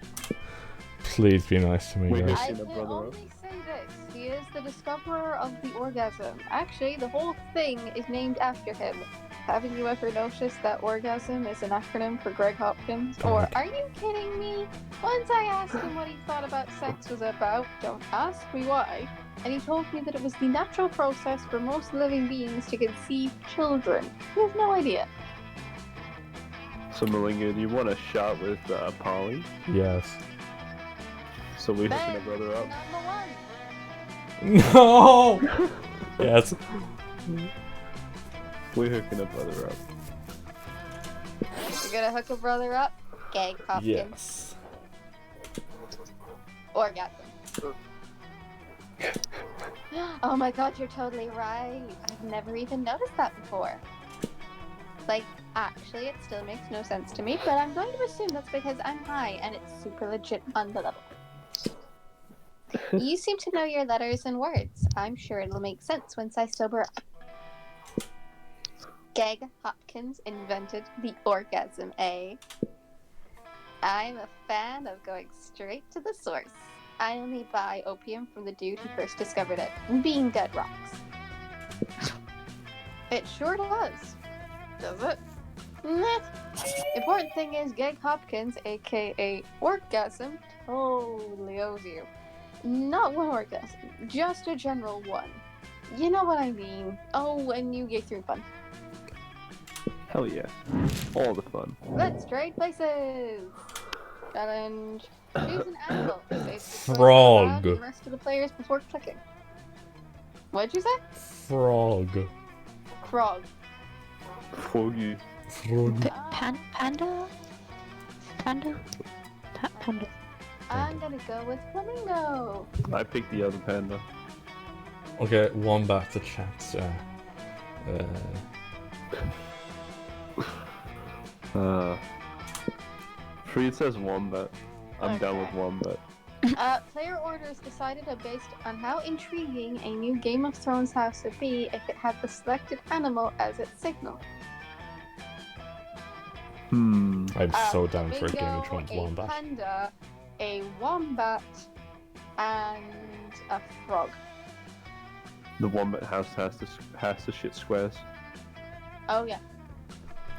Please be nice to me, Wait, guys. I Seen a can brother only say this. He is the discoverer of the orgasm. Actually, the whole thing is named after him. Haven't you ever noticed that orgasm is an acronym for Greg Hopkins? Or are you kidding me? Once I asked him what he thought about sex was about, don't ask me why, and he told me that it was the natural process for most living beings to conceive children. He has no idea. So Malinga, do you want a shot with Polly? Yes. So we hooking Ben, a brother up? number one. No! Yes. We hooking a brother up. You're gonna hook a brother up? Greg Hopkins. Yes. Orgasm. Oh my god, you're totally right. I've never even noticed that before. Like, actually, it still makes no sense to me, but I'm going to assume that's because I'm high and it's super legit on the level. You seem to know your letters and words. I'm sure it'll make sense once I sober up. Greg Hopkins invented the orgasm, eh? I'm a fan of going straight to the source. I only buy opium from the dude who first discovered it, being dead rocks. It sure does. Does it? Nah. Important thing is, Greg Hopkins, aka Orgasm, totally owes you. Not one orgasm, just a general one. You know what I mean. Oh, and you get through fun. Hell yeah. All the fun. Let's trade places! Challenge. Choose an animal. Save the Frog. the rest of the players before clicking. What'd you say? Frog. Frog. Foggy. Frog. Panda? Panda? Panda. I'm gonna go with flamingo. I picked the other panda. Okay, wombat's a chance. Freed says wombat. I'm down with wombat. Player orders decided are based on how intriguing a new Game of Thrones house would be if it had the selected animal as its signal. I'm so down for a Game of Flamingo, Thrones a wombat. panda, a wombat, and a frog. The wombat house has to shit squares. Oh yeah.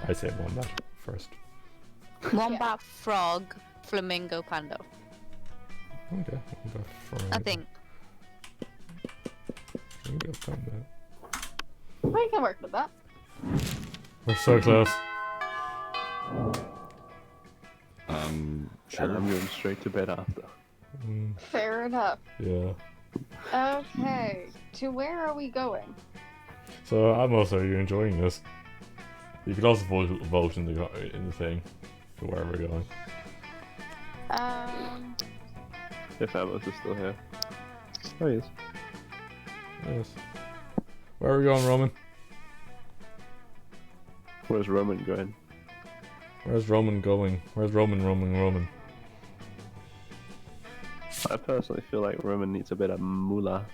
I say wombat first. Wombat, frog, flamingo, panda. Okay, wombat, frog. I think. Flamingo, panda. We can work with that. We're so close. Sure. I'm going straight to bed after. Fair enough. Yeah. Okay, to where are we going? So, Amos, are you enjoying this? You could also vote in the thing for where we're going. If Amos is still here. Oh, yes. Yes. Where are we going, Roman? Where's Roman going? Where's Roman going? Where's Roman? I personally feel like Roman needs a bit of moolah.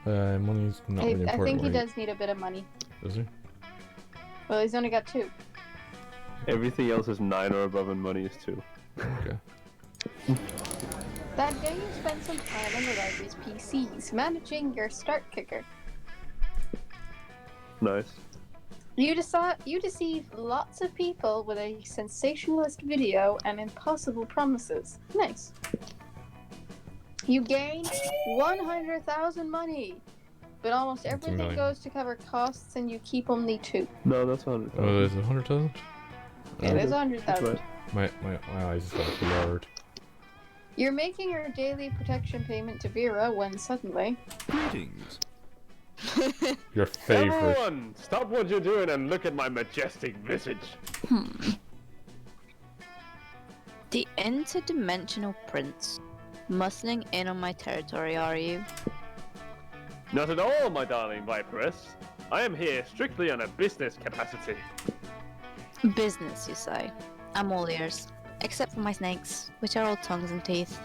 Money's not really important. I think he right? does need a bit of money. Does he? Well, he's only got 2. Everything else is 9 or above and money is 2. Okay. That day you spent some time on the library's PCs, managing your start kicker. Nice. You deceive lots of people with a sensationalist video and impossible promises. Nice. You gain 100,000 money, but almost everything million. goes to cover costs and you keep only 2. No, that's 100,000. Oh, is it 100,000? It is That's 100,000. right. My eyes got blurred. You're making your daily protection payment to Vera when suddenly. Greetings. Your favorite. Everyone, stop what you're doing and look at my majestic visage. The interdimensional prince. Muscling in on my territory, are you? Not at all, my darling Viperess. I am here strictly on a business capacity. Business, you say? I'm all ears. Except for my snakes, which are all tongues and teeth.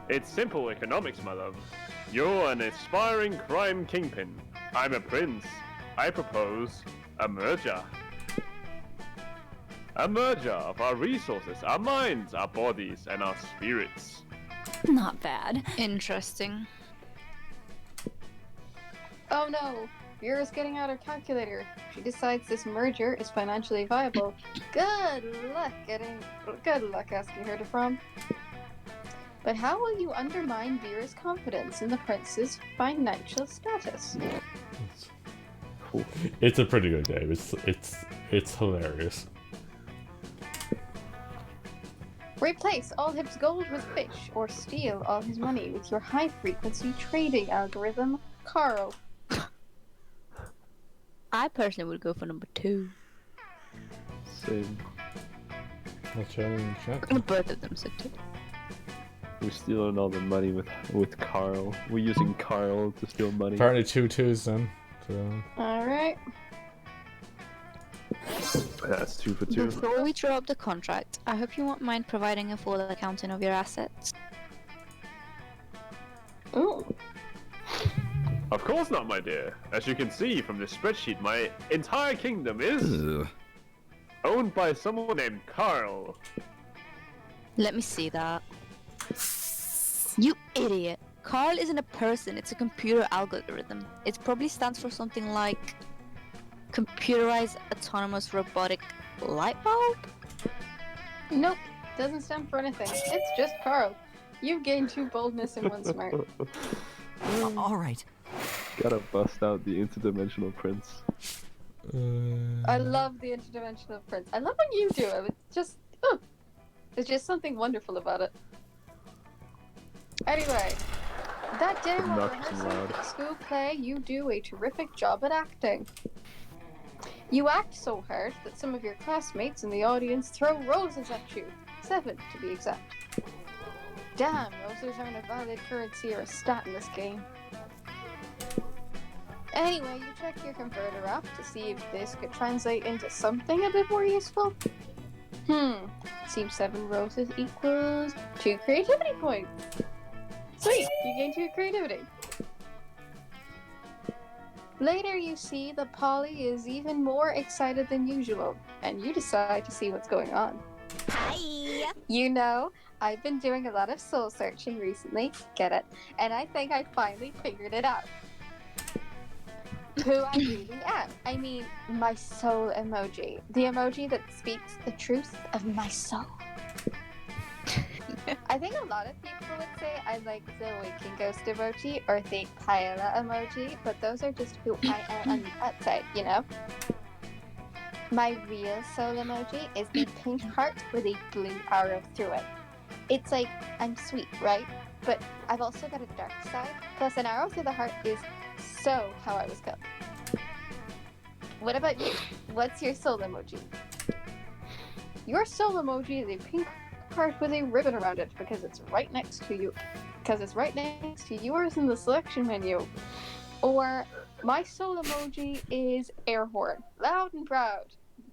It's simple economics, my love. You're an aspiring crime kingpin. I'm a prince. I propose a merger. A merger of our resources, our minds, our bodies, and our spirits. Not bad. Interesting. Oh no, Vera's getting out her calculator. She decides this merger is financially viable. Good luck asking her to prom. But how will you undermine Vera's confidence in the prince's financial status? It's a pretty good game. It's hilarious. Replace all his gold with fish, or steal all his money with your high-frequency trading algorithm, Carl. I personally would go for number 2. Same. I'll challenge that. Both of them said 2. We're stealing all the money with Carl. We're using Carl to steal money. Apparently 2 2s then. So. Alright. That's 2 for 2. Before we draw up the contract, I hope you won't mind providing a full accounting of your assets. Ooh. Of course not, my dear. As you can see from this spreadsheet, my entire kingdom is owned by someone named Carl. Let me see that. You idiot! Carl isn't a person, it's a computer algorithm. It probably stands for something like Computerized Autonomous Robotic Light Bulb? Nope, doesn't stand for anything. It's just Carl. You've gained 2 boldness and 1 smart. All right. Gotta bust out the interdimensional prince. I love the interdimensional prince. I love when you do it. It's just, there's just something wonderful about it. Anyway, that day while rehearsing for the school play, you do a terrific job at acting. You act so hard that some of your classmates in the audience throw roses at you. 7, to be exact. Damn, roses aren't a valid currency or a stat in this game. Anyway, you check your converter app to see if this could translate into something a bit more useful. Seems 7 roses equals 2 creativity points. Sweet, you gain 2 creativity. Later you see that Polly is even more excited than usual, and you decide to see what's going on. Hi! You know, I've been doing a lot of soul searching recently, get it? And I think I finally figured it out. Who I really am. I mean, my soul emoji. The emoji that speaks the truth of my soul. I think a lot of people would say I like the waking ghost emoji or the paella emoji, but those are just who I am on the outside, you know? My real soul emoji is the pink heart with a blue arrow through it. It's like, I'm sweet, right? But I've also got a dark side, plus an arrow through the heart is so how I was built. What about you? What's your soul emoji? Your soul emoji is a pink heart with a ribbon around it because it's right next to you. Because it's right next to yours in the selection menu. Or my soul emoji is air horn. Loud and proud.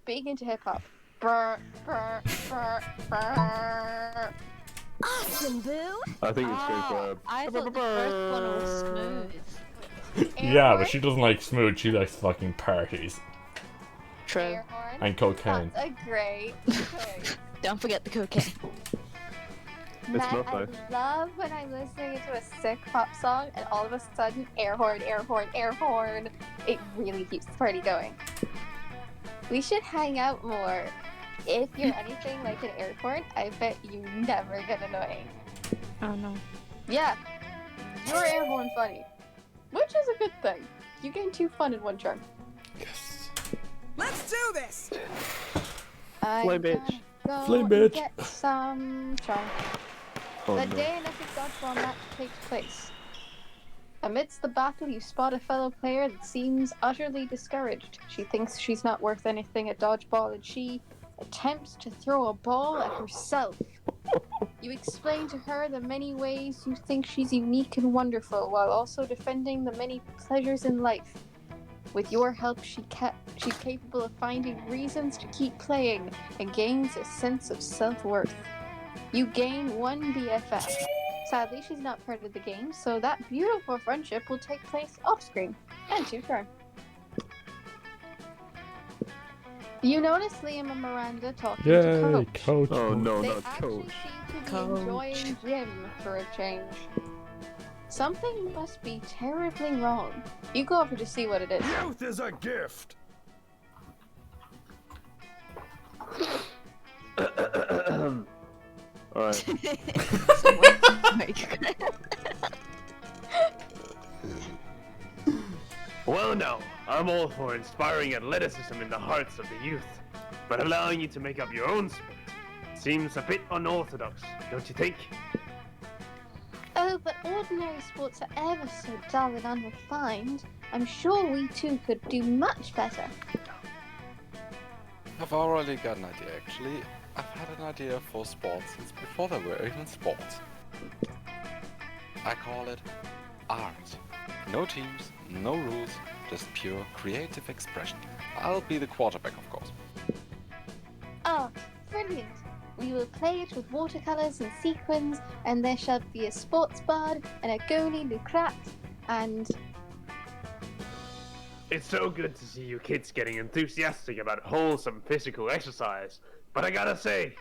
Big into hip hop. Brr, brr, brr, brr. Awesome, boo! I think it's going for I thought the first one was smooth. Yeah, but she doesn't like smooth, she likes fucking parties. True. Air horn. And cocaine. That's a great choice. Don't forget the cocaine. Matt, not I nice. love when I'm listening to a sick pop song and all of a sudden air horn, air horn, air horn. It really keeps the party going. We should hang out more. If you're anything like an air horn, I bet you never get annoying. Oh no. Yeah, you're air horn funny, which is a good thing. You gain 2 fun in 1 charm. Let's do this! Flame bitch. Go Flame and bitch. Get some chunk. Oh, That no. day an epic dodgeball match takes place. Amidst the battle, you spot a fellow player that seems utterly discouraged. She thinks she's not worth anything at dodgeball, and she attempts to throw a ball at herself. You explain to her the many ways you think she's unique and wonderful, while also defending the many pleasures in life. With your help, she's capable of finding reasons to keep playing and gains a sense of self-worth. You gain one BFF. Sadly, she's not part of the game, so that beautiful friendship will take place off-screen. And to turn. You notice Liam and Miranda talking to Yay, Coach. coach. Oh no, They not actually coach. seem to be enjoying gym for a change. Something must be terribly wrong. You go over to see what it is. Youth is a gift. Alright. Well, no, I'm all for inspiring athleticism in the hearts of the youth, but allowing you to make up your own sport seems a bit unorthodox, don't you think? Oh, but ordinary sports are ever so dull and unrefined. I'm sure we two could do much better. I've already got an idea, actually. I've had an idea for sports since before there were even sports. I call it art. No teams, no rules, just pure creative expression. I'll be the quarterback, of course. Oh, brilliant! We will play it with watercolors and sequins, and there shall be a sports bard and a goalie Lucrat, and... It's so good to see you kids getting enthusiastic about wholesome physical exercise, but I gotta say,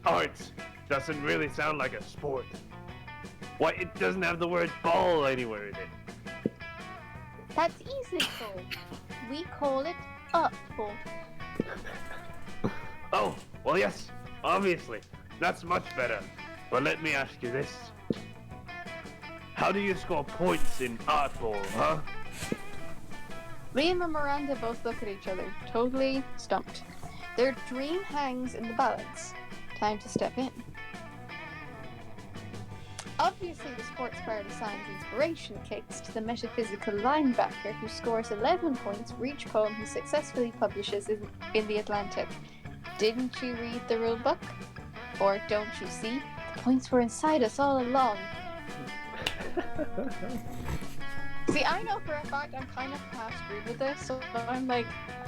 art doesn't really sound like a sport. Why, it doesn't have the word ball anywhere in it. That's easily solved. We call it artball. Oh, well yes, obviously, that's much better. But let me ask you this. How do you score points in artball, huh? Liam and Miranda both look at each other, totally stumped. Their dream hangs in the balance. Time to step in. Obviously, the sports bard assigns inspiration kicks to the metaphysical linebacker who scores 11 points for each poem he successfully publishes in The Atlantic. Didn't you read the rule book? Or don't you see? The points were inside us all along. See, I know for a fact I'm kind of half screwed with this, so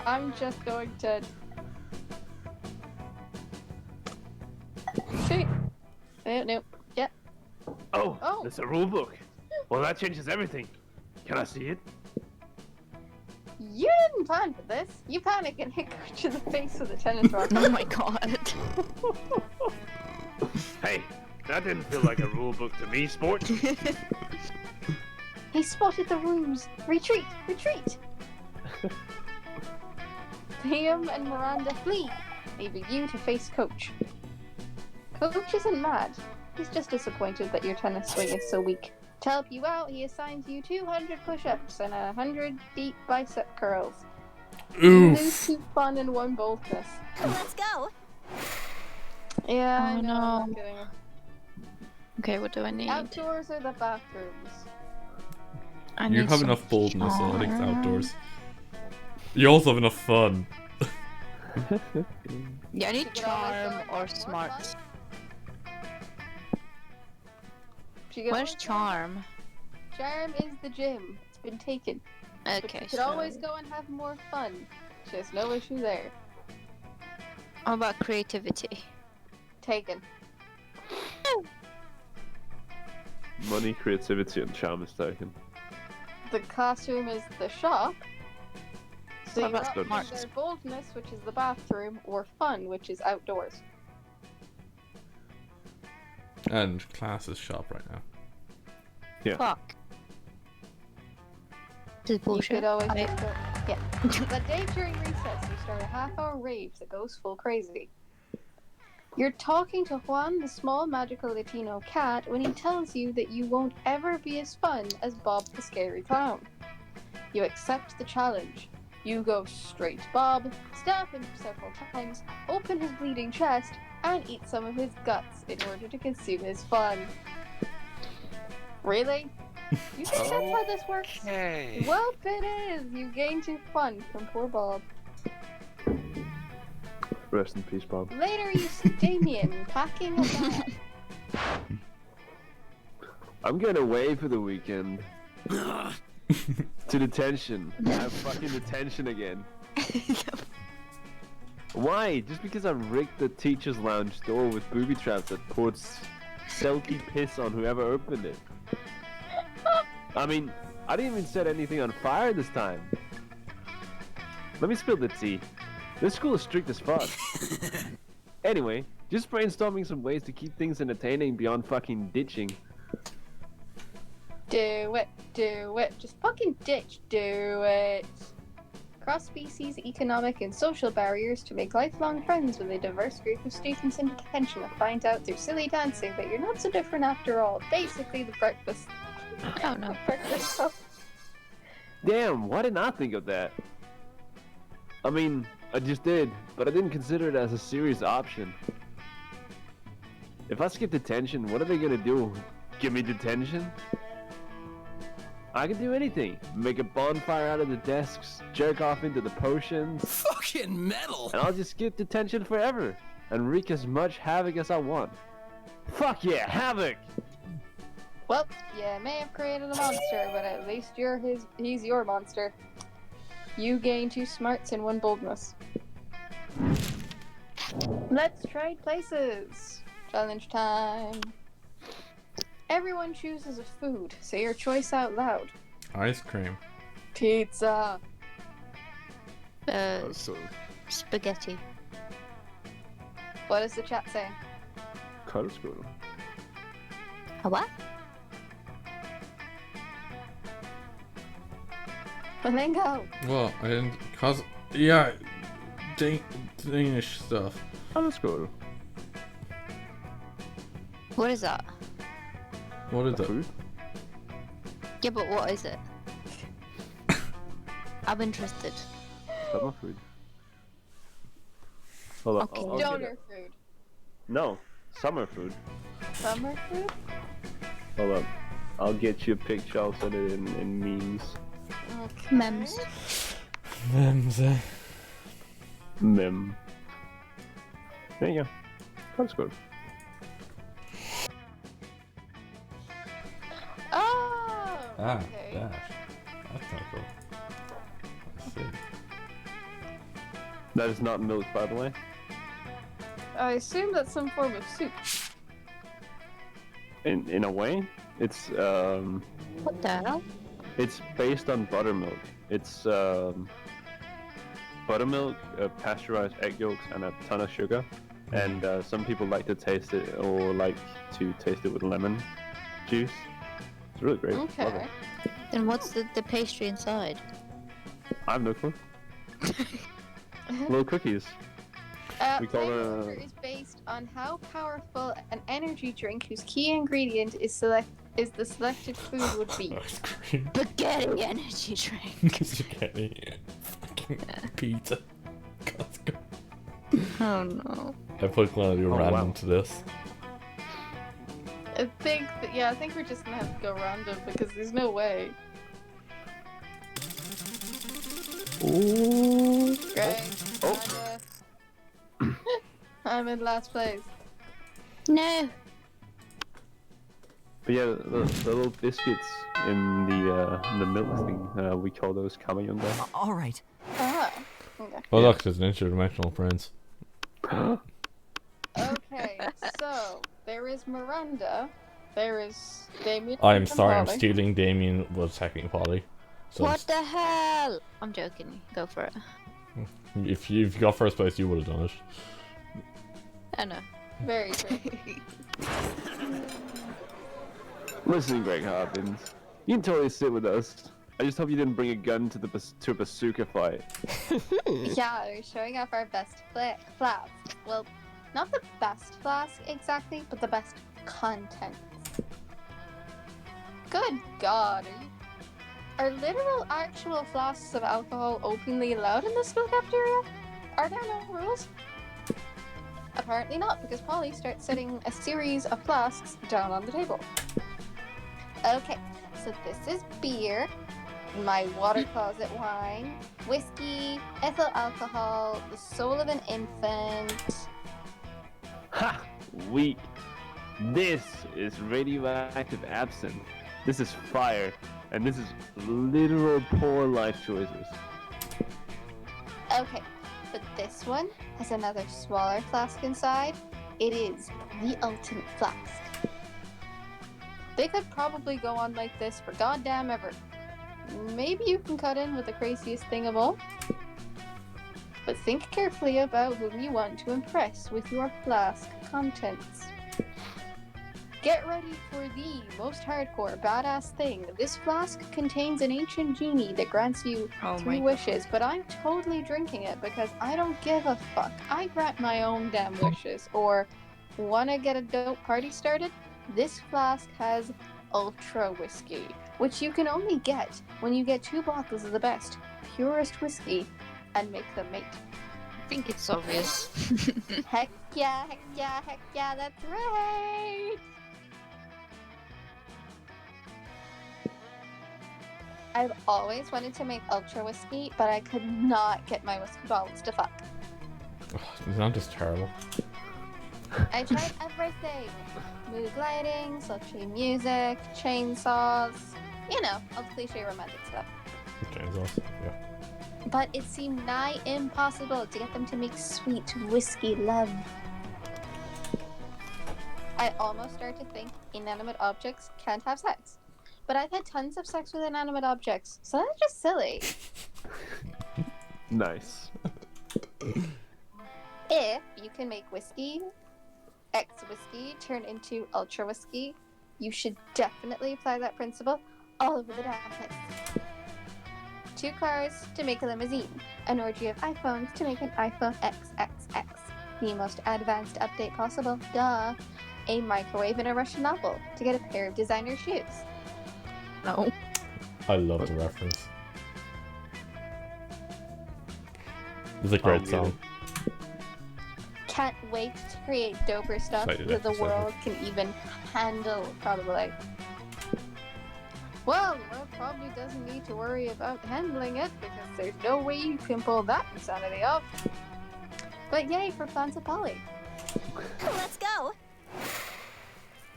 I'm just going to... Shoot. Nope. Yep. Oh, there's a rule book. Well, that changes everything. Can I see it? You didn't plan for this. You panic and hit Coach in the face with a tennis racket. Oh my god. Hey, that didn't feel like a rule book to me, sport. He spotted the ruse. Retreat! Retreat! Liam and Miranda flee, leaving you to face Coach. Coach isn't mad. He's just disappointed that your tennis swing is so weak. To help you out, he assigns you 200 push-ups and 100 deep bicep curls. You lose 2 fun and 1 boldness. Let's go. Yeah, I Oh, know. no. I'm not kidding. Okay, what do I need? Outdoors are the bathrooms. I You need have some enough boldness, so I think it's charm. outdoors. You also have enough fun. Yeah, I need You could always charm go or and have more smarts. fun. Do you get Where's more charm? Charm is the gym. It's been taken. But Okay, you could so always go and have more fun. There's no issue there. how about creativity? Taken. Money, creativity, and charm is taken. The classroom is the shop. So What you're about opting smarts? either boldness, which is the bathroom, or fun, which is outdoors. And class is shop right now. Yeah. Fuck. This is You bullshit. could always I- just go. Yeah. But day during recess, you start a half-hour rave that goes full crazy. You're talking to Juan, the small magical Latino cat, when he tells you that you won't ever be as fun as Bob the scary clown. You accept the challenge. You go straight to Bob, stab him several times, open his bleeding chest, and eat some of his guts in order to consume his fun. Really? You think that's how this works? Okay. Well, it is! You gained your fun from poor Bob. Rest in peace, Bob. Later you see Damien packing a bag. I'm going away for the weekend. To detention. I have fucking detention again. Why? Just because I rigged the teacher's lounge door with booby traps that poured selky piss on whoever opened it. I mean, I didn't even set anything on fire this time. Let me spill the tea. This school is strict as fuck. Anyway, just brainstorming some ways to keep things entertaining beyond fucking ditching. Do it. Just fucking ditch. Do it. Cross-species economic and social barriers to make lifelong friends with a diverse group of students in detention and find out through silly dancing that you're not so different after all. Basically the breakfast. Oh no. Breakfast club. Damn, why didn't I think of that? I mean, I just did, but I didn't consider it as a serious option. If I skip detention, what are they gonna do? Give me detention? I can do anything. Make a bonfire out of the desks, jerk off into the potions. Fucking metal! And I'll just skip detention forever and wreak as much havoc as I want. Fuck yeah, havoc! Well, you may have created a monster, but at least he's your monster. You gain 2 smarts and 1 boldness. Let's trade places. Challenge time. Everyone chooses a food. Say your choice out loud. Ice cream. Pizza. Spaghetti. What does the chat say? Karlsruhe. A what? Flamingo. Well, I didn't, cause, yeah, Danish stuff. Karlsruhe. What is that? What is it? Food? Yeah, but what is it? I'm interested. Summer food. Hold on. Okay. I'll get Donor it. food. No, summer food. Summer food? Hold up. I'll get you a picture. I'll send it in memes. Okay. Mems. Mems. Mem. There you go. That's good. Oh! Ah, okay. dash. That's not cool. Let's see. That is not milk, by the way. I assume that's some form of soup. In a way, it's What the hell? it's based on buttermilk. It's buttermilk, pasteurized egg yolks, and a ton of sugar. And some people like to taste it or like to taste it with lemon juice. It's really great. Love Okay. it. Then what's the pastry inside? I have no clue. Little cookies. We call Flavor it, Order is based on how powerful an energy drink whose key ingredient is the selected food would be. Ice cream. Spaghetti energy drink. Spaghetti. Fucking pizza. Costco. Oh no. I put one of your random to this. I think we're just gonna have to go random because there's no way. Ooh. Great. Oh. I'm in last place. No. But yeah, the little biscuits in the milk thing, we call those kamayunga. All right. Ah. Okay. Oh look, there's an interdimensional prince. Okay, so there is Miranda, there is Damien. I'm and sorry, I'm Polly. stealing Damien was attacking Polly. So What the hell? I'm joking. Go for it. if you got first place, you would have done it. I know. Very true. Listen, Greg Hopkins, you can totally sit with us. I just hope you didn't bring a gun to a bazooka fight. Yeah, we're showing off our best flask. Well, not the best flask exactly, but the best content. Good God, are you Are literal actual flasks of alcohol openly allowed in the school cafeteria? Are there no rules? Apparently not, because Polly starts setting a series of flasks down on the table. Okay, so this is beer, my water closet wine, whiskey, ethyl alcohol, the soul of an infant. Ha! Weak. This is radioactive absinthe. This is fire. And this is literal poor life choices. Okay, but this one has another smaller flask inside. It is the ultimate flask. They could probably go on like this for goddamn ever. Maybe you can cut in with the craziest thing of all. But think carefully about whom you want to impress with your flask contents. Get ready for the most hardcore badass thing. This flask contains an ancient genie that grants you 3 wishes, but I'm totally drinking it because I don't give a fuck. I grant my own damn wishes. Or, wanna get a dope party started? This flask has ultra whiskey, which you can only get when you get 2 bottles of the best, purest whiskey and make them mate. I think it's obvious. Heck yeah, heck yeah, heck yeah, that's right! I've always wanted to make ultra whiskey, but I could not get my whiskey bottles to fuck. It's not just terrible. I tried everything. Mood lighting, sultry music, chainsaws, you know, all the cliche romantic stuff. Chainsaws, yeah. But it seemed nigh impossible to get them to make sweet whiskey love. I almost started to think inanimate objects can't have sex. But I've had tons of sex with inanimate objects, so that's just silly. Nice. If you can make whiskey, X-whiskey, turn into ultra whiskey, you should definitely apply that principle all over the damn place. 2 cars to make a limousine, an orgy of iPhones to make an iPhone XXX, the most advanced update possible, duh, a microwave and a Russian novel to get a pair of designer shoes. No. I love the reference. It's a great song. Can't wait to create doper stuff Excited that the episode. world can even handle, probably. Well, the world probably doesn't need to worry about handling it because there's no way you can pull that insanity off. But yay for plans of Polly. Let's go.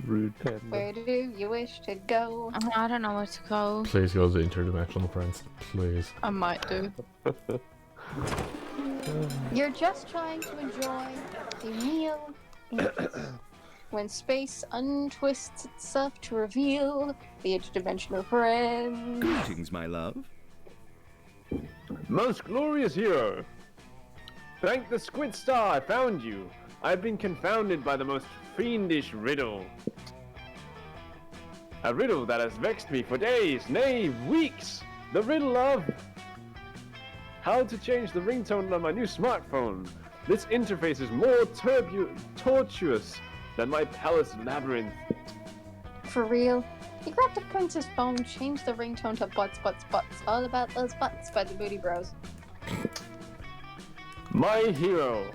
Rude panda. Where do you wish to go? I don't know where to go. Please go to Interdimensional Friends. Please. I might do. You're just trying to enjoy a meal in peace. When space untwists itself to reveal the interdimensional friend. Greetings, my love. Most glorious hero! Thank the squid star I found you. I've been confounded by the most fiendish riddle. A riddle that has vexed me for days, nay, weeks. The riddle of how to change the ringtone on my new smartphone. This interface is more tortuous than my palace labyrinth. For real? He grabbed a prince's phone, changed the ringtone to butts, butts, butts. All about those butts by the Booty Bros. My hero!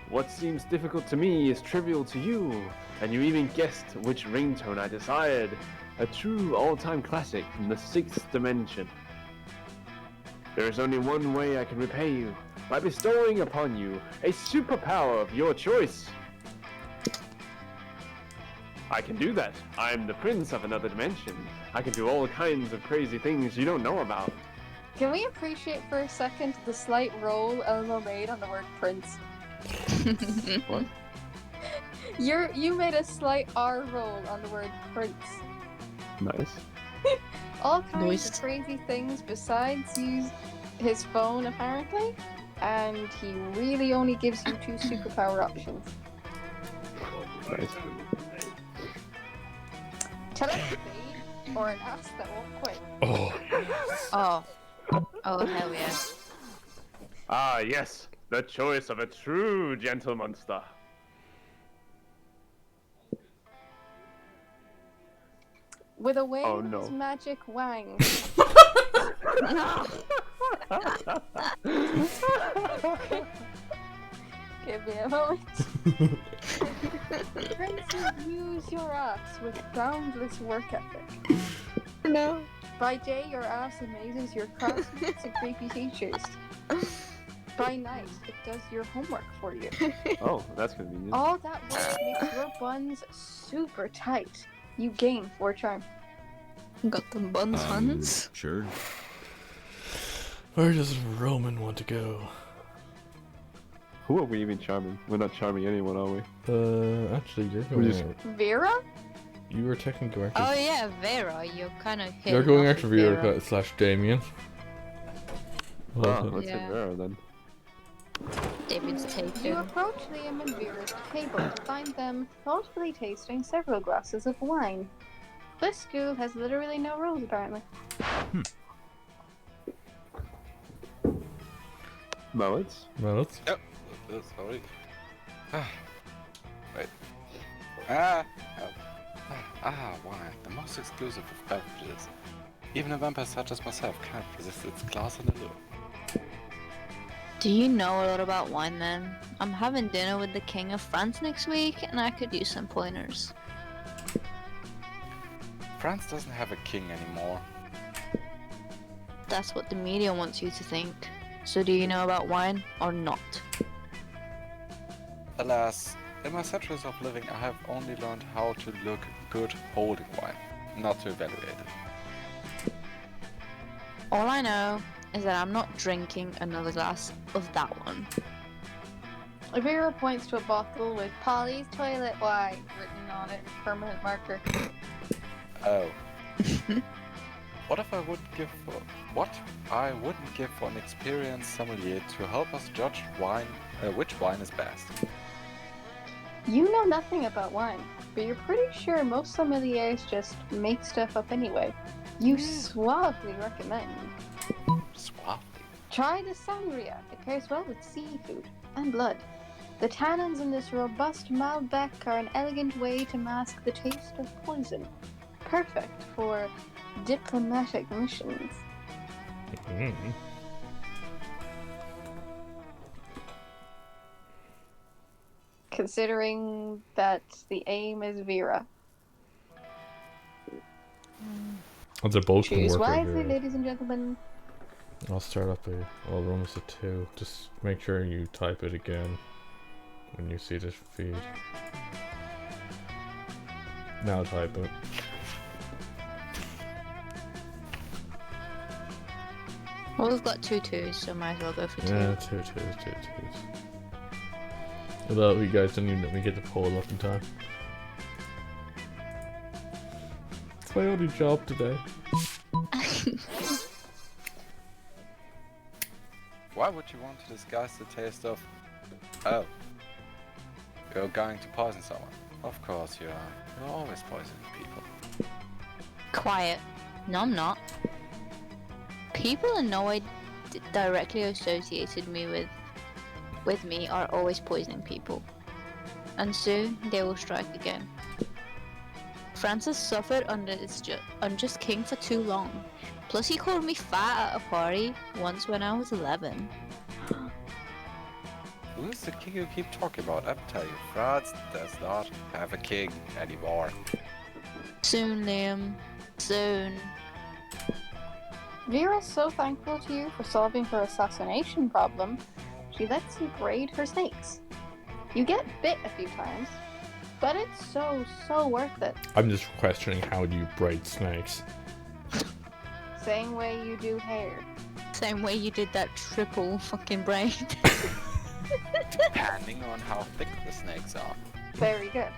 What seems difficult to me is trivial to you, and you even guessed which ringtone I desired. A true all-time classic from the 6th dimension. There is only one way I can repay you, by bestowing upon you a superpower of your choice. I can do that. I'm the prince of another dimension. I can do all kinds of crazy things you don't know about. Can we appreciate for a second the slight roll Elmo made on the word prince? What? You made a slight R roll on the word prince. Nice. All kinds Nice. of crazy things besides use his phone apparently, and he really only gives you 2 superpower options. Nice. Telepathy or an ass that won't quit. Oh. Oh hell yeah. Ah, yes. The choice of a true gentle monster. With a wing's Oh, no. magic wang. Give me a moment. Princess views your ass with boundless work ethic. No. By day, your ass amazes your classmates and creepy teachers. By night, it does your homework for you. Oh, that's convenient. All that work makes your buns super tight. You gain 4 charm. Got them buns, Hans. Sure. Where does Roman want to go? Who are we even charming? We're not charming anyone, are we? Actually, you're We going just- out. Vera? You were technically going after... Oh yeah, Vera. You're kind of. You're going after Vera / Damien. Oh, let's Yeah. hit Vera then. David's taken. You approach Liam and Vera's table to find them thoughtfully tasting several glasses of wine. This school has literally no rules, apparently. Mullets? Mullets? Oh, sorry. Wait. Ah, wine. The most exclusive of beverages. Even a vampire such as myself can't resist its glass and allure. Do you know a lot about wine then? I'm having dinner with the King of France next week and I could use some pointers. France doesn't have a king anymore. That's what the media wants you to think. So do you know about wine or not? Alas, in my centuries of living I have only learned how to look good holding wine, not to evaluate it. All I know is that I'm not drinking another glass of that one. Vera points to a bottle with Polly's toilet wine written on it in permanent marker. Oh. What if I wouldn't give for an experienced sommelier to help us judge wine, which wine is best? You know nothing about wine, but you're pretty sure most sommeliers just make stuff up anyway. You suavely recommend. Suavely? Try the sangria. It pairs well with seafood and blood. The tannins in this robust Malbec are an elegant way to mask the taste of poison. Perfect for diplomatic missions. Mm-hmm. Considering that the aim is Vera. They're both gonna Choose work right wisely, here. ladies and gentlemen. I'll start up all rooms at 2. Just make sure you type it again when you see this feed. Now type it. Well, we've got 2 2s, so might as well go for 2. Yeah, 2 2s. Although you guys didn't even let me get the poll up in time. It's my only job today. Why would you want to disguise the taste of... Oh. You're going to poison someone. Of course you are. You're always poisoning people. Quiet. No, I'm not. People in no way directly associated with me are always poisoning people. And soon they will strike again. Francis suffered under this unjust king for too long. Plus he called me fat at a party once when I was 11. Who's the king you keep talking about? I tell you, France does not have a king anymore. Soon, Liam. Soon. Vera's so thankful to you for solving her assassination problem, she lets you braid her snakes. You get bit a few times, but it's so worth it. I'm just questioning how do you braid snakes? Same way you do hair. Same way you did that triple fucking braid. Depending on how thick the snakes are. Very good.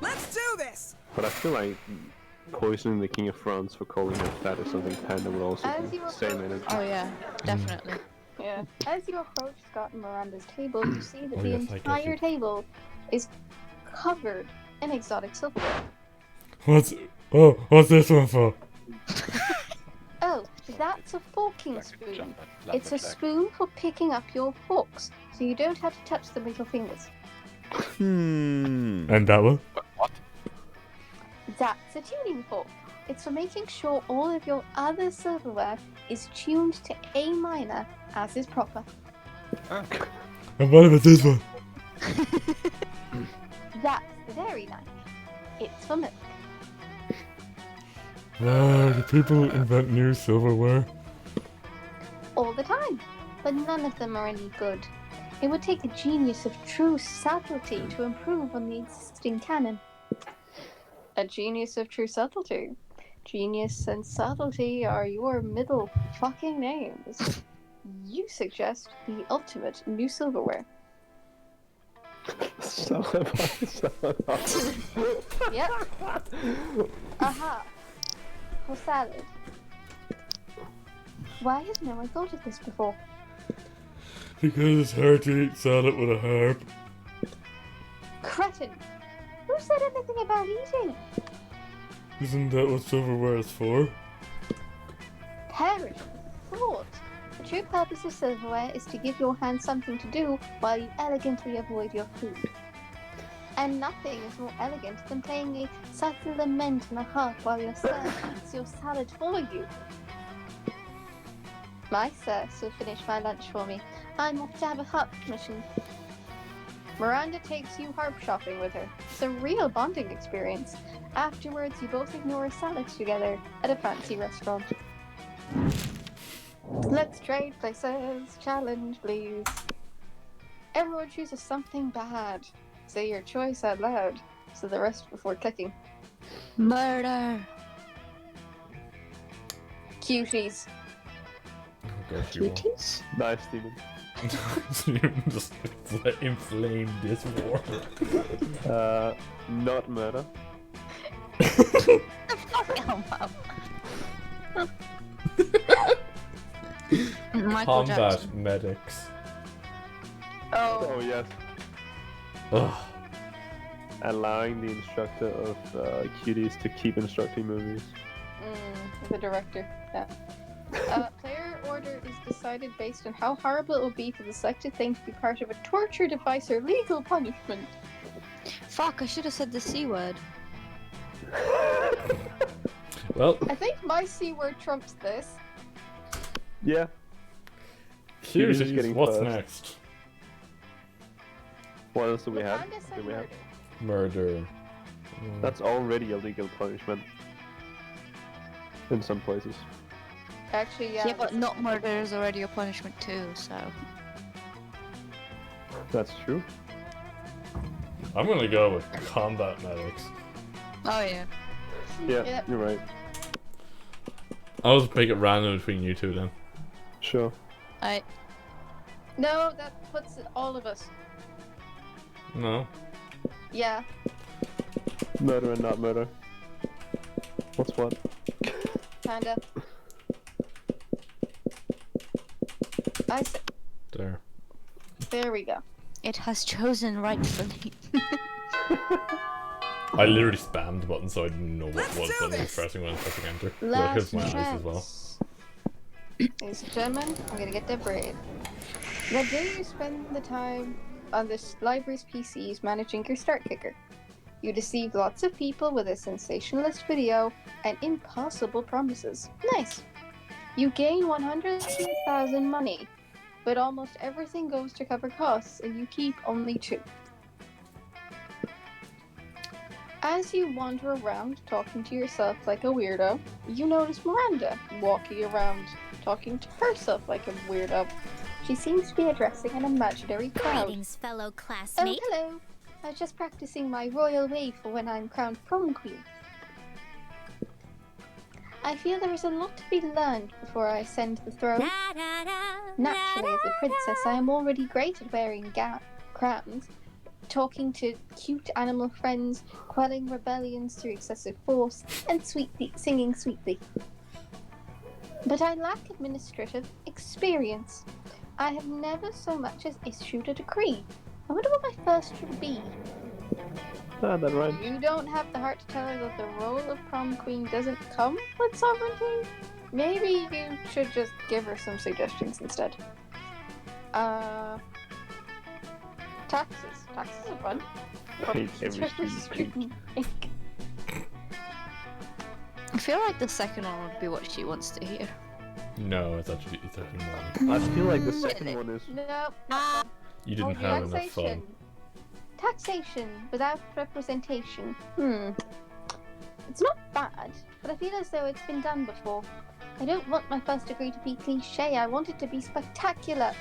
Let's do this! But I feel like poisoning the King of France for calling her fat or something kinda would also As be you the same approach- energy. Oh yeah, definitely. Yeah. As you approach Scott and Miranda's table, you see that Oh, the yes, I get entire you. table is covered in exotic silverware. What's this one for? Oh, that's a forking Like a spoon. jump at It's a lumberjack. spoon for picking up your forks, so you don't have to touch them with your fingers. Hmm. And that one? What? That's a tuning fork. It's for making sure all of your other silverware is tuned to A minor as is proper. And what about this one? That's the dairy knife. It's for milk. The people invent new silverware. All the time. But none of them are any good. It would take a genius of true subtlety to improve on the existing canon. A genius of true subtlety? Genius and subtlety are your middle fucking names. You suggest the ultimate new silverware. Yep. Aha. For salad. Why has no one thought of this before? Because it's hard to eat salad with a harp. Cretin! Who said anything about eating? Isn't that what silverware is for? Perish thought. The true purpose of silverware is to give your hands something to do while you elegantly avoid your food. And nothing is more elegant than playing a subtle lament on a harp while your sir eats your salad for you. My sir still finished my lunch for me. I'm off to have a harp commission. Miranda takes you harp shopping with her. It's a real bonding experience. Afterwards, you both ignore a salad together at a fancy restaurant. Let's trade places. Challenge, please. Everyone chooses something bad. Say your choice out loud. So the rest before clicking. Murder. Cuties. Cuties? Nice, Steven. You just inflame this war. Not murder. Michael Combat Jackson. medics. Oh yes. Ugh. Allowing the instructor of cuties to keep instructing movies. The director. Yeah. Player order is decided based on how horrible it will be for the selected thing to be part of a torture device or legal punishment. Fuck, I should have said the C word. Well, I think my C word trumps this. Yeah. here's Cuties getting what's first. next. What else do we have? Miranda said Do we have? Murder. That's already a legal punishment. In some places. Actually, yeah. Yeah, but not murder is already a punishment too, so. That's true. I'm gonna go with combat medics. Oh yeah. Yeah, Yep. you're right. I'll just make it random between you two then. Sure. No, that puts all of us. No. Yeah. Murder and not murder. What's what? Panda. There. There we go. It has chosen rightfully. I literally spammed the button so I didn't know what Let's was do button I was this. pressing when I was pressing enter. But it Last hits my eyes chance. as well. Ladies and gentlemen, I'm gonna get that bread. The day you spend the time on this library's PCs managing your start kicker. You deceive lots of people with a sensationalist video and impossible promises. Nice. You gain 100,000 money, but almost everything goes to cover costs and you keep only 2. As you wander around talking to yourself like a weirdo, you notice Miranda walking around talking to herself like a weirdo. She seems to be addressing an imaginary crowd. Greetings, fellow Oh, classmate. hello. I was just practicing my royal way for when I'm crowned prom queen. I feel there is a lot to be learned before I ascend the throne. Naturally, as a princess, I am already great at wearing crowns, talking to cute animal friends, quelling rebellions through excessive force, and singing sweetly. But I lack administrative experience. I have never so much as issued a decree. I wonder what my first should be. Ah, that right. You don't have the heart to tell her that the role of prom queen doesn't come with sovereignty? Maybe you should just give her some suggestions instead. Taxes. Taxes are fun. I hate every student. I feel like the second one would be what she wants to hear. No, it's actually money. I feel like the second one is. Nope. You didn't have enough fun. Taxation. Taxation without representation. It's not bad, but I feel as though it's been done before. I don't want my first degree to be cliché, I want it to be spectacular.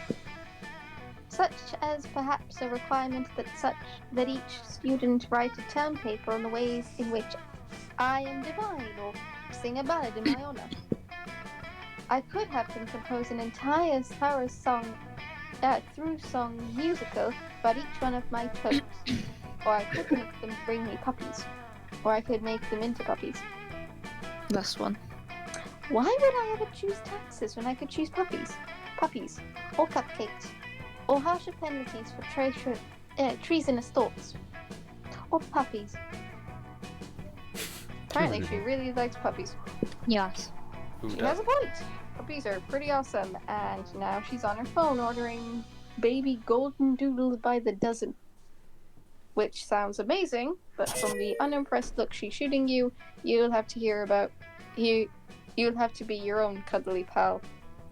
Such as perhaps a requirement that each student write a term paper on the ways in which I am divine, or sing a ballad in my honor. I could have them compose an entire through song musical about each one of my toes. Or I could make them bring me puppies. Or I could make them into puppies. Last one. Why would I ever choose taxes when I could choose puppies? Puppies. Or cupcakes. Or harsher penalties for treasonous thoughts. Or puppies. Apparently she really likes puppies. Yes. She has a point. Puppies are pretty awesome, and now she's on her phone ordering baby golden doodles by the dozen. Which sounds amazing, but from the unimpressed look she's shooting you, you'll have to hear about you'll have to be your own cuddly pal.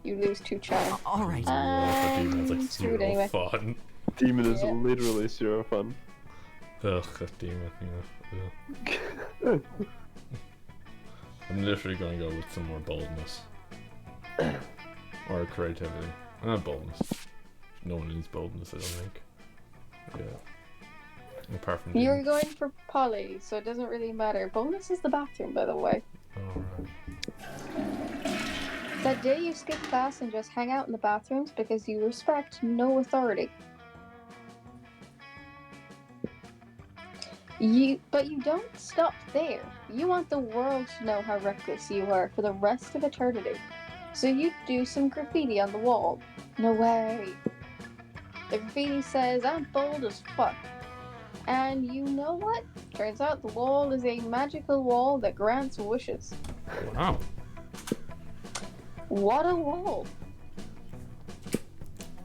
You lose 2 charm. All right. Demon's like screw it zero anyway. fun. Demon is literally zero fun. Ugh, that demon, yeah. I'm literally going to go with some more boldness. Or creativity. Not boldness. No one needs boldness, I don't think. Yeah. Apart from You're going for poly, so it doesn't really matter. Bonus is the bathroom, by the way. That day you skip class and just hang out in the bathrooms because you respect no authority. But you don't stop there. You want the world to know how reckless you are for the rest of eternity. So you do some graffiti on the wall. No way. The graffiti says, I'm bold as fuck. And you know what? Turns out the wall is a magical wall that grants wishes. Wow. What a wall.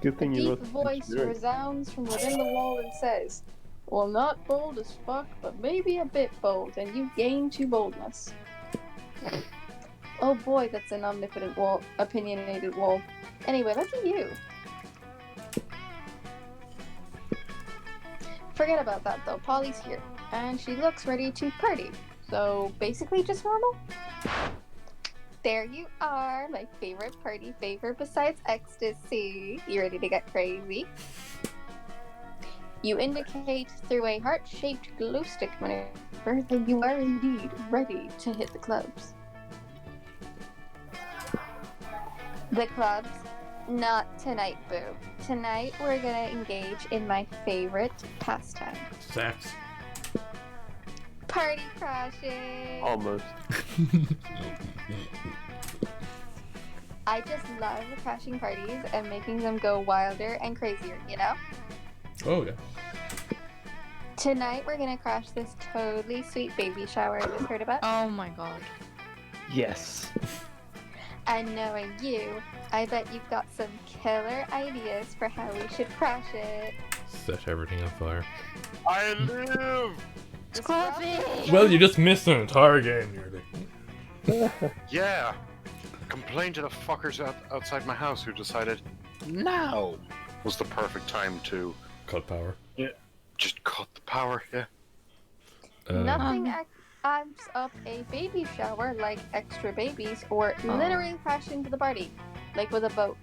Good thing A you deep wrote the voice lyrics. resounds from within the wall and says, well, not bold as fuck, but maybe a bit bold, and you gain 2 boldness. Oh boy, that's an omnipotent wall, opinionated wall. Anyway, look at you. Forget about that though, Polly's here, and she looks ready to party. So, basically just normal? There you are, my favorite party favor besides ecstasy. You ready to get crazy? You indicate through a heart-shaped glow stick maneuver that you are indeed ready to hit the clubs. The clubs? Not tonight, boo. Tonight we're gonna engage in my favorite pastime. Sex. Party crashing! Almost. I just love crashing parties and making them go wilder and crazier, you know? Oh, yeah. Tonight we're gonna crash this totally sweet baby shower I just heard about. Oh my god. Yes. And knowing you, I bet you've got some killer ideas for how we should crash it. Set everything on fire. I live! Scruffy! Well, you just missed an entire game nearly. Yeah. Complain to the fuckers outside my house who decided now was the perfect time to cut power. Yeah, just cut the power. Yeah. Nothing amps up a baby shower like extra babies or literally crash into the party, like with a boat.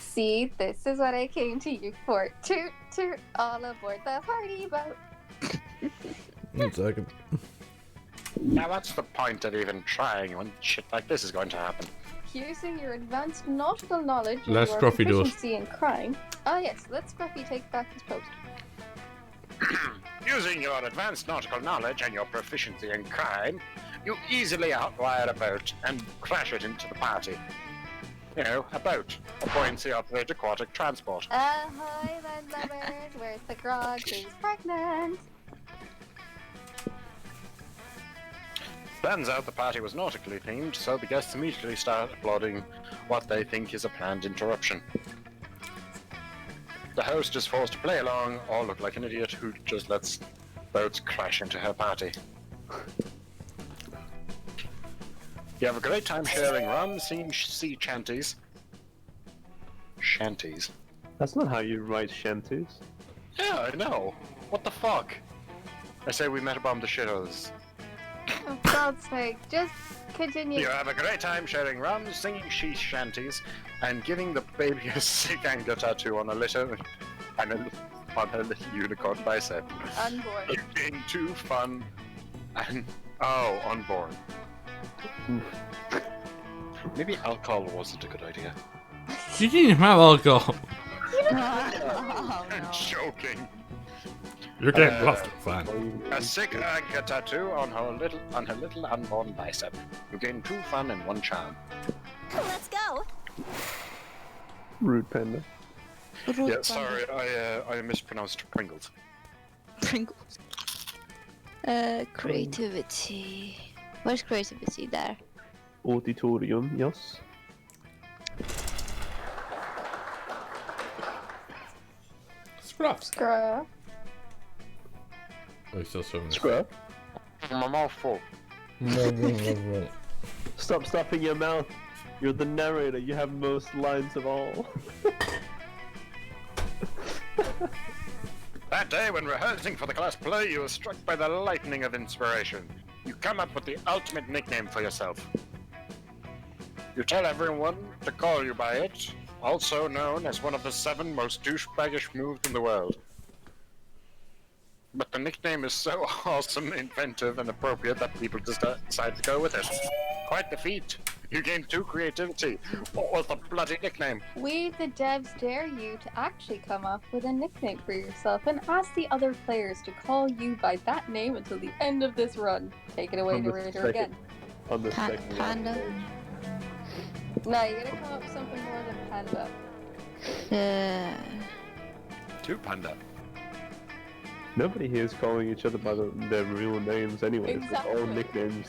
See, this is what I came to you for. Toot toot, all aboard the party boat. 1 second. Now what's the point of even trying when shit like this is going to happen? Using your advanced nautical knowledge and Let your Scruffy do it. proficiency in crime. Ah yes, let Scruffy take back his post. Using your advanced nautical knowledge and your proficiency in crime, you easily outwire a boat and crash it into the party. You know, a boat. A buoyancy-operated aquatic transport. Ahoy, landlubbers, where's the grog? Who's pregnant? Turns out the party was nautically themed, so the guests immediately start applauding what they think is a planned interruption. The host is forced to play along or look like an idiot who just lets boats crash into her party. You have a great time sharing rum, singing sea chanties. Shanties? That's not how you write shanties. Yeah, I know. What the fuck? I say we meta bomb the shitos. Oh, for God's sake, just continue. You have a great time sharing rum, singing sea shanties, and giving the baby a sick anger tattoo on a little on her little unicorn bicep. Unborn. You're being too fun and unborn. Maybe alcohol wasn't a good idea. You didn't have alcohol. I'm joking. You're getting bluffed, fine. A sick anger tattoo on her little unborn bicep. You gain 2 fun and 1 charm. Let's go. Rude panda. Yeah, sorry, I mispronounced Pringles. Pringles. Creativity. Where's creativity there? Auditorium, yes. Scruff. Scruff. Oh, he's still swimming. Scruff. My mouth full. Stop stuffing your mouth. You're the narrator. You have most lines of all. That day when rehearsing for the class play, you were struck by the lightning of inspiration. You come up with the ultimate nickname for yourself. You tell everyone to call you by it, also known as one of the 7 most douchebaggish moves in the world. But the nickname is so awesome, inventive, and appropriate that people just decide to go with it. Quite the feat. You gained 2 creativity. What was the bloody nickname? We, the devs, dare you to actually come up with a nickname for yourself and ask the other players to call you by that name until the end of this run. Take it away, narrator, again. On the second Panda. No, you gotta come up with something more than panda. 2 panda. Nobody here is calling each other by their real names anyway. It's all Exactly. nicknames.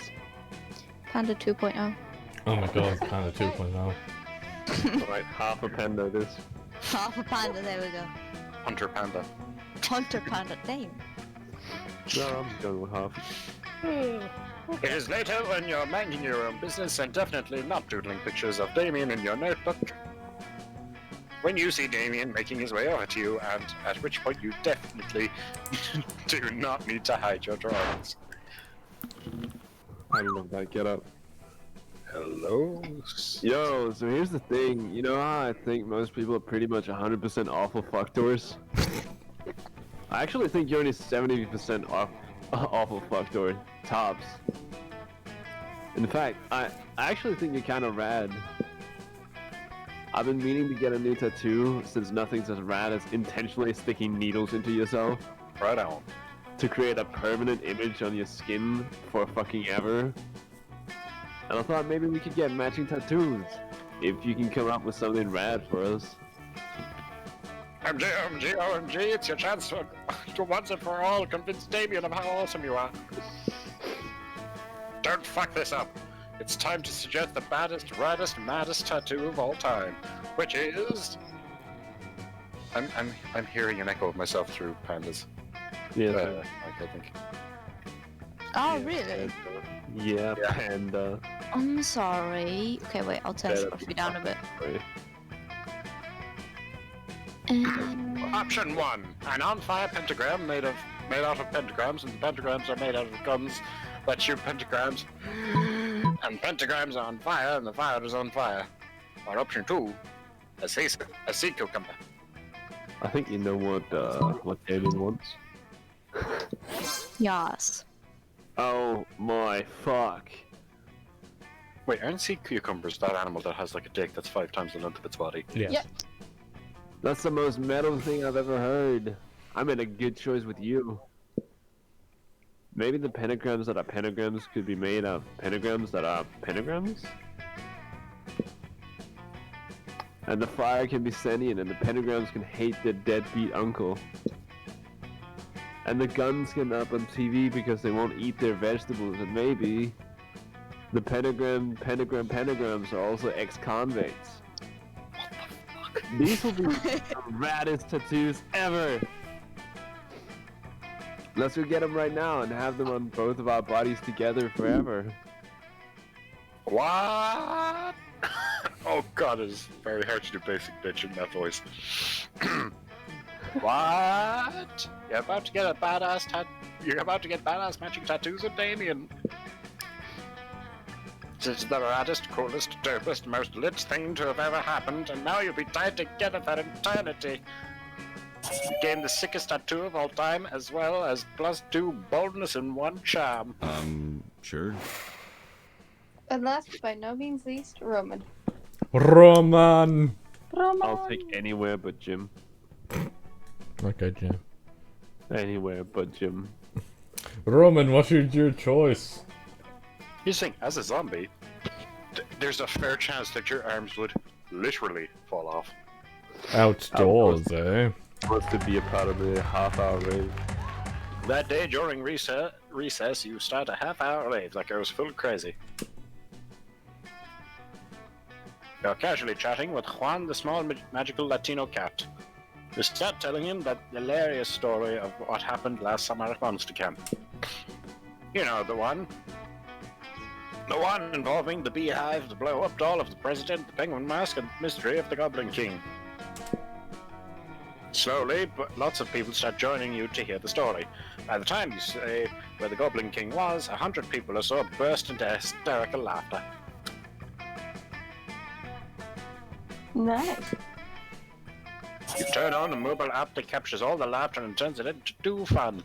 Panda 2.0. Oh my god, Panda 2.0. Alright, half a panda it is. Half a panda, there we go. Hunter panda. Hunter panda, damn. No, I'm just going with half. It is later when you're minding your own business and definitely not doodling pictures of Damien in your notebook. When you see Damien making his way over to you, and at which point you definitely do not need to hide your drawings. I love that, get up. Hello? Yo, so here's the thing. You know how I think most people are pretty much 100% awful fuckdoors? I actually think you're only 70% awful fuckdoor. Tops. In fact, I actually think you're kind of rad. I've been meaning to get a new tattoo since nothing's as rad as intentionally sticking needles into yourself. Right on. To create a permanent image on your skin for fucking ever. And I thought maybe we could get matching tattoos. If you can come up with something rad for us. OMG, OMG, OMG, it's your chance to once and for all convince Damien of how awesome you are. Don't fuck this up. It's time to suggest the baddest, raddest, maddest tattoo of all time, which is... I'm hearing an echo of myself through pandas. Yeah. I think. Oh, really? Yeah, panda. I'm sorry. Okay, wait, I'll turn Scruffy down a bit. Option 1: an on-fire pentagram made out of pentagrams, and the pentagrams are made out of guns that shoot pentagrams. And pentagrams are on fire, and the fire is on fire. Or option 2: a sea cucumber. I think you know what Damien wants. Yes. Oh my fuck. Wait, aren't sea cucumbers that animal that has like a dick that's 5 times the length of its body? Yes. Yep. That's the most metal thing I've ever heard. I made a good choice with you. Maybe the pentagrams that are pentagrams could be made of pentagrams that are pentagrams? And the fire can be sentient, and the pentagrams can hate their deadbeat uncle. And the guns can up on TV because they won't eat their vegetables, and maybe the pentagrams are also ex-convicts. These will be the raddest tattoos ever! Let's go get them right now and have them on both of our bodies together forever. What? Oh god, it is very hard to do basic bitch in that voice. What? You're about to get a badass You're about to get badass matching tattoos with Damien. It's the raddest, coolest, dopest, most lit thing to have ever happened, and now you'll be tied together for eternity. You gain the sickest tattoo of all time, as well as +2 boldness and 1 charm. Sure. And last but by no means least, Roman. Roman! I'll take anywhere but gym. Okay, Jim. Anywhere but gym. Roman, what is your choice? You think, as a zombie, there's a fair chance that your arms would literally fall off. Outdoors, eh? Supposed to be a part of the half-hour rave. That day during recess, you start a half-hour rave like I was full crazy. You're casually chatting with Juan, the small magical Latino cat. You start telling him that hilarious story of what happened last summer at Monster Camp. You know the one. The one involving the beehive, the blow-up doll of the president, the penguin mask, and the mystery of the Goblin King. Slowly, but lots of people start joining you to hear the story. By the time you say where the Goblin King was, 100 people or so burst into hysterical laughter. Nice. You turn on a mobile app that captures all the laughter and turns it into do fun.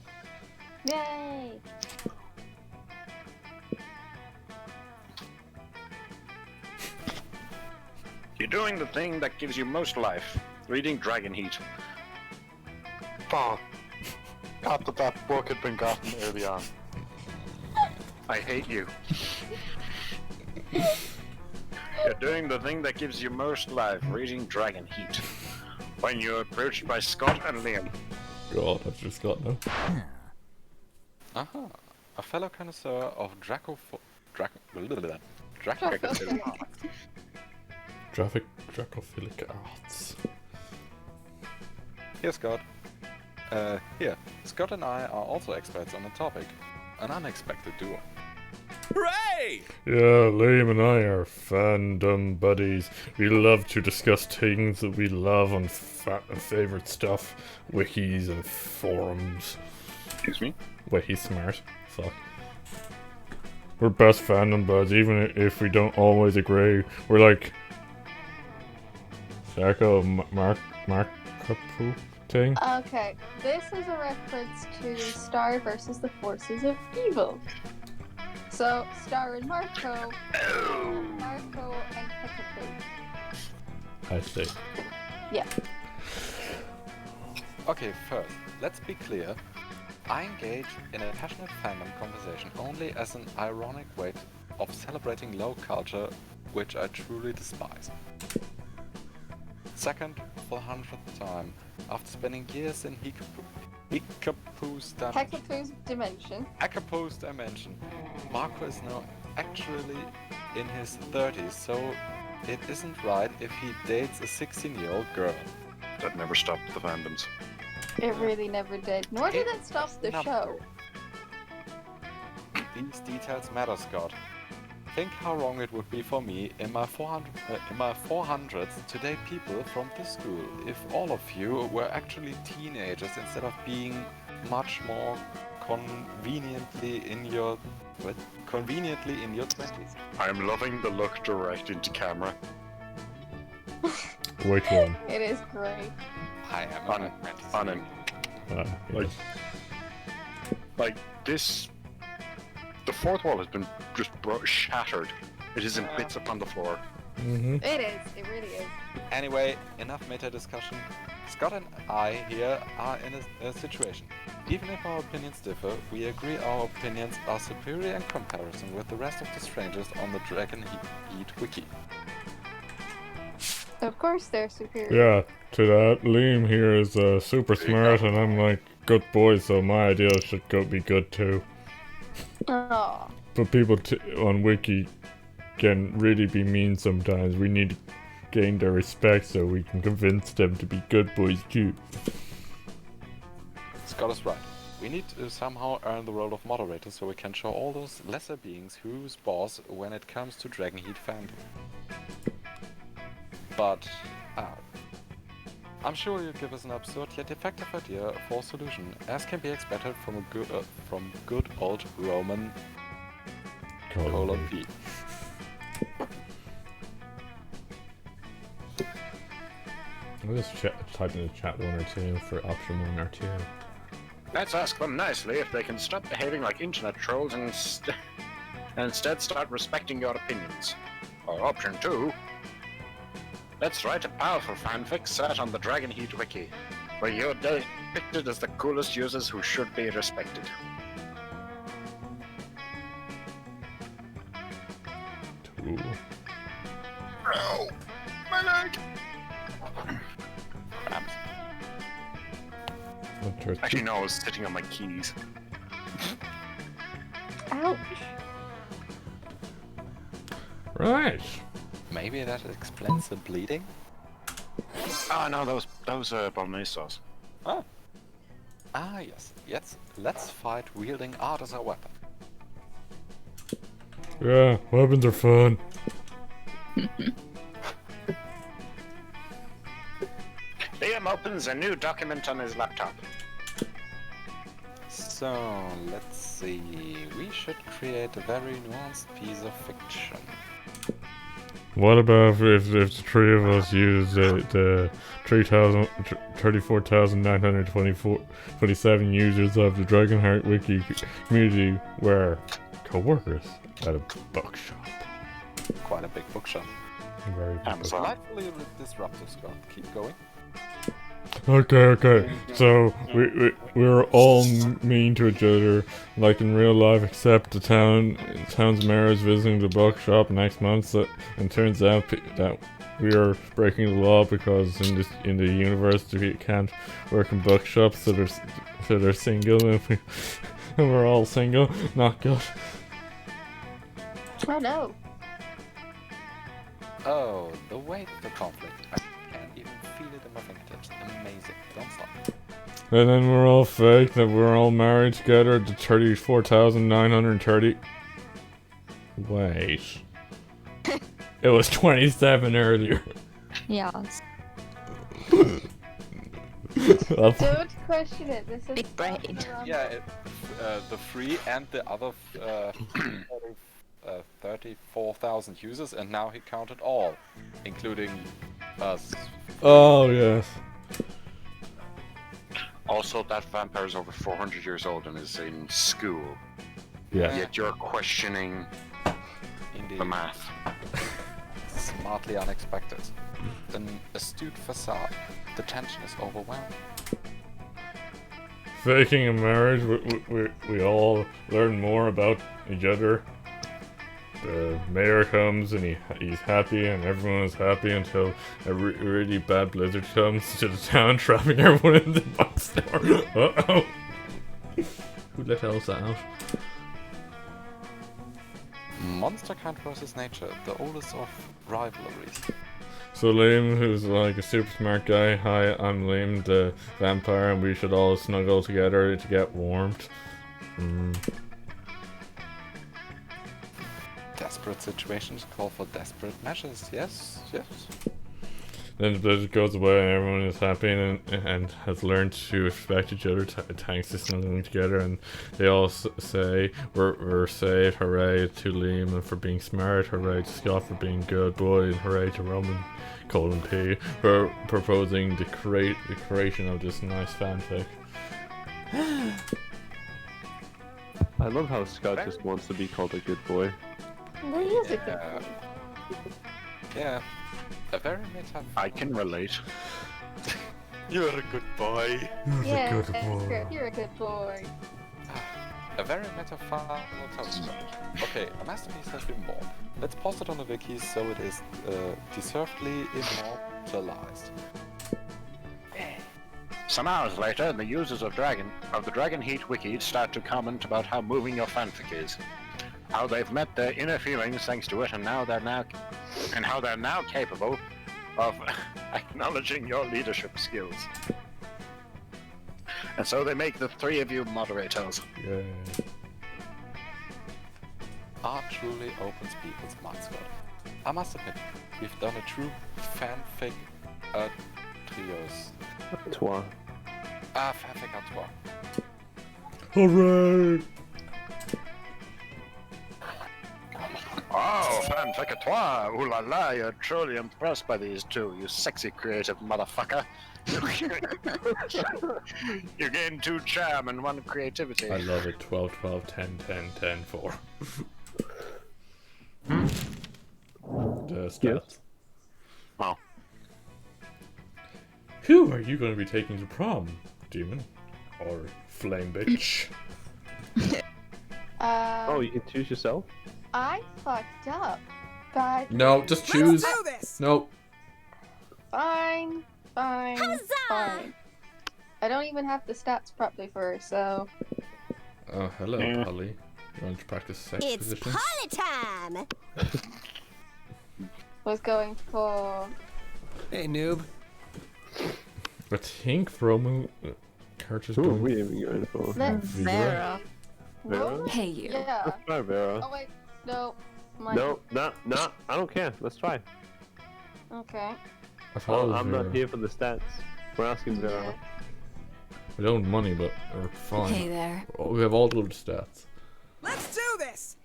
Yay! You're doing the thing that gives you most life, reading Dragon Heat. Oh, God, that book had been gotten early on. I hate you. You're doing the thing that gives you most life, reading Dragon Heat. When you're approached by Scott and Liam. God, I've just got no. Aha, a fellow connoisseur of dracophilic Dracophilic arts. Here, Scott. Here. Scott and I are also experts on the topic. An unexpected duo. Hooray! Yeah, Liam and I are fandom buddies. We love to discuss things that we love on favorite stuff, wikis and forums. Excuse me? Wait, he's smart. Fuck. We're best fandom buds, even if we don't always agree. We're like Sarko Mark Kapu thing. Okay, this is a reference to Star versus the Forces of Evil. So, Star and Marco and Kickapoo. I see. Yeah. Okay, first, let's be clear. I engage in a passionate fandom conversation only as an ironic way of celebrating low culture, which I truly despise. Second, for the 100th time, after spending years in Hickapoo's dimension, Marco is now actually in his 30s, so it isn't right if he dates a 16-year-old girl. That never stopped the fandoms. It really never did. Nor did it stop the show. These details matter, Scott. Think how wrong it would be for me in my 400s to date people from this school if all of you were actually teenagers instead of being much more conveniently in your 20s. I'm loving the look direct into camera. Which one? It is great. I am on him. Yes. Like this. The fourth wall has been just shattered. It is in bits upon the floor. Mm-hmm. It is. It really is. Anyway, enough meta discussion. Scott and I here are in a situation. Even if our opinions differ, we agree our opinions are superior in comparison with the rest of the strangers on the Dragon Heat wiki. Of course they're superior. Yeah, to that, Liam here is super smart, and I'm like, good boy, so my ideas should be good too. Aww. But people on Wiki can really be mean sometimes. We need to gain their respect so we can convince them to be good boys too. Scott is right. We need to somehow earn the role of moderator so we can show all those lesser beings who's boss when it comes to Dragon Heat fandom. But I'm sure you'll give us an absurd yet effective idea for a solution, as can be expected from good old Roman colon P. I'll just type in the chat 1 or 2 for option 1 or 2. Let's ask them nicely if they can stop behaving like internet trolls and instead start respecting your opinions. Or option 2, let's write a powerful fanfic set on the Dragon Heat wiki, where you're depicted as the coolest users who should be respected. Ooh. Ow! My leg! Actually, no, I was sitting on my keys. Ouch. Right. Maybe that explains the bleeding? Ah, no, that was bolognese sauce. Oh. Ah, yes. Yes, let's fight wielding art as a weapon. Yeah, weapons are fun. Liam opens a new document on his laptop. So, let's see. We should create a very nuanced piece of fiction. What about if the 3 of us use the 34,927 users of the Dragonheart Wiki community were co-workers at a bookshop? Quite a big bookshop. Very big bookshop. Delightfully disruptive, Scott. Keep going. Okay. So we're all mean to each other, like in real life, except the town's mayor is visiting the bookshop next month, and turns out that we are breaking the law because in the university we can't work in bookshops, so they're single, and we're all single. Not good. Oh no. Oh, the weight of the conflict. I can't even feel it in my fingertips. Amazing. Don't stop. And then we're all fake that we're all married together at the 34,930. Wait. It was 27 earlier. Yeah. Don't question it. This is big brain. Yeah, the 3 and the other 34,000 users, and now he counted all, including us. Oh, yes. Also, that vampire is over 400 years old and is in school. Yeah. Yet you're questioning Indeed. the math. Smartly unexpected. An astute facade. The tension is overwhelming. Faking a marriage, we all learn more about each other. The mayor comes and he's happy and everyone is happy until a really bad blizzard comes to the town, trapping everyone in the bookstore. Uh-oh. Who the hell is that out? Monster kind versus nature, the oldest of rivalries. So Liam, who's like a super smart guy, hi, I'm Liam the vampire, and we should all snuggle together to get warmth. Desperate situations call for desperate measures, yes. Then the blizzard goes away and everyone is happy and has learned to respect each other thanks to snuggling together, and they all say, we're saved, hooray to Liam and for being smart, hooray to Scott for being good boy, and hooray to Roman colon P for proposing the creation of this nice fanfic. I love how Scott just wants to be called a good boy. He is a good boy. Yeah. A very meta. I can relate. You're a good boy. Yeah, you're a good boy. A very metaphorical toast. Okay, a masterpiece has been born. Let's post it on the wiki so it is deservedly immortalized. Some hours later, the users of the Dragon Heat wiki start to comment about how moving your fanfic is, how they've met their inner feelings thanks to it, and how they're now capable of acknowledging your leadership skills. And so they make the three of you moderators. Yay. Art truly opens people's minds, Scott. I must admit, we've done a true fanfic trios. Toi. Fanfic à trois. Hooray! Oh, fanfic à toi! Ooh la la, you're truly impressed by these two, you sexy creative motherfucker. You gain 2 charm and 1 creativity. I love it. 12, 12, 10, 10, 10, 4. The stats. Wow. Who are you going to be taking to prom, demon? Or flame bitch? Oh, you can choose yourself? I fucked up. But No, just choose. Let's do this. No. fine. Fine. I don't even have the stats properly for her, so... Oh, hello, Polly. You want to practice sex It's positions? party time! Was going for... Hey, noob. I think Roman Kurt is Who are going. we even going for? Let's... Vera. Vera? Hey, you. Yeah. Let's try Vera. Oh, wait. No. No, I don't care. Let's try. Okay. I thought it was I'm not Vera. here for the stats. We're asking Vera. We don't have money, but we're fine. Hey there. Oh, we have all the stats. Let's do this.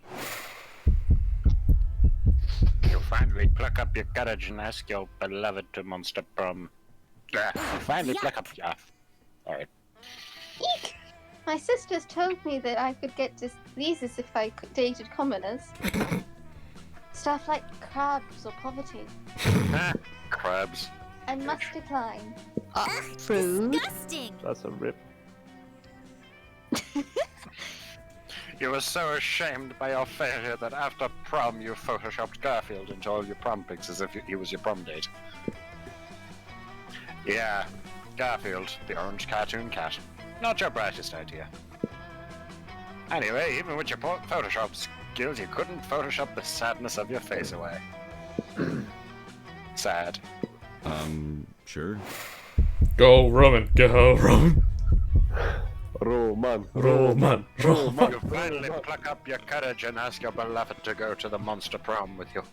You finally pluck up your courage and ask your beloved to Monster Prom. You finally pluck up your... Alright. Eek! My sisters told me that I could get diseases if I dated commoners. Stuff like crabs or poverty. Crabs. I must decline. Fruit. Disgusting! That's a rip. You were so ashamed by your failure that after prom you photoshopped Garfield into all your prom pics as if he was your prom date. Yeah, Garfield, the orange cartoon cat. Not your brightest idea. Anyway, even with your Photoshop skills, you couldn't Photoshop the sadness of your face away. Sad. Sure. Go, Roman. Go, Roman. Roman. Roman. Roman. You finally pluck up your courage and ask your beloved to go to the monster prom with you.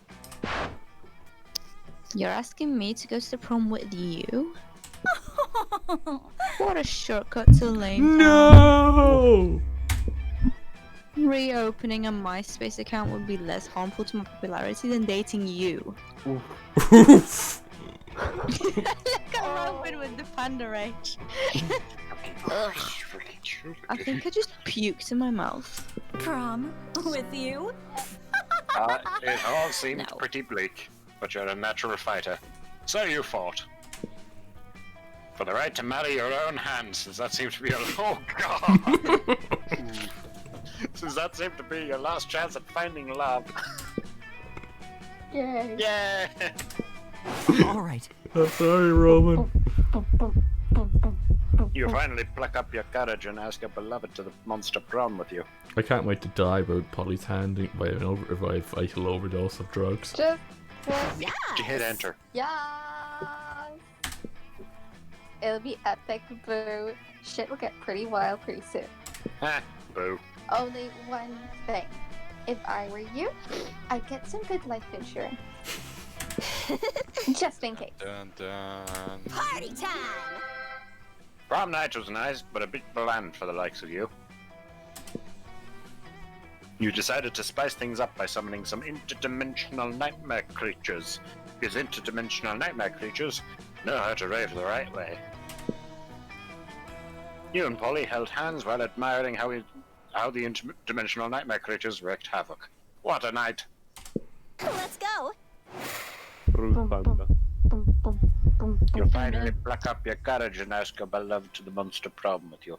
You're asking me to go to the prom with you? What a shortcut to lame. No! Reopening a MySpace account would be less harmful to my popularity than dating you. Oof. Look at Robin with the panda rage. I think I just puked in my mouth. Prom with you? It all seemed pretty bleak, but you're a natural fighter. So you fought. For the right to marry your own hand, since that seems to be oh god! Since that seemed to be your last chance at finding love. Yay. Yeah! All right. I'm sorry, Roman. You finally pluck up your courage and ask your beloved to the monster prom with you. I can't wait to die about Polly's hand by a vital overdose of drugs. Just You hit enter. yes. It'll be epic, boo. Shit will get pretty wild pretty soon. Ha! Boo. Only one thing. If I were you, I'd get some good life insurance. Just in case. Dun dun. Party time! Prom night was nice, but a bit bland for the likes of you. You decided to spice things up by summoning some interdimensional nightmare creatures, because interdimensional nightmare creatures know how to rave the right way. You and Polly held hands while admiring how the interdimensional nightmare creatures wreaked havoc. What a night! Let's go! You finally pluck up your courage and ask your beloved to the monster prom with you.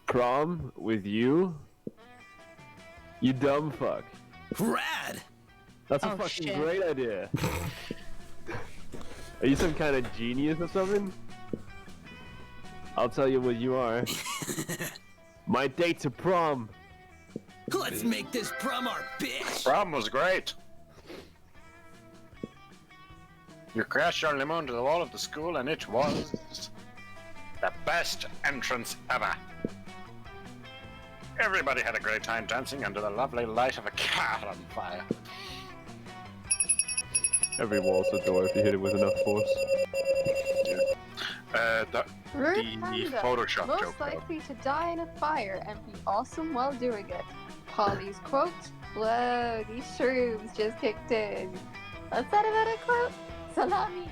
Prom with you? You dumb fuck. Rad! That's a Oh, fucking shit. great idea. Are you some kind of genius or something? I'll tell you what you are. My date to prom. Let's make this prom our bitch! Prom was great! You crashed your limo into the wall of the school and it was... The best entrance ever. Everybody had a great time dancing under the lovely light of a cat on fire. Every wall's a door if you hit it with enough force. The Panda, Photoshop most joke, though. likely to die in a fire and be awesome while doing it. Polly's quote, "Whoa, these shrooms just kicked in." What's that about a quote? Salami!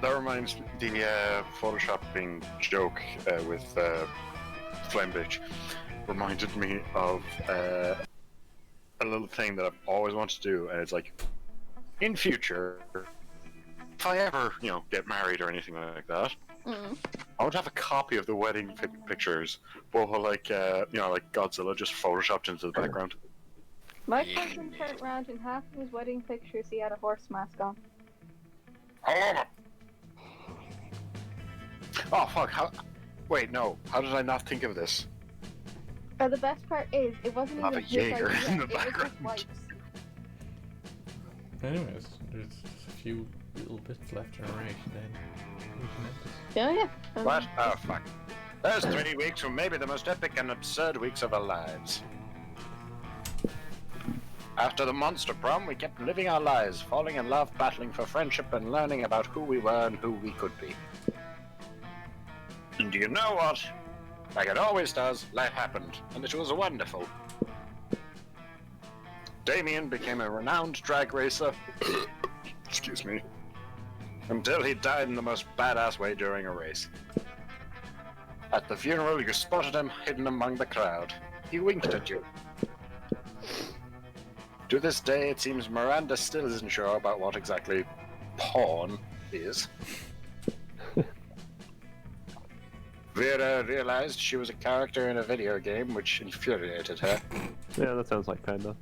That reminds me, the photoshopping joke with Flame Bitch reminded me of a little thing that I've always wanted to do, and it's like, in future, if I ever, get married or anything like that, I would have a copy of the wedding pictures, but like, like Godzilla just photoshopped into the background. My cousin turned around and half of his wedding pictures he had a horse mask on. Oh fuck! Wait, no. How did I not think of this? The best part is, it wasn't Have even a his Jaeger idea, in the it was background. his wife's. Anyways, there's just a few little bits left to narrate, then we can end this. Yeah. What? Oh fuck. Those 3 weeks were maybe the most epic and absurd weeks of our lives. After the monster prom, we kept living our lives, falling in love, battling for friendship, and learning about who we were and who we could be. And do you know what? Like it always does, life happened, and it was wonderful. Damien became a renowned drag racer. Excuse me. Until he died in the most badass way during a race. At the funeral, you spotted him hidden among the crowd. He winked at you. To this day, it seems Miranda still isn't sure about what exactly porn is. Vera realized she was a character in a video game, which infuriated her. Yeah, that sounds like Panda.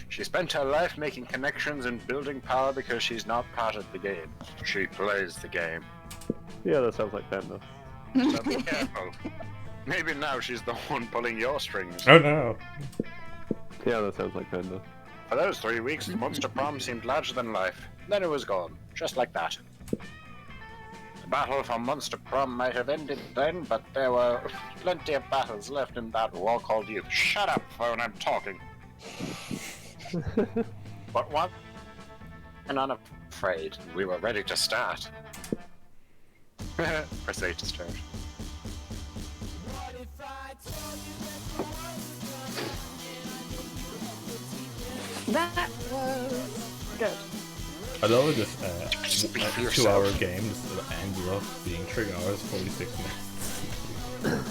She spent her life making connections and building power because she's not part of the game. She plays the game. Yeah, that sounds like Panda. So be careful. Maybe now she's the one pulling your strings. Oh no! Yeah, that sounds like Panda. For those 3 weeks, the Monster Prom seemed larger than life. Then it was gone, just like that. The battle for Monster Prom might have ended then, but there were plenty of battles left in that war called youth. Shut up when I'm talking. But what? And unafraid, we were ready to start. Press A to start. That was good. I love this 2-hour games that ended up being 3 hours 46 minutes.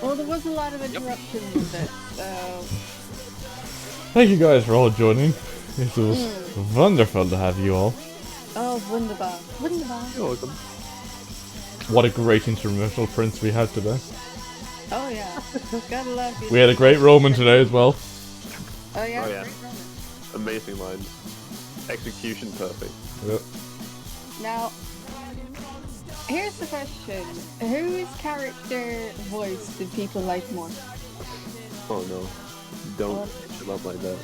Well, there was a lot of interruptions with it, so... Thank you guys for all joining. This was wonderful to have you all. Oh, wunderbar. Wunderbar. You're welcome. What a great intermittent prince we had today. Oh yeah. Gotta love you. We had a great Roman today as well. Oh yeah? Oh, yeah. Great Roman. Amazing line. Execution perfect. Yep. Now, here's the question. Whose character voice did people like more? Oh no. Don't pitch him up like that.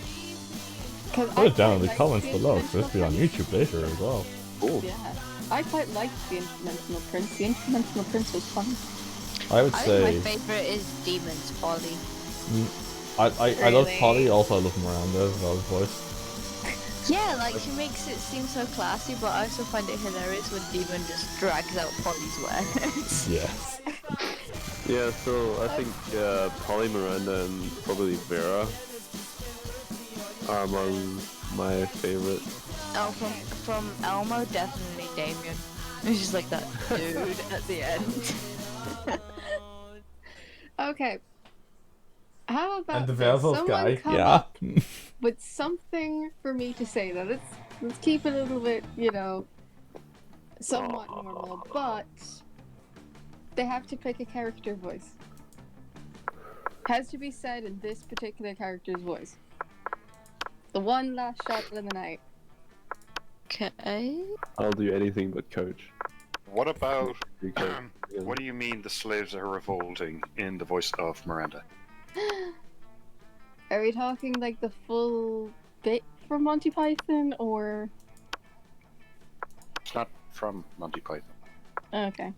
Put it down in the comments below, so this will be on YouTube later as well. Cool. Yeah. I quite liked the Interdimensional Prince. The Interdimensional Prince was fun. I would I say... think my favorite is Demons Polly. I love Polly, also I love Miranda as well as voice. Yeah, like she makes it seem so classy, but I also find it hilarious when Demon just drags out Polly's words. Yeah. Yeah, so I think Polly, Miranda, and probably Vera are among my favorite. Oh, from Elmo, definitely Damien. He's just like that dude at the end. Okay. How about And the this? Velvet Someone guy, come yeah. up with something for me to say. Now let's keep it a little bit, somewhat normal, but they have to pick a character voice. Has to be said in this particular character's voice. The one last shot of the night. Okay. I'll do anything but coach. What about... Because, what do you mean the slaves are revolting in the voice of Miranda? Are we talking like the full bit from Monty Python, or It's not from Monty Python. Okay.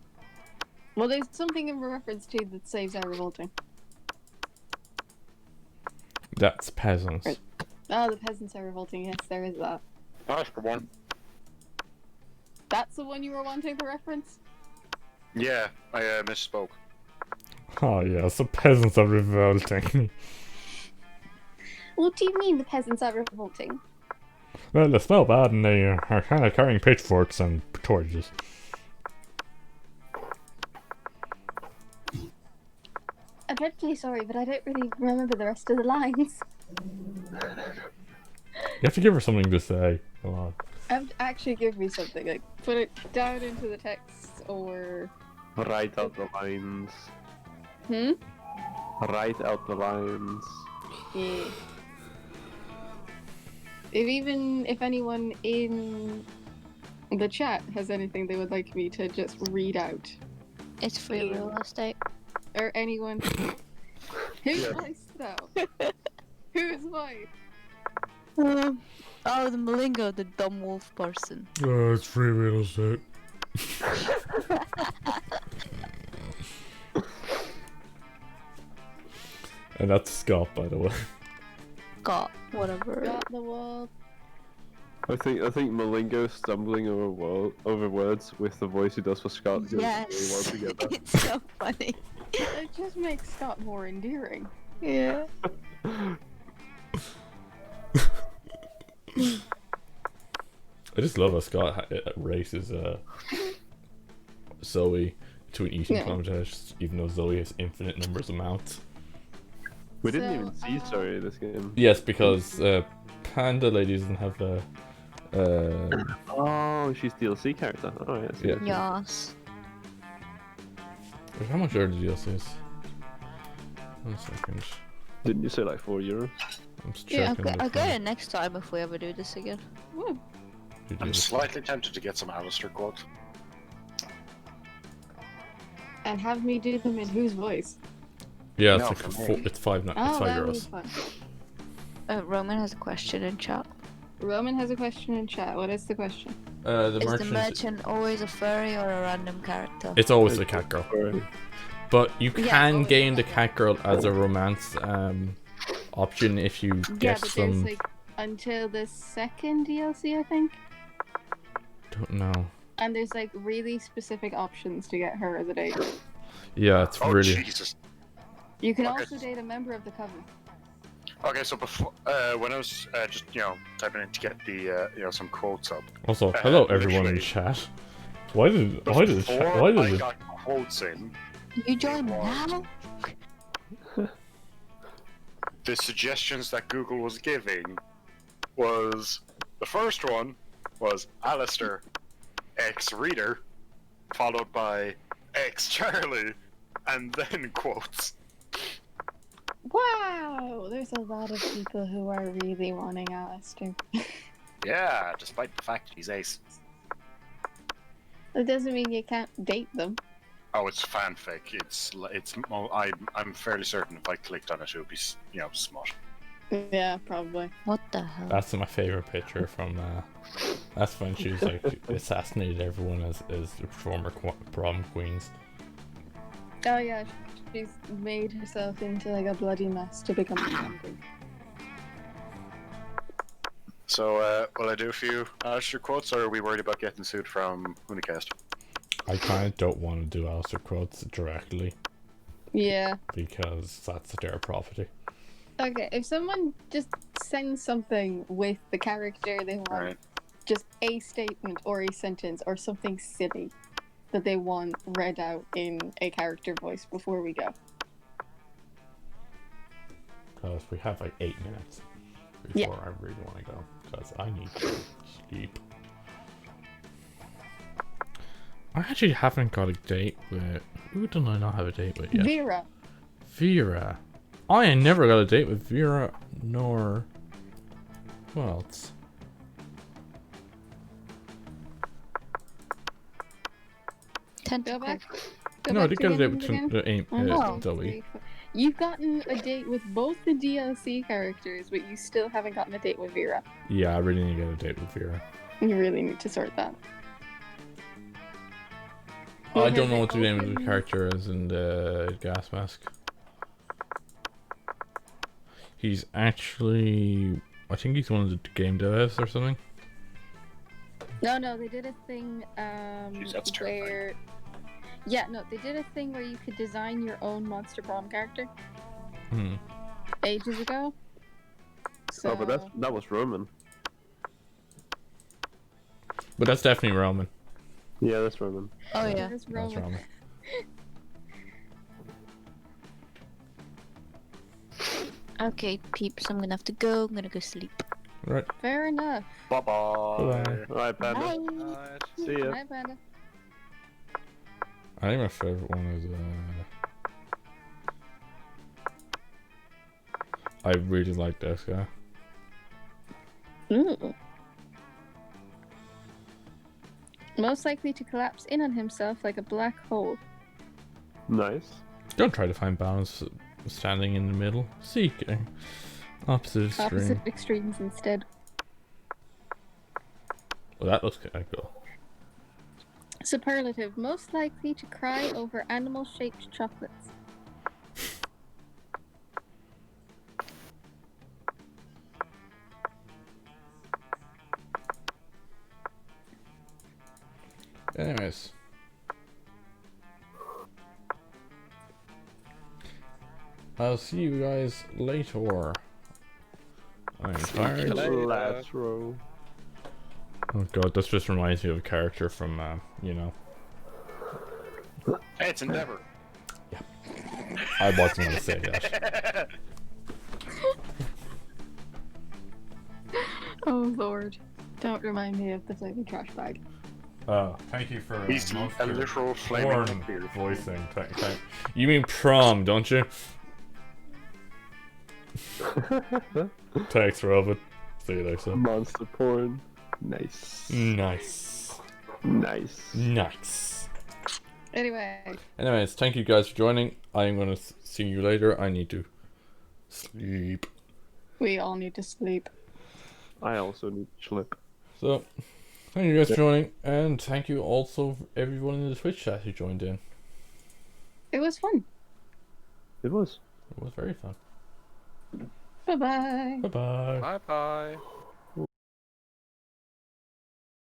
Well, there's something in reference to that slaves are revolting. That's peasants. Right. Oh, the peasants are revolting. Yes, there is that. That's the one. That's the one you were wanting to reference? Yeah, I misspoke. Oh yes, the peasants are revolting. What do you mean the peasants are revolting? Well, they smell bad and they are kind of carrying pitchforks and torches. I'm dreadfully sorry, but I don't really remember the rest of the lines. You have to give her something to say. Come on. Actually, give me something. Like, put it down into the text, or... Write out the lines. Hmm? Write out the lines. Yeah. If anyone in the chat has anything they would like me to just read out. It's free real estate. Or anyone... Whose voice, though? Whose voice? Oh, the Malingo, the dumb wolf person. Oh, it's free real estate. And that's Scott, by the way. Scott, whatever. Got the wall. I think Malingo stumbling over words with the voice he does for Scott goes Yes. really well together. It's so funny. It just makes Scott more endearing. Yeah. I just love how Scott races Zoe to an eating contest, even though Zoe has infinite numbers of mouths. We didn't even see Zoe this game. Yes, because Panda Lady doesn't have the. Oh, she's DLC character. Oh yes. Yeah. Yes. Wait, how much are the DLCs? 1 second. Didn't you say like €4? I'm just Yeah, checking. I'll get it next time if we ever do this again. Woo. I'm slightly tempted to get some Alistair quotes. And have me do them in whose voice? Yeah, No, it's for like me. it's five Oh, €5. that was fun. Roman has a question in chat. Roman has a question in chat. What is the question? The Is merchant. the merchant always a furry or a random character? It's always the cat girl. But you Yeah, can always gain the cat girl as a romance option if you Yeah, get but some. there's like until the second DLC, I think. Don't know. And there's like really specific options to get her as a date. Yeah, it's Oh really. Jesus. You can Okay. also date a member of the Coven. Okay, so before when I was just typing in to get the some quotes up. Also, hello everyone in literally, chat. Why did Before I it? got quotes in, You join now? the suggestions that Google was giving was the first one was Alistair X Reader, followed by X Charlie, and then quotes. Wow! There's a lot of people who are really wanting Alistair. Yeah, despite the fact he's ace. That doesn't mean you can't date them. Oh, it's fanfic. I'm fairly certain if I clicked on it, it would be smut. Yeah, probably. What the hell? That's my favorite picture from. That's when she was like assassinated everyone as the former prom queens. Oh yeah, she's made herself into like a bloody mess to become a champion. So, will I do a few Alistair quotes, or are we worried about getting sued from Unicast? I kind of don't want to do Alistair quotes directly Yeah. because that's their property. Okay, if someone just sends something with the character they want, Right. just a statement or a sentence or something silly that they want read out in a character voice before we go. Because we have like 8 minutes Yeah. before I really want to go. Because I need to sleep. I actually haven't got a date with. Who did I not have a date with yet? Vera. Vera. I ain't never got a date with Vera, nor. What else? Go back. No, I did get a date with with Zoe. You've gotten a date with both the DLC characters, but you still haven't gotten a date with Vera. Yeah, I really need to get a date with Vera. You really need to sort that. I don't know what the name of the character is in the gas mask. He's actually, I think he's one of the game devs or something. No, they did a thing Jeez, that's where... Yeah, no, they did a thing where you could design your own Monster Prom character. Ages ago. So... Oh, but that was Roman. But that's definitely Roman. Yeah, that's Roman. Oh yeah. That's That's Roman. Roman. Okay, peeps, I'm gonna have to go. I'm gonna go sleep. Right. Fair enough. Bye bye. Alright, Panda. Bye. See ya. Bye, Panda. I think my favorite one is I really like this guy. Ooh. Most likely to collapse in on himself like a black hole. Nice. Don't try to find balance standing in the middle. Seeking opposite extreme. Opposite extremes instead. Well, that looks kind of cool. Superlative. Most likely to cry over animal-shaped chocolates. Anyways. I'll see you guys later. I'm tired. Let's roll. Oh god, this just reminds me of a character from, you know. Hey, it's Endeavor. I wasn't going to say that. Oh lord. Don't remind me of the flaming trash bag. Oh, thank you for He's most a of your literal flaming porn beer. voicing. You mean prom, don't you? Thanks, Robin. See you later. Monster porn. Nice. Nice. Nice. Nice. Anyways, thank you guys for joining. I'm gonna see you later. I need to sleep. we all need to sleep. I also need to sleep. So, thank you guys for joining, and thank you also everyone in the Twitch chat who joined in. It was fun. It was. It was very fun. Bye-bye. Bye bye. Bye bye.